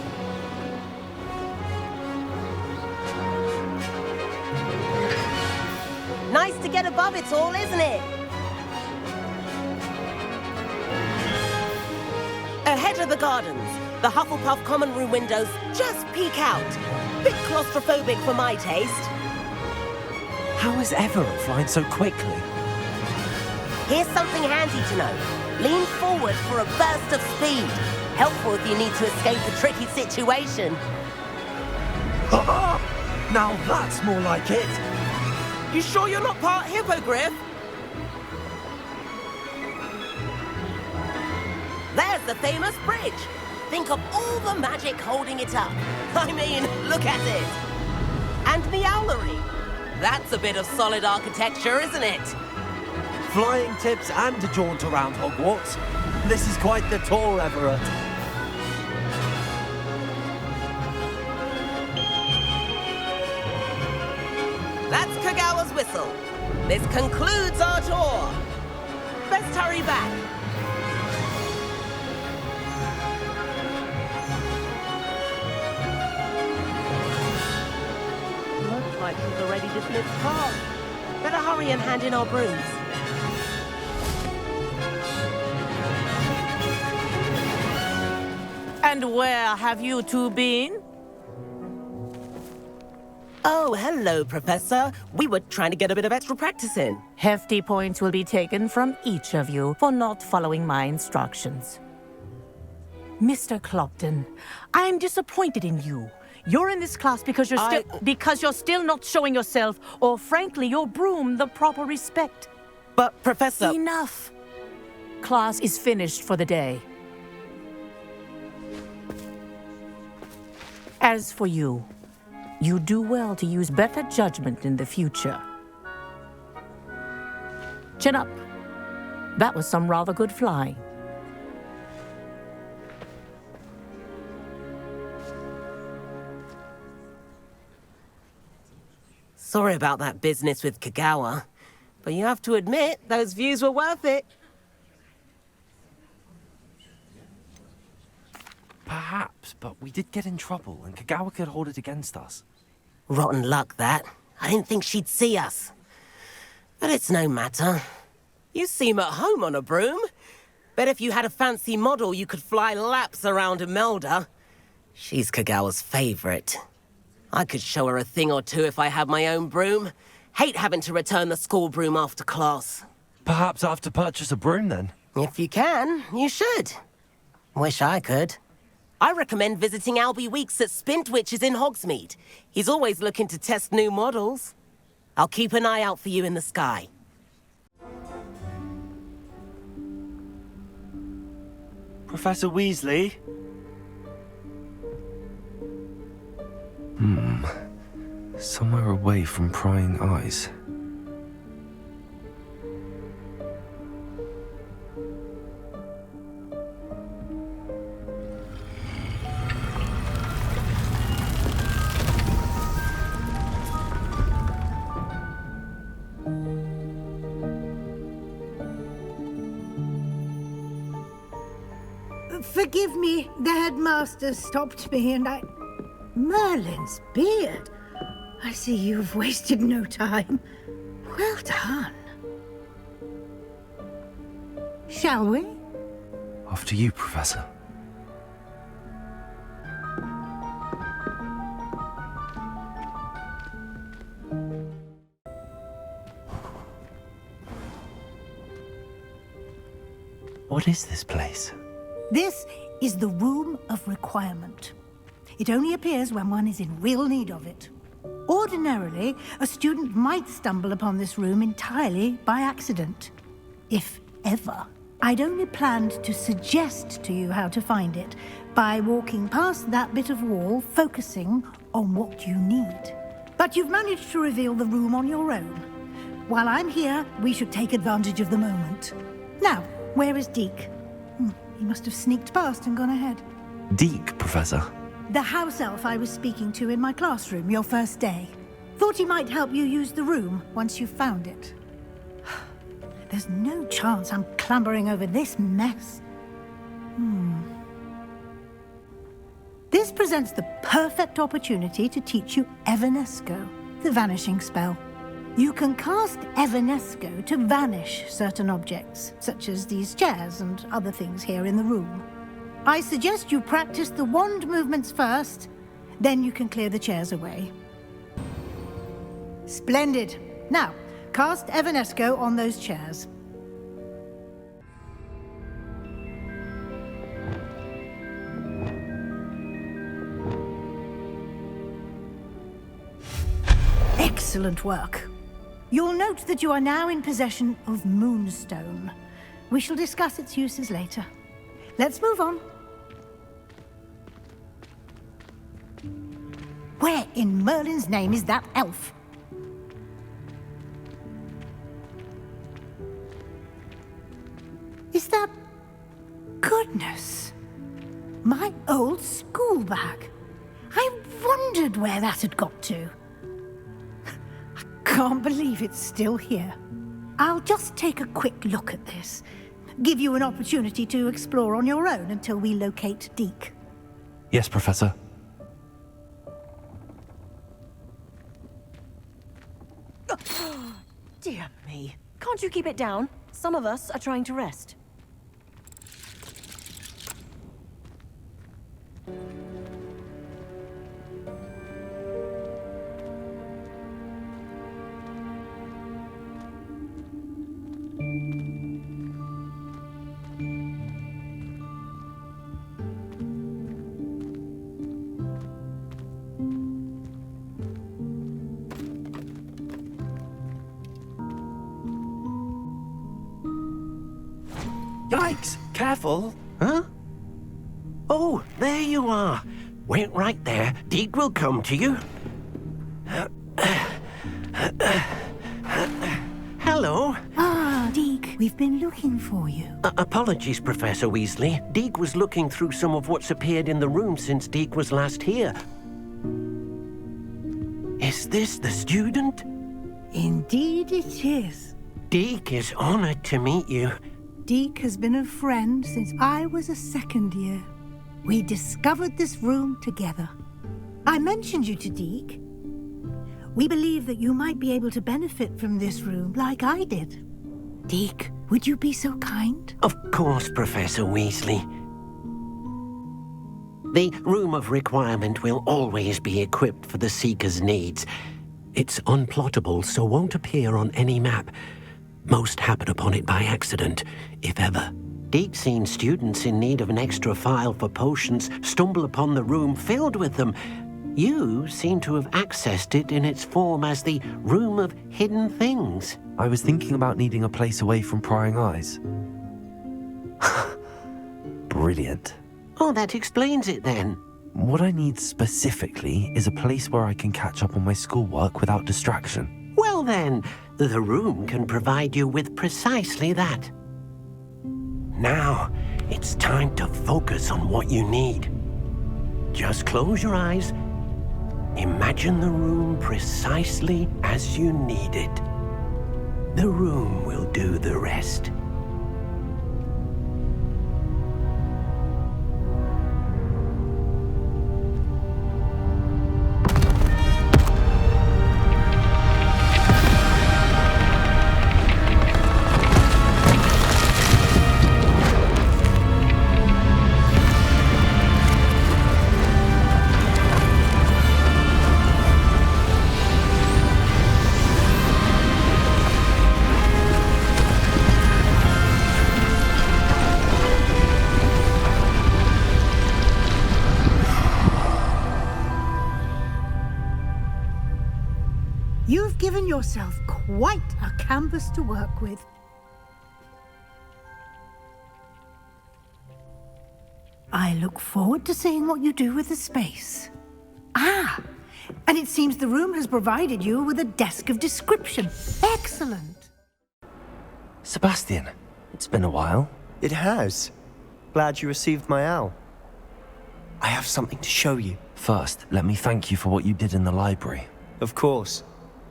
Nice to get above it all, isn't it? Ahead of the gardens, the Hufflepuff common room windows just peek out. Bit claustrophobic for my taste. How is Everett flying so quickly? Here's something handy to know. Lean forward for a burst of speed. Helpful if you need to escape a tricky situation. Now that's more like it. You sure you're not part hippogriff? There's the famous bridge. Think of all the magic holding it up. I mean, look at it. And the owlery. That's a bit of solid architecture, isn't it? Flying tips and a jaunt around Hogwarts. This is quite the tour, Everett. That's Kagawa's whistle. This concludes our tour. Best hurry back. Looks like she's already dismissed class. Better hurry and hand in our brooms. And where have you two been? Oh, hello, Professor. We were trying to get a bit of extra practice in. Hefty points will be taken from each of you for not following my instructions. Mr. Clopton, I'm disappointed in you. You're in this class because you're still not showing yourself, or frankly, your broom, the proper respect. But, Professor... Enough. Class is finished for the day. As for you, you do well to use better judgment in the future. Chin up. That was some rather good flying. Sorry about that business with Kagawa, but you have to admit, those views were worth it. Perhaps, but we did get in trouble, and Kagawa could hold it against us. Rotten luck, that. I didn't think she'd see us. But it's no matter. You seem at home on a broom. Bet if you had a fancy model, you could fly laps around Imelda. She's Kagawa's favorite. I could show her a thing or two if I had my own broom. Hate having to return the school broom after class. Perhaps I have to purchase a broom, then? If you can, you should. Wish I could. I recommend visiting Albie Weeks at Spintwitches in Hogsmeade. He's always looking to test new models. I'll keep an eye out for you in the sky. Professor Weasley? Somewhere away from prying eyes. Forgive me, the headmaster stopped me and I... Merlin's beard. I see you've wasted no time. Well done. Shall we? After you, Professor. What is this place? This is the Room of Requirement. It only appears when one is in real need of it. Ordinarily, a student might stumble upon this room entirely by accident. If ever. I'd only planned to suggest to you how to find it by walking past that bit of wall, focusing on what you need. But you've managed to reveal the room on your own. While I'm here, we should take advantage of the moment. Now, where is Deke? He must have sneaked past and gone ahead. Deke, Professor. The house elf I was speaking to in my classroom your first day. Thought he might help you use the room once you've found it. There's no chance I'm clambering over this mess. This presents the perfect opportunity to teach you Evanesco, the vanishing spell. You can cast Evanesco to vanish certain objects, such as these chairs and other things here in the room. I suggest you practice the wand movements first, then you can clear the chairs away. Splendid. Now, cast Evanesco on those chairs. Excellent work. You'll note that you are now in possession of Moonstone. We shall discuss its uses later. Let's move on. Where in Merlin's name is that elf? Is that... Goodness. My old school bag. I wondered where that had got to. Can't believe it's still here. I'll just take a quick look at this. Give you an opportunity to explore on your own until we locate Deke. Yes, Professor. Dear me. Can't you keep it down? Some of us are trying to rest. Yikes! Careful! Huh? Oh, there you are. Wait right there. Deke will come to you. Hello. Ah, Deke, we've been looking for you. Apologies, Professor Weasley. Deke was looking through some of what's appeared in the room since Deke was last here. Is this the student? Indeed it is. Deke is honored to meet you. Deke has been a friend since I was a second year. We discovered this room together. I mentioned you to Deke. We believe that you might be able to benefit from this room like I did. Deke, would you be so kind? Of course, Professor Weasley. The Room of Requirement will always be equipped for the Seeker's needs. It's unplottable, so won't appear on any map. Most happen upon it by accident, if ever. Deke's seen students in need of an extra file for potions stumble upon the room filled with them. You seem to have accessed it in its form as the Room of Hidden Things. I was thinking about needing a place away from prying eyes. Brilliant. Oh, that explains it then. What I need specifically is a place where I can catch up on my schoolwork without distraction. Well then, the room can provide you with precisely that. Now, it's time to focus on what you need. Just close your eyes. Imagine the room precisely as you need it. The room will do the rest. You've given yourself quite a canvas to work with. I look forward to seeing what you do with the space. Ah, and it seems the room has provided you with a desk of description. Excellent. Sebastian, it's been a while. It has. Glad you received my owl. I have something to show you. First, let me thank you for what you did in the library. Of course.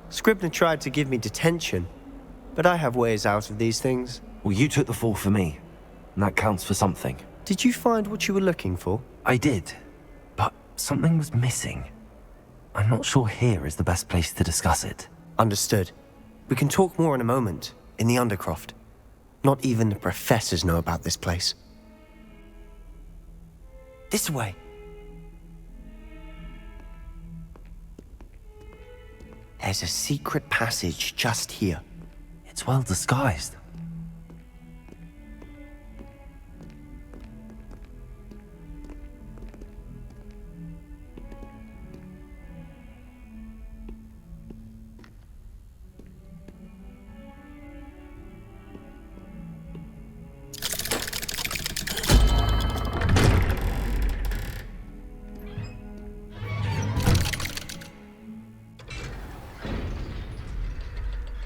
Scribner tried to give me detention, but I have ways out of these things. Well, you took the fall for me, and that counts for something. Did you find what you were looking for? I did, but something was missing. I'm not sure here is the best place to discuss it. Understood. We can talk more in a moment, in the Undercroft. Not even the professors know about this place. This way. There's a secret passage just here. It's well disguised.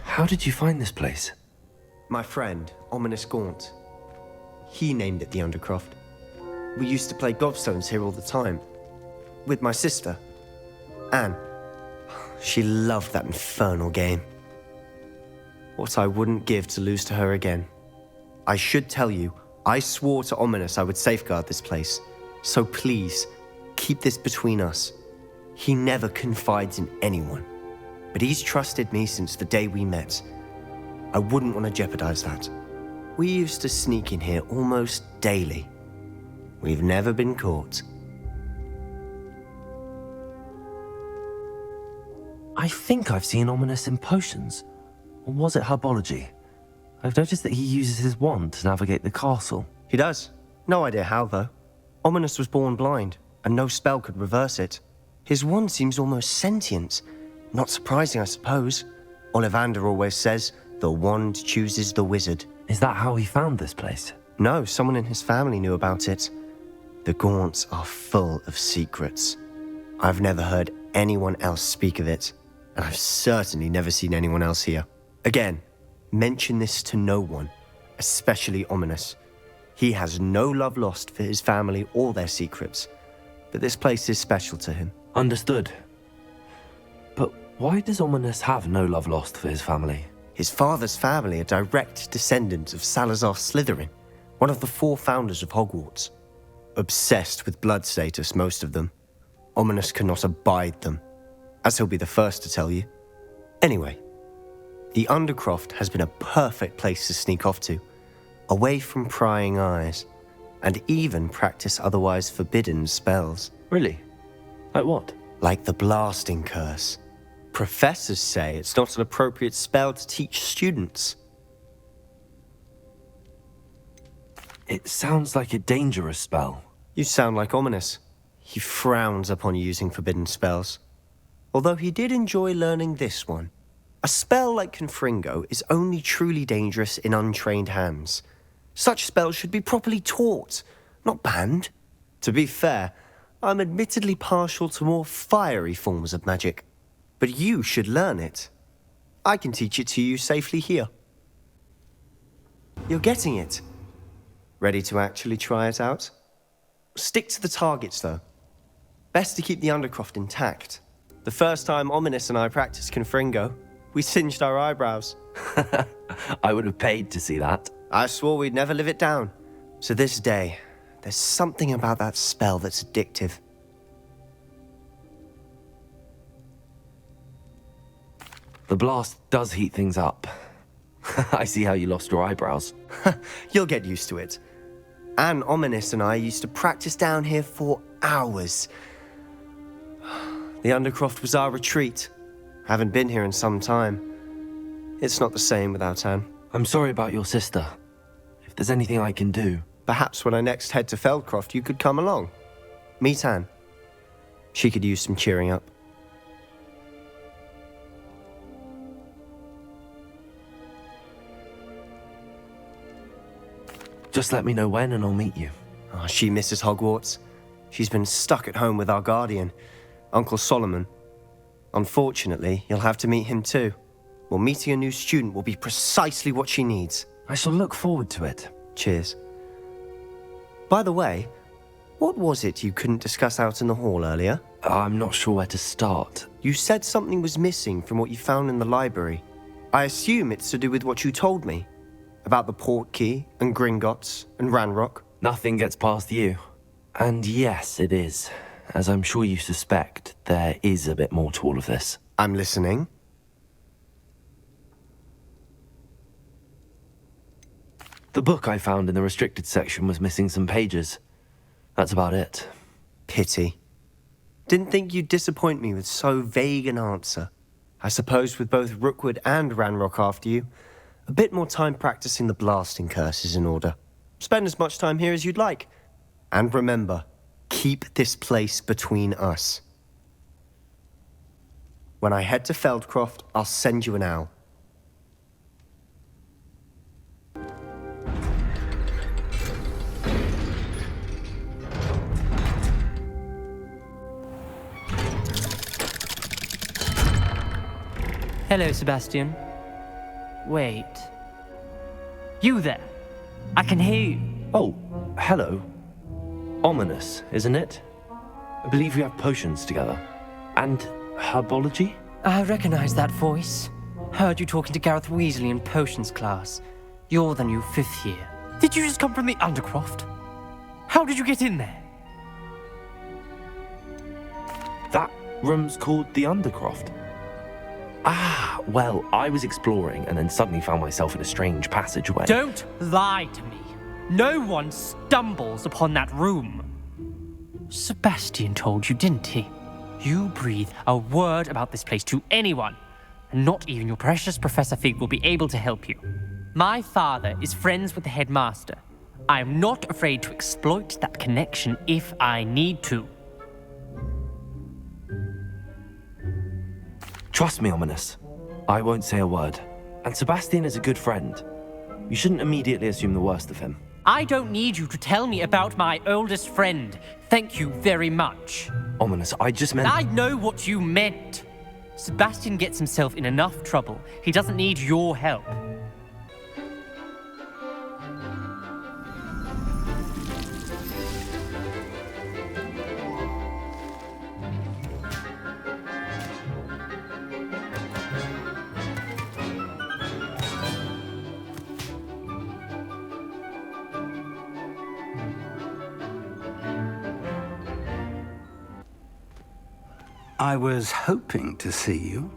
How did you find this place? My friend, Ominous Gaunt. He named it the Undercroft. We used to play gobstones here all the time. With my sister, Anne. She loved that infernal game. What I wouldn't give to lose to her again. I should tell you, I swore to Ominous I would safeguard this place. So please, keep this between us. He never confides in anyone. But he's trusted me since the day we met. I wouldn't want to jeopardize that. We used to sneak in here almost daily. We've never been caught. I think I've seen Ominous in potions. Or was it herbology? I've noticed that he uses his wand to navigate the castle. He does. No idea how, though. Ominous was born blind, and no spell could reverse it. His wand seems almost sentient. Not surprising, I suppose. Ollivander always says, the wand chooses the wizard. Is that how he found this place? No, someone in his family knew about it. The Gaunts are full of secrets. I've never heard anyone else speak of it, and I've certainly never seen anyone else here. Again, mention this to no one, especially Ominous. He has no love lost for his family or their secrets, but this place is special to him. Understood. But why does Ominous have no love lost for his family? His father's family are direct descendants of Salazar Slytherin, one of the 4 founders of Hogwarts. Obsessed with blood status, most of them. Ominous cannot abide them, as he'll be the first to tell you. Anyway, the Undercroft has been a perfect place to sneak off to, away from prying eyes, and even practice otherwise forbidden spells. Really? Like what? Like the blasting curse. Professors say it's not an appropriate spell to teach students. It sounds like a dangerous spell. You sound like Ominous. He frowns upon using forbidden spells. Although he did enjoy learning this one. A spell like Confringo is only truly dangerous in untrained hands. Such spells should be properly taught, not banned. To be fair, I'm admittedly partial to more fiery forms of magic. But you should learn it. I can teach it to you safely here. You're getting it. Ready to actually try it out? Stick to the targets, though. Best to keep the Undercroft intact. The first time Ominous and I practiced Confringo, we singed our eyebrows. I would have paid to see that. I swore we'd never live it down. So this day, there's something about that spell that's addictive. The blast does heat things up. I see how you lost your eyebrows. You'll get used to it. Anne, Ominous and I used to practice down here for hours. The Undercroft was our retreat. Haven't been here in some time. It's not the same without Anne. I'm sorry about your sister. If there's anything I can do... Perhaps when I next head to Feldcroft, you could come along. Meet Anne. She could use some cheering up. Just let me know when and I'll meet you. Oh, she misses Hogwarts. She's been stuck at home with our guardian, Uncle Solomon. Unfortunately, you'll have to meet him too. Well, meeting a new student will be precisely what she needs. I shall look forward to it. Cheers. By the way, what was it you couldn't discuss out in the hall earlier? I'm not sure where to start. You said something was missing from what you found in the library. I assume it's to do with what you told me. About the Portkey, and Gringotts, and Ranrock. Nothing gets past you. And yes, it is. As I'm sure you suspect, there is a bit more to all of this. I'm listening. The book I found in the restricted section was missing some pages. That's about it. Pity. Didn't think you'd disappoint me with so vague an answer. I suppose with both Rookwood and Ranrock after you, a bit more time practicing the blasting curse is in order. Spend as much time here as you'd like. And remember, keep this place between us. When I head to Feldcroft, I'll send you an owl. Hello, Sebastian. Wait. You there? I can hear you. Oh, hello. Ominous, isn't it? I believe we have potions together. And herbology? I recognize that voice. Heard you talking to Gareth Weasley in potions class. You're the new 5th year. Did you just come from the Undercroft? How did you get in there? That room's called the Undercroft. Ah, well, I was exploring and then suddenly found myself in a strange passageway. Don't lie to me. No one stumbles upon that room. Sebastian told you, didn't he? You breathe a word about this place to anyone, and not even your precious Professor Fig will be able to help you. My father is friends with the headmaster. I am not afraid to exploit that connection if I need to. Trust me, Ominous. I won't say a word. And Sebastian is a good friend. You shouldn't immediately assume the worst of him. I don't need you to tell me about my oldest friend. Thank you very much. Ominous, I just meant... I know what you meant. Sebastian gets himself in enough trouble. He doesn't need your help. I was hoping to see you.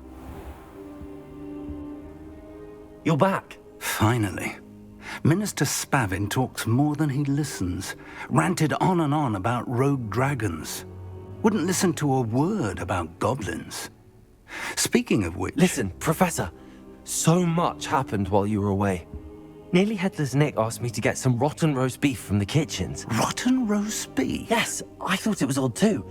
You're back. Finally. Minister Spavin talks more than he listens. Ranted on and on about rogue dragons. Wouldn't listen to a word about goblins. Speaking of which... Listen, Professor. So much happened while you were away. Nearly Headless Nick asked me to get some rotten roast beef from the kitchens. Rotten roast beef? Yes, I thought it was odd too.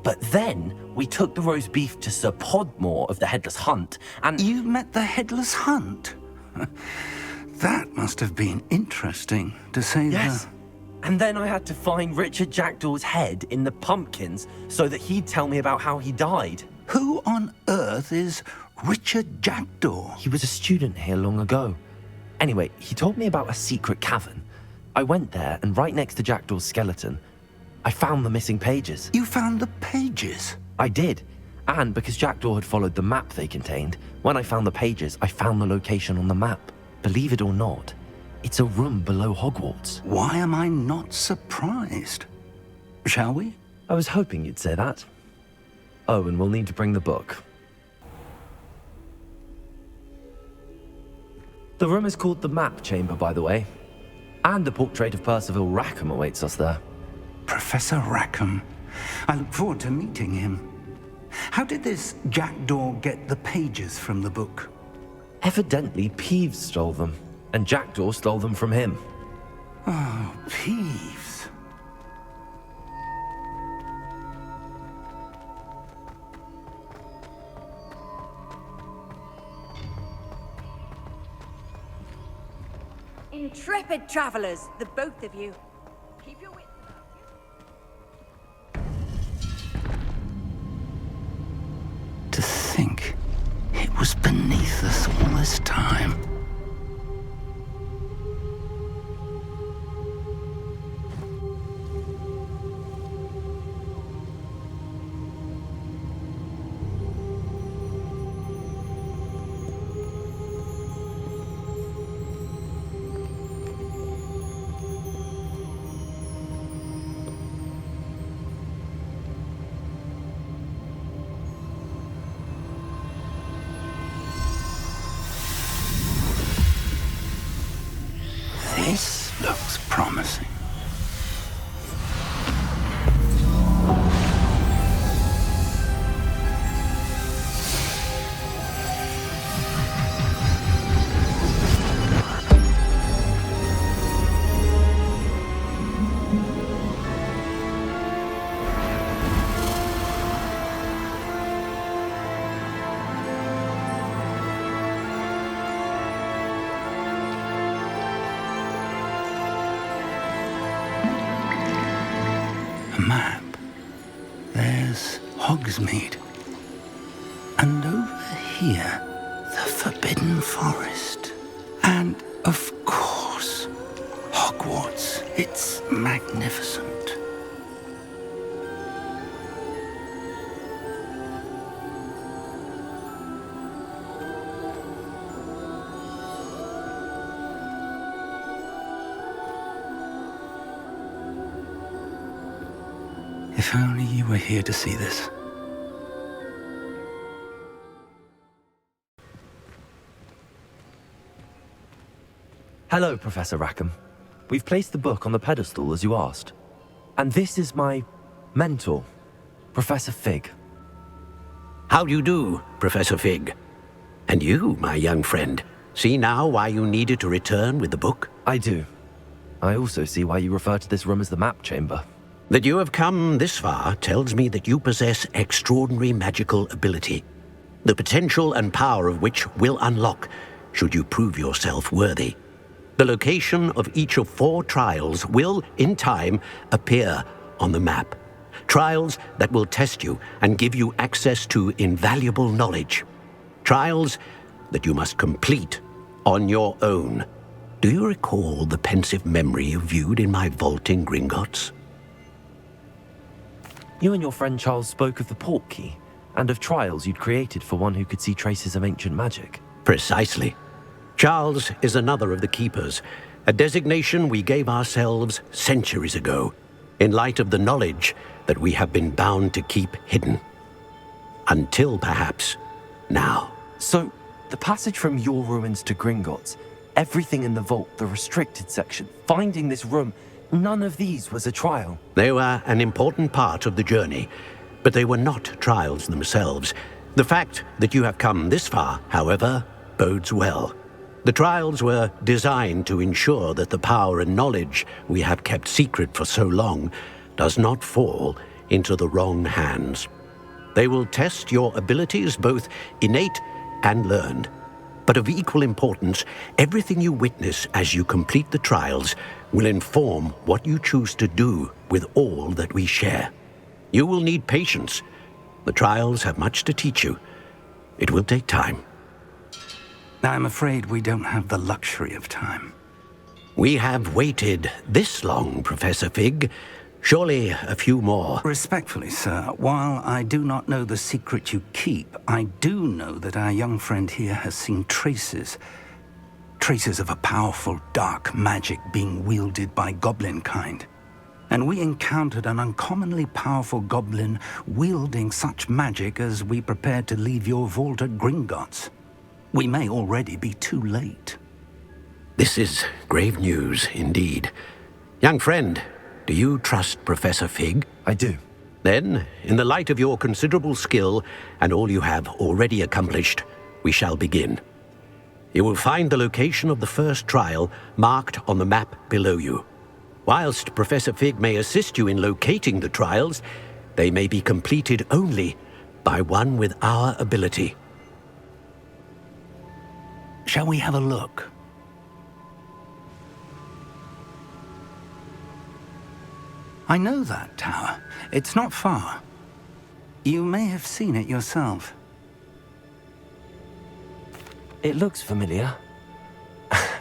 But then we took the roast beef to Sir Podmore of the Headless Hunt, and... You met the Headless Hunt? That must have been interesting, to say Yes. And then I had to find Richard Jackdaw's head in the pumpkins so that he'd tell me about how he died. Who on earth is Richard Jackdaw? He was a student here long ago. Anyway, he told me about a secret cavern. I went there, and right next to Jackdaw's skeleton, I found the missing pages. You found the pages? I did. And because Jackdaw had followed the map they contained, when I found the pages, I found the location on the map. Believe it or not, it's a room below Hogwarts. Why am I not surprised? Shall we? I was hoping you'd say that. Oh, and we'll need to bring the book. The room is called the Map Chamber, by the way. And the portrait of Percival Rackham awaits us there. Professor Rackham. I look forward to meeting him. How did this Jackdaw get the pages from the book? Evidently, Peeves stole them, and Jackdaw stole them from him. Oh, Peeves. Intrepid travelers, the both of you. Keep your wits about you. To think it was beneath us all this time. This looks promising. A map. There's Hogsmeade. And over here, the Forbidden Forest. And, of course, Hogwarts. It's magnificent. If only you were here to see this. Hello, Professor Rackham. We've placed the book on the pedestal as you asked. And this is my mentor, Professor Fig. How do you do, Professor Fig? And you, my young friend, see now why you needed to return with the book? I do. I also see why you refer to this room as the Map Chamber. That you have come this far tells me that you possess extraordinary magical ability, the potential and power of which will unlock should you prove yourself worthy. The location of each of 4 trials will, in time, appear on the map. Trials that will test you and give you access to invaluable knowledge. Trials that you must complete on your own. Do you recall the pensive memory you viewed in my vault in Gringotts? You and your friend Charles spoke of the port key, and of trials you'd created for one who could see traces of ancient magic. Precisely. Charles is another of the Keepers, a designation we gave ourselves centuries ago, in light of the knowledge that we have been bound to keep hidden. Until, perhaps, now. So, the passage from your ruins to Gringotts, everything in the vault, the restricted section, finding this room, none of these was a trial. They were an important part of the journey, but they were not trials themselves. The fact that you have come this far, however, bodes well. The trials were designed to ensure that the power and knowledge we have kept secret for so long does not fall into the wrong hands. They will test your abilities, both innate and learned. But of equal importance, everything you witness as you complete the trials will inform what you choose to do with all that we share. You will need patience. The trials have much to teach you. It will take time. I'm afraid we don't have the luxury of time. We have waited this long, Professor Fig. Surely a few more. Respectfully, sir, while I do not know the secret you keep, I do know that our young friend here has seen traces of a powerful dark magic being wielded by goblin kind. And we encountered an uncommonly powerful goblin wielding such magic as we prepared to leave your vault at Gringotts. We may already be too late. This is grave news indeed. Young friend, do you trust Professor Fig? I do. Then, in the light of your considerable skill and all you have already accomplished, we shall begin. You will find the location of the first trial marked on the map below you. Whilst Professor Fig may assist you in locating the trials, they may be completed only by one with our ability. Shall we have a look? I know that tower. It's not far. You may have seen it yourself. It looks familiar.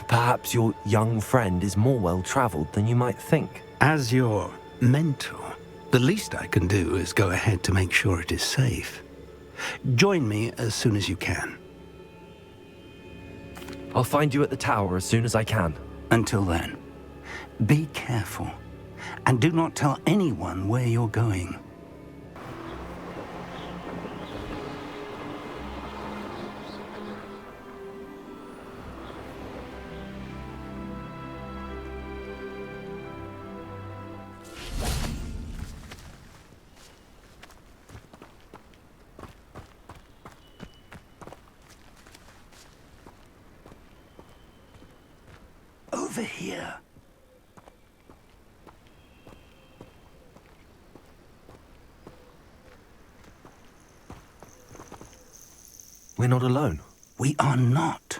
Perhaps your young friend is more well-traveled than you might think. As your mentor, the least I can do is go ahead to make sure it is safe. Join me as soon as you can. I'll find you at the tower as soon as I can. Until then, be careful. And do not tell anyone where you're going. Over here. We're not alone. We are not.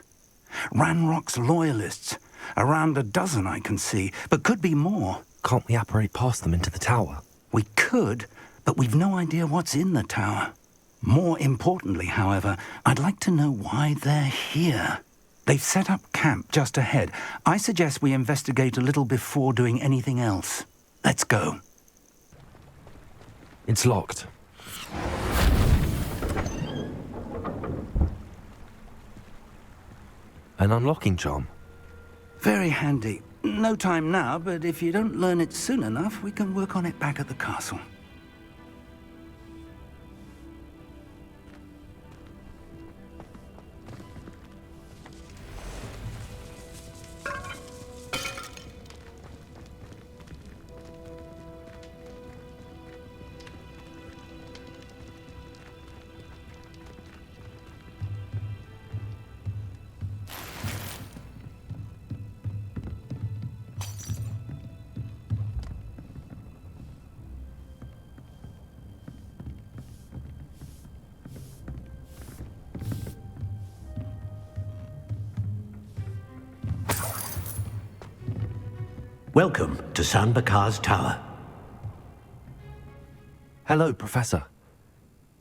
Ranrock's loyalists. Around a dozen I can see, but could be more. Can't we apparate past them into the tower? We could, but we've no idea what's in the tower. More importantly, however, I'd like to know why they're here. They've set up camp just ahead. I suggest we investigate a little before doing anything else. Let's go. It's locked. An unlocking charm. Very handy. No time now, but if you don't learn it soon enough, we can work on it back at the castle. Welcome to San Bakar's tower. Hello, Professor.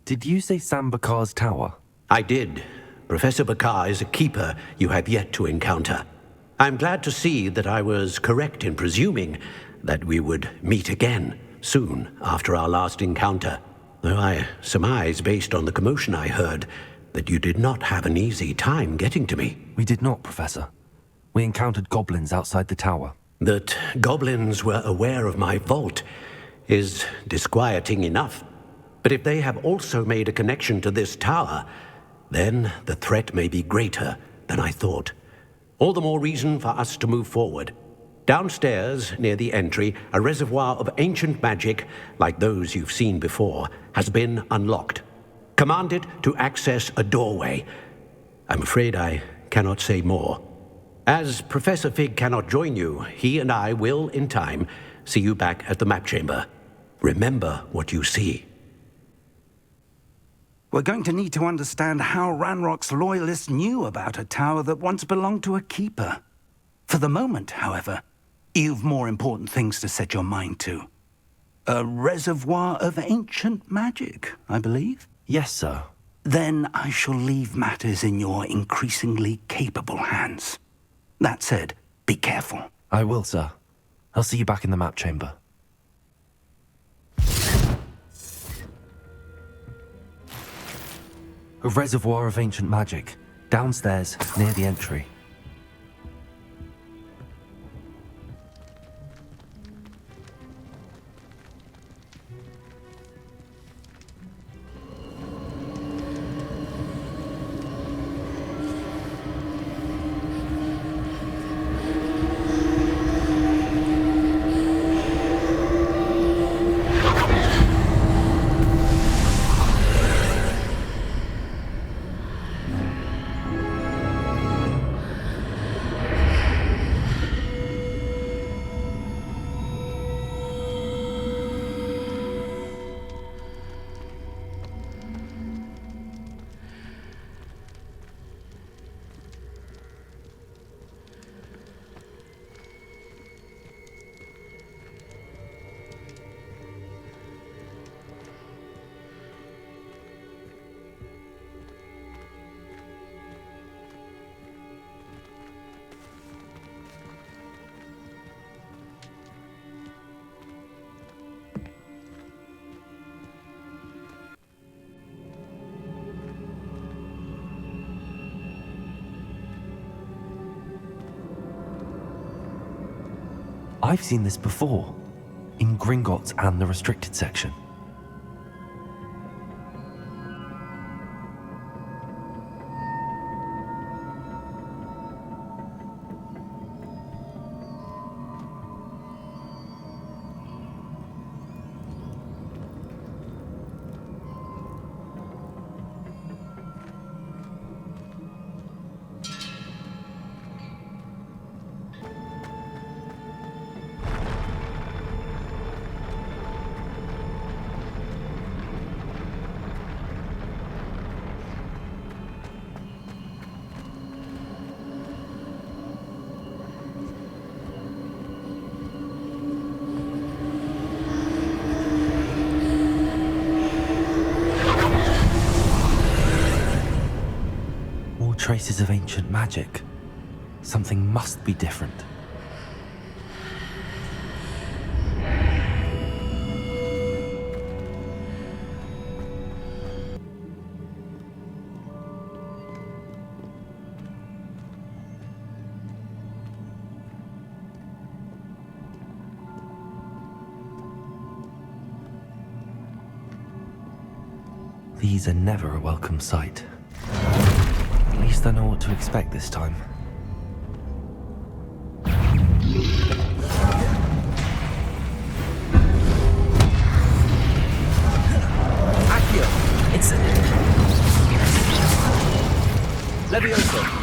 Did you say San Bakar's tower? I did. Professor Bakar is a keeper you have yet to encounter. I'm glad to see that I was correct in presuming that we would meet again soon after our last encounter. Though I surmise, based on the commotion I heard, that you did not have an easy time getting to me. We did not, Professor. We encountered goblins outside the tower. That goblins were aware of my vault is disquieting enough. But if they have also made a connection to this tower, then the threat may be greater than I thought. All the more reason for us to move forward. Downstairs, near the entry, a reservoir of ancient magic, like those you've seen before, has been unlocked. Command it to access a doorway. I'm afraid I cannot say more. As Professor Fig cannot join you, he and I will, in time, see you back at the map chamber. Remember what you see. We're going to need to understand how Ranrock's loyalists knew about a tower that once belonged to a keeper. For the moment, however, you've more important things to set your mind to. A reservoir of ancient magic, I believe? Yes, sir. Then I shall leave matters in your increasingly capable hands. That said, be careful. I will, sir. I'll see you back in the map chamber. A reservoir of ancient magic, downstairs, near the entry. I've seen this before, in Gringotts and the restricted section. Traces of ancient magic. Something must be different. These are never a welcome sight. At least I know what to expect this time. Accio! It's... Levioso!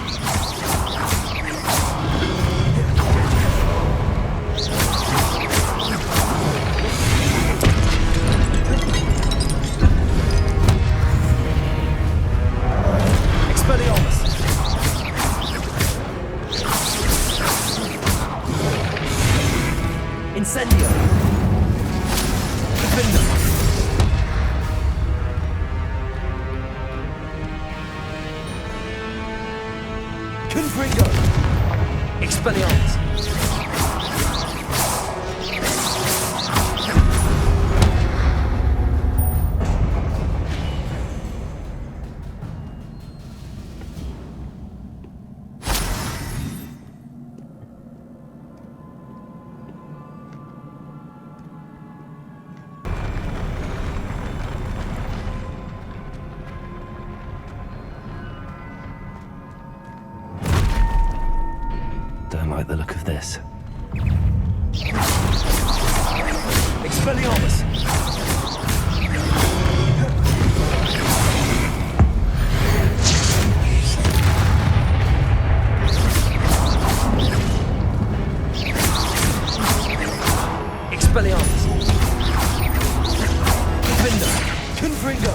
Confringo! Expelliarmus! Don't like the look of this. Expelliarmus! Expelliarmus! Defender! Confringo!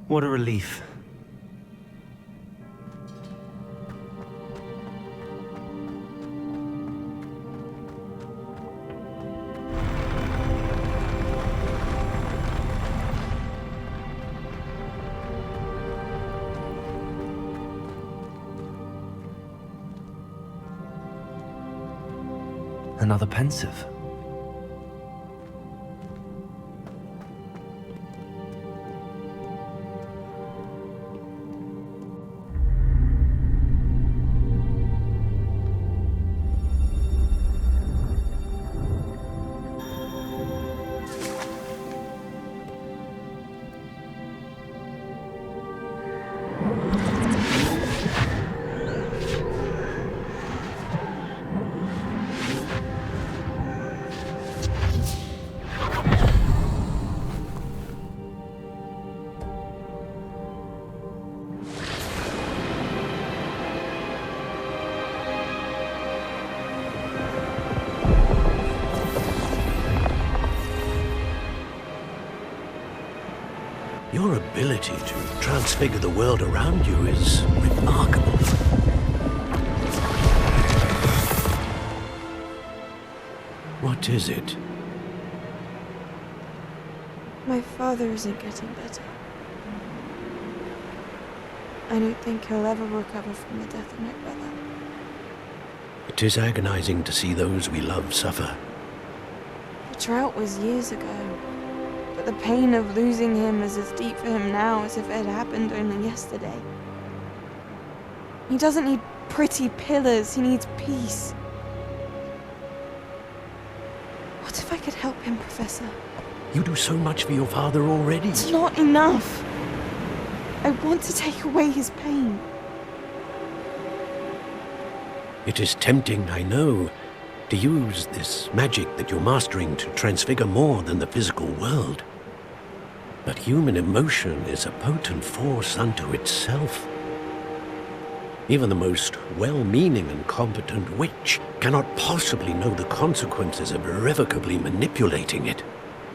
What a relief. Another pensive. Your ability to transfigure the world around you is remarkable. What is it? My father isn't getting better. I don't think he'll ever recover from the death of my brother. It is agonizing to see those we love suffer. The drought was years ago, but the pain of losing him is as deep for him now as if it had happened only yesterday. He doesn't need pretty pillars, he needs peace. What if I could help him, Professor? You do so much for your father already. It's not enough. I want to take away his pain. It is tempting, I know, to use this magic that you're mastering to transfigure more than the physical world. But human emotion is a potent force unto itself. Even the most well-meaning and competent witch cannot possibly know the consequences of irrevocably manipulating it.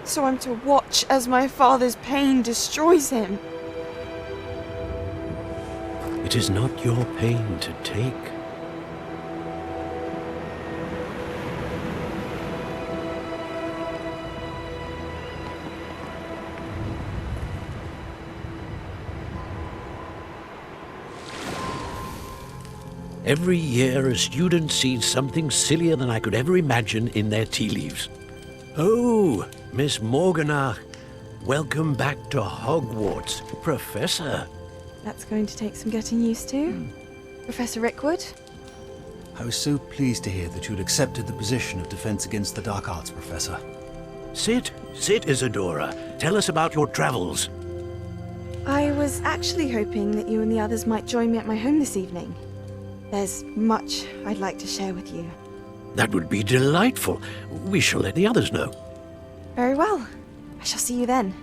So I'm to watch as my father's pain destroys him. It is not your pain to take. Every year, a student sees something sillier than I could ever imagine in their tea leaves. Oh, Miss Morganach, welcome back to Hogwarts, Professor. That's going to take some getting used to. Professor Rickwood? I was so pleased to hear that you'd accepted the position of Defense Against the Dark Arts, Professor. Sit, Isadora. Tell us about your travels. I was actually hoping that you and the others might join me at my home this evening. There's much I'd like to share with you. That would be delightful. We shall let the others know. Very well. I shall see you then.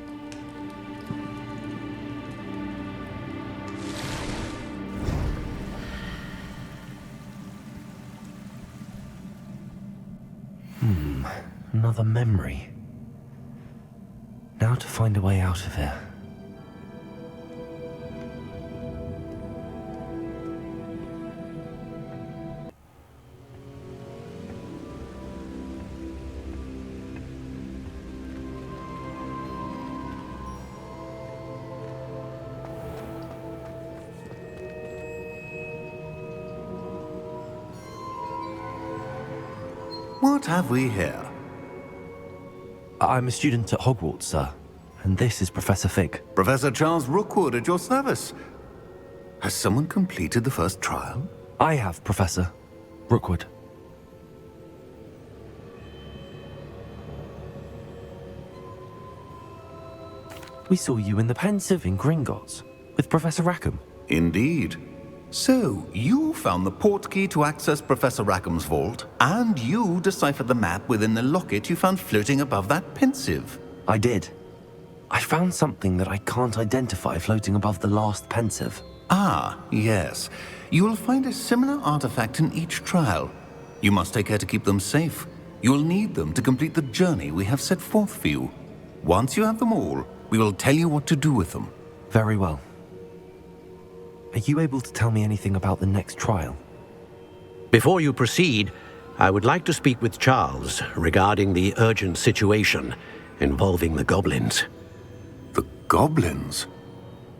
Another memory. Now to find a way out of here. What have we here? I'm a student at Hogwarts, sir. And this is Professor Fig. Professor Charles Rookwood at your service. Has someone completed the first trial? I have, Professor Rookwood. We saw you in the Pensive in Gringotts with Professor Rackham. Indeed. So, you found the portkey to access Professor Rackham's vault, and you deciphered the map within the locket you found floating above that Pensive. I did. I found something that I can't identify floating above the last Pensive. Ah, yes. You will find a similar artifact in each trial. You must take care to keep them safe. You will need them to complete the journey we have set forth for you. Once you have them all, we will tell you what to do with them. Very well. Are you able to tell me anything about the next trial? Before you proceed, I would like to speak with Charles regarding the urgent situation involving the goblins. The goblins?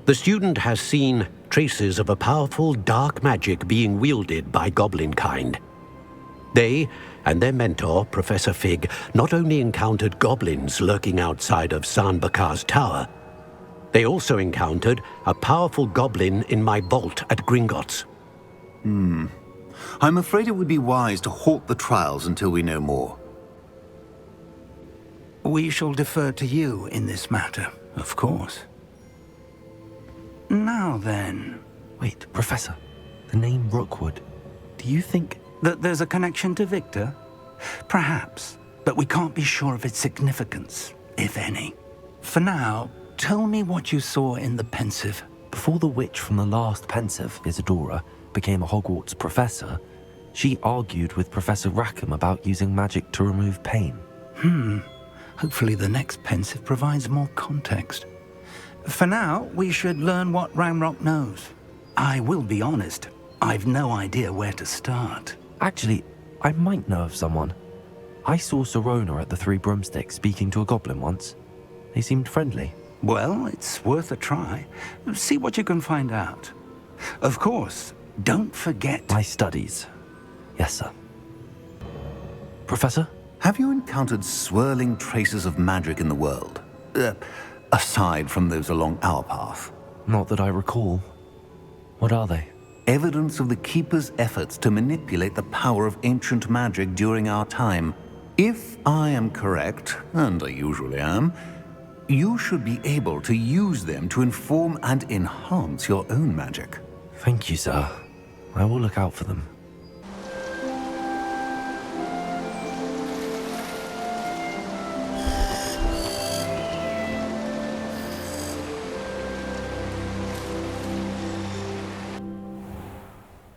The student has seen traces of a powerful dark magic being wielded by goblin kind. They and their mentor, Professor Fig, not only encountered goblins lurking outside of Sanbakar's tower, they also encountered a powerful goblin in my vault at Gringotts. I'm afraid it would be wise to halt the trials until we know more. We shall defer to you in this matter, of course. Now then... Wait, Professor. The name Rookwood. Do you think... that there's a connection to Victor? Perhaps, but we can't be sure of its significance, if any. For now, tell me what you saw in the Pensive. Before the witch from the last Pensive, Isadora, became a Hogwarts professor, she argued with Professor Rackham about using magic to remove pain. Hopefully the next Pensive provides more context. For now, we should learn what Ranrock knows. I will be honest, I've no idea where to start. Actually, I might know of someone. I saw Serona at the Three Broomsticks speaking to a goblin once. They seemed friendly. Well, it's worth a try. See what you can find out. Of course. Don't forget my studies. Yes, sir. Professor? Have you encountered swirling traces of magic in the world? Aside from those along our path? Not that I recall. What are they? Evidence of the Keeper's efforts to manipulate the power of ancient magic during our time. If I am correct, and I usually am, you should be able to use them to inform and enhance your own magic. Thank you, sir. I will look out for them.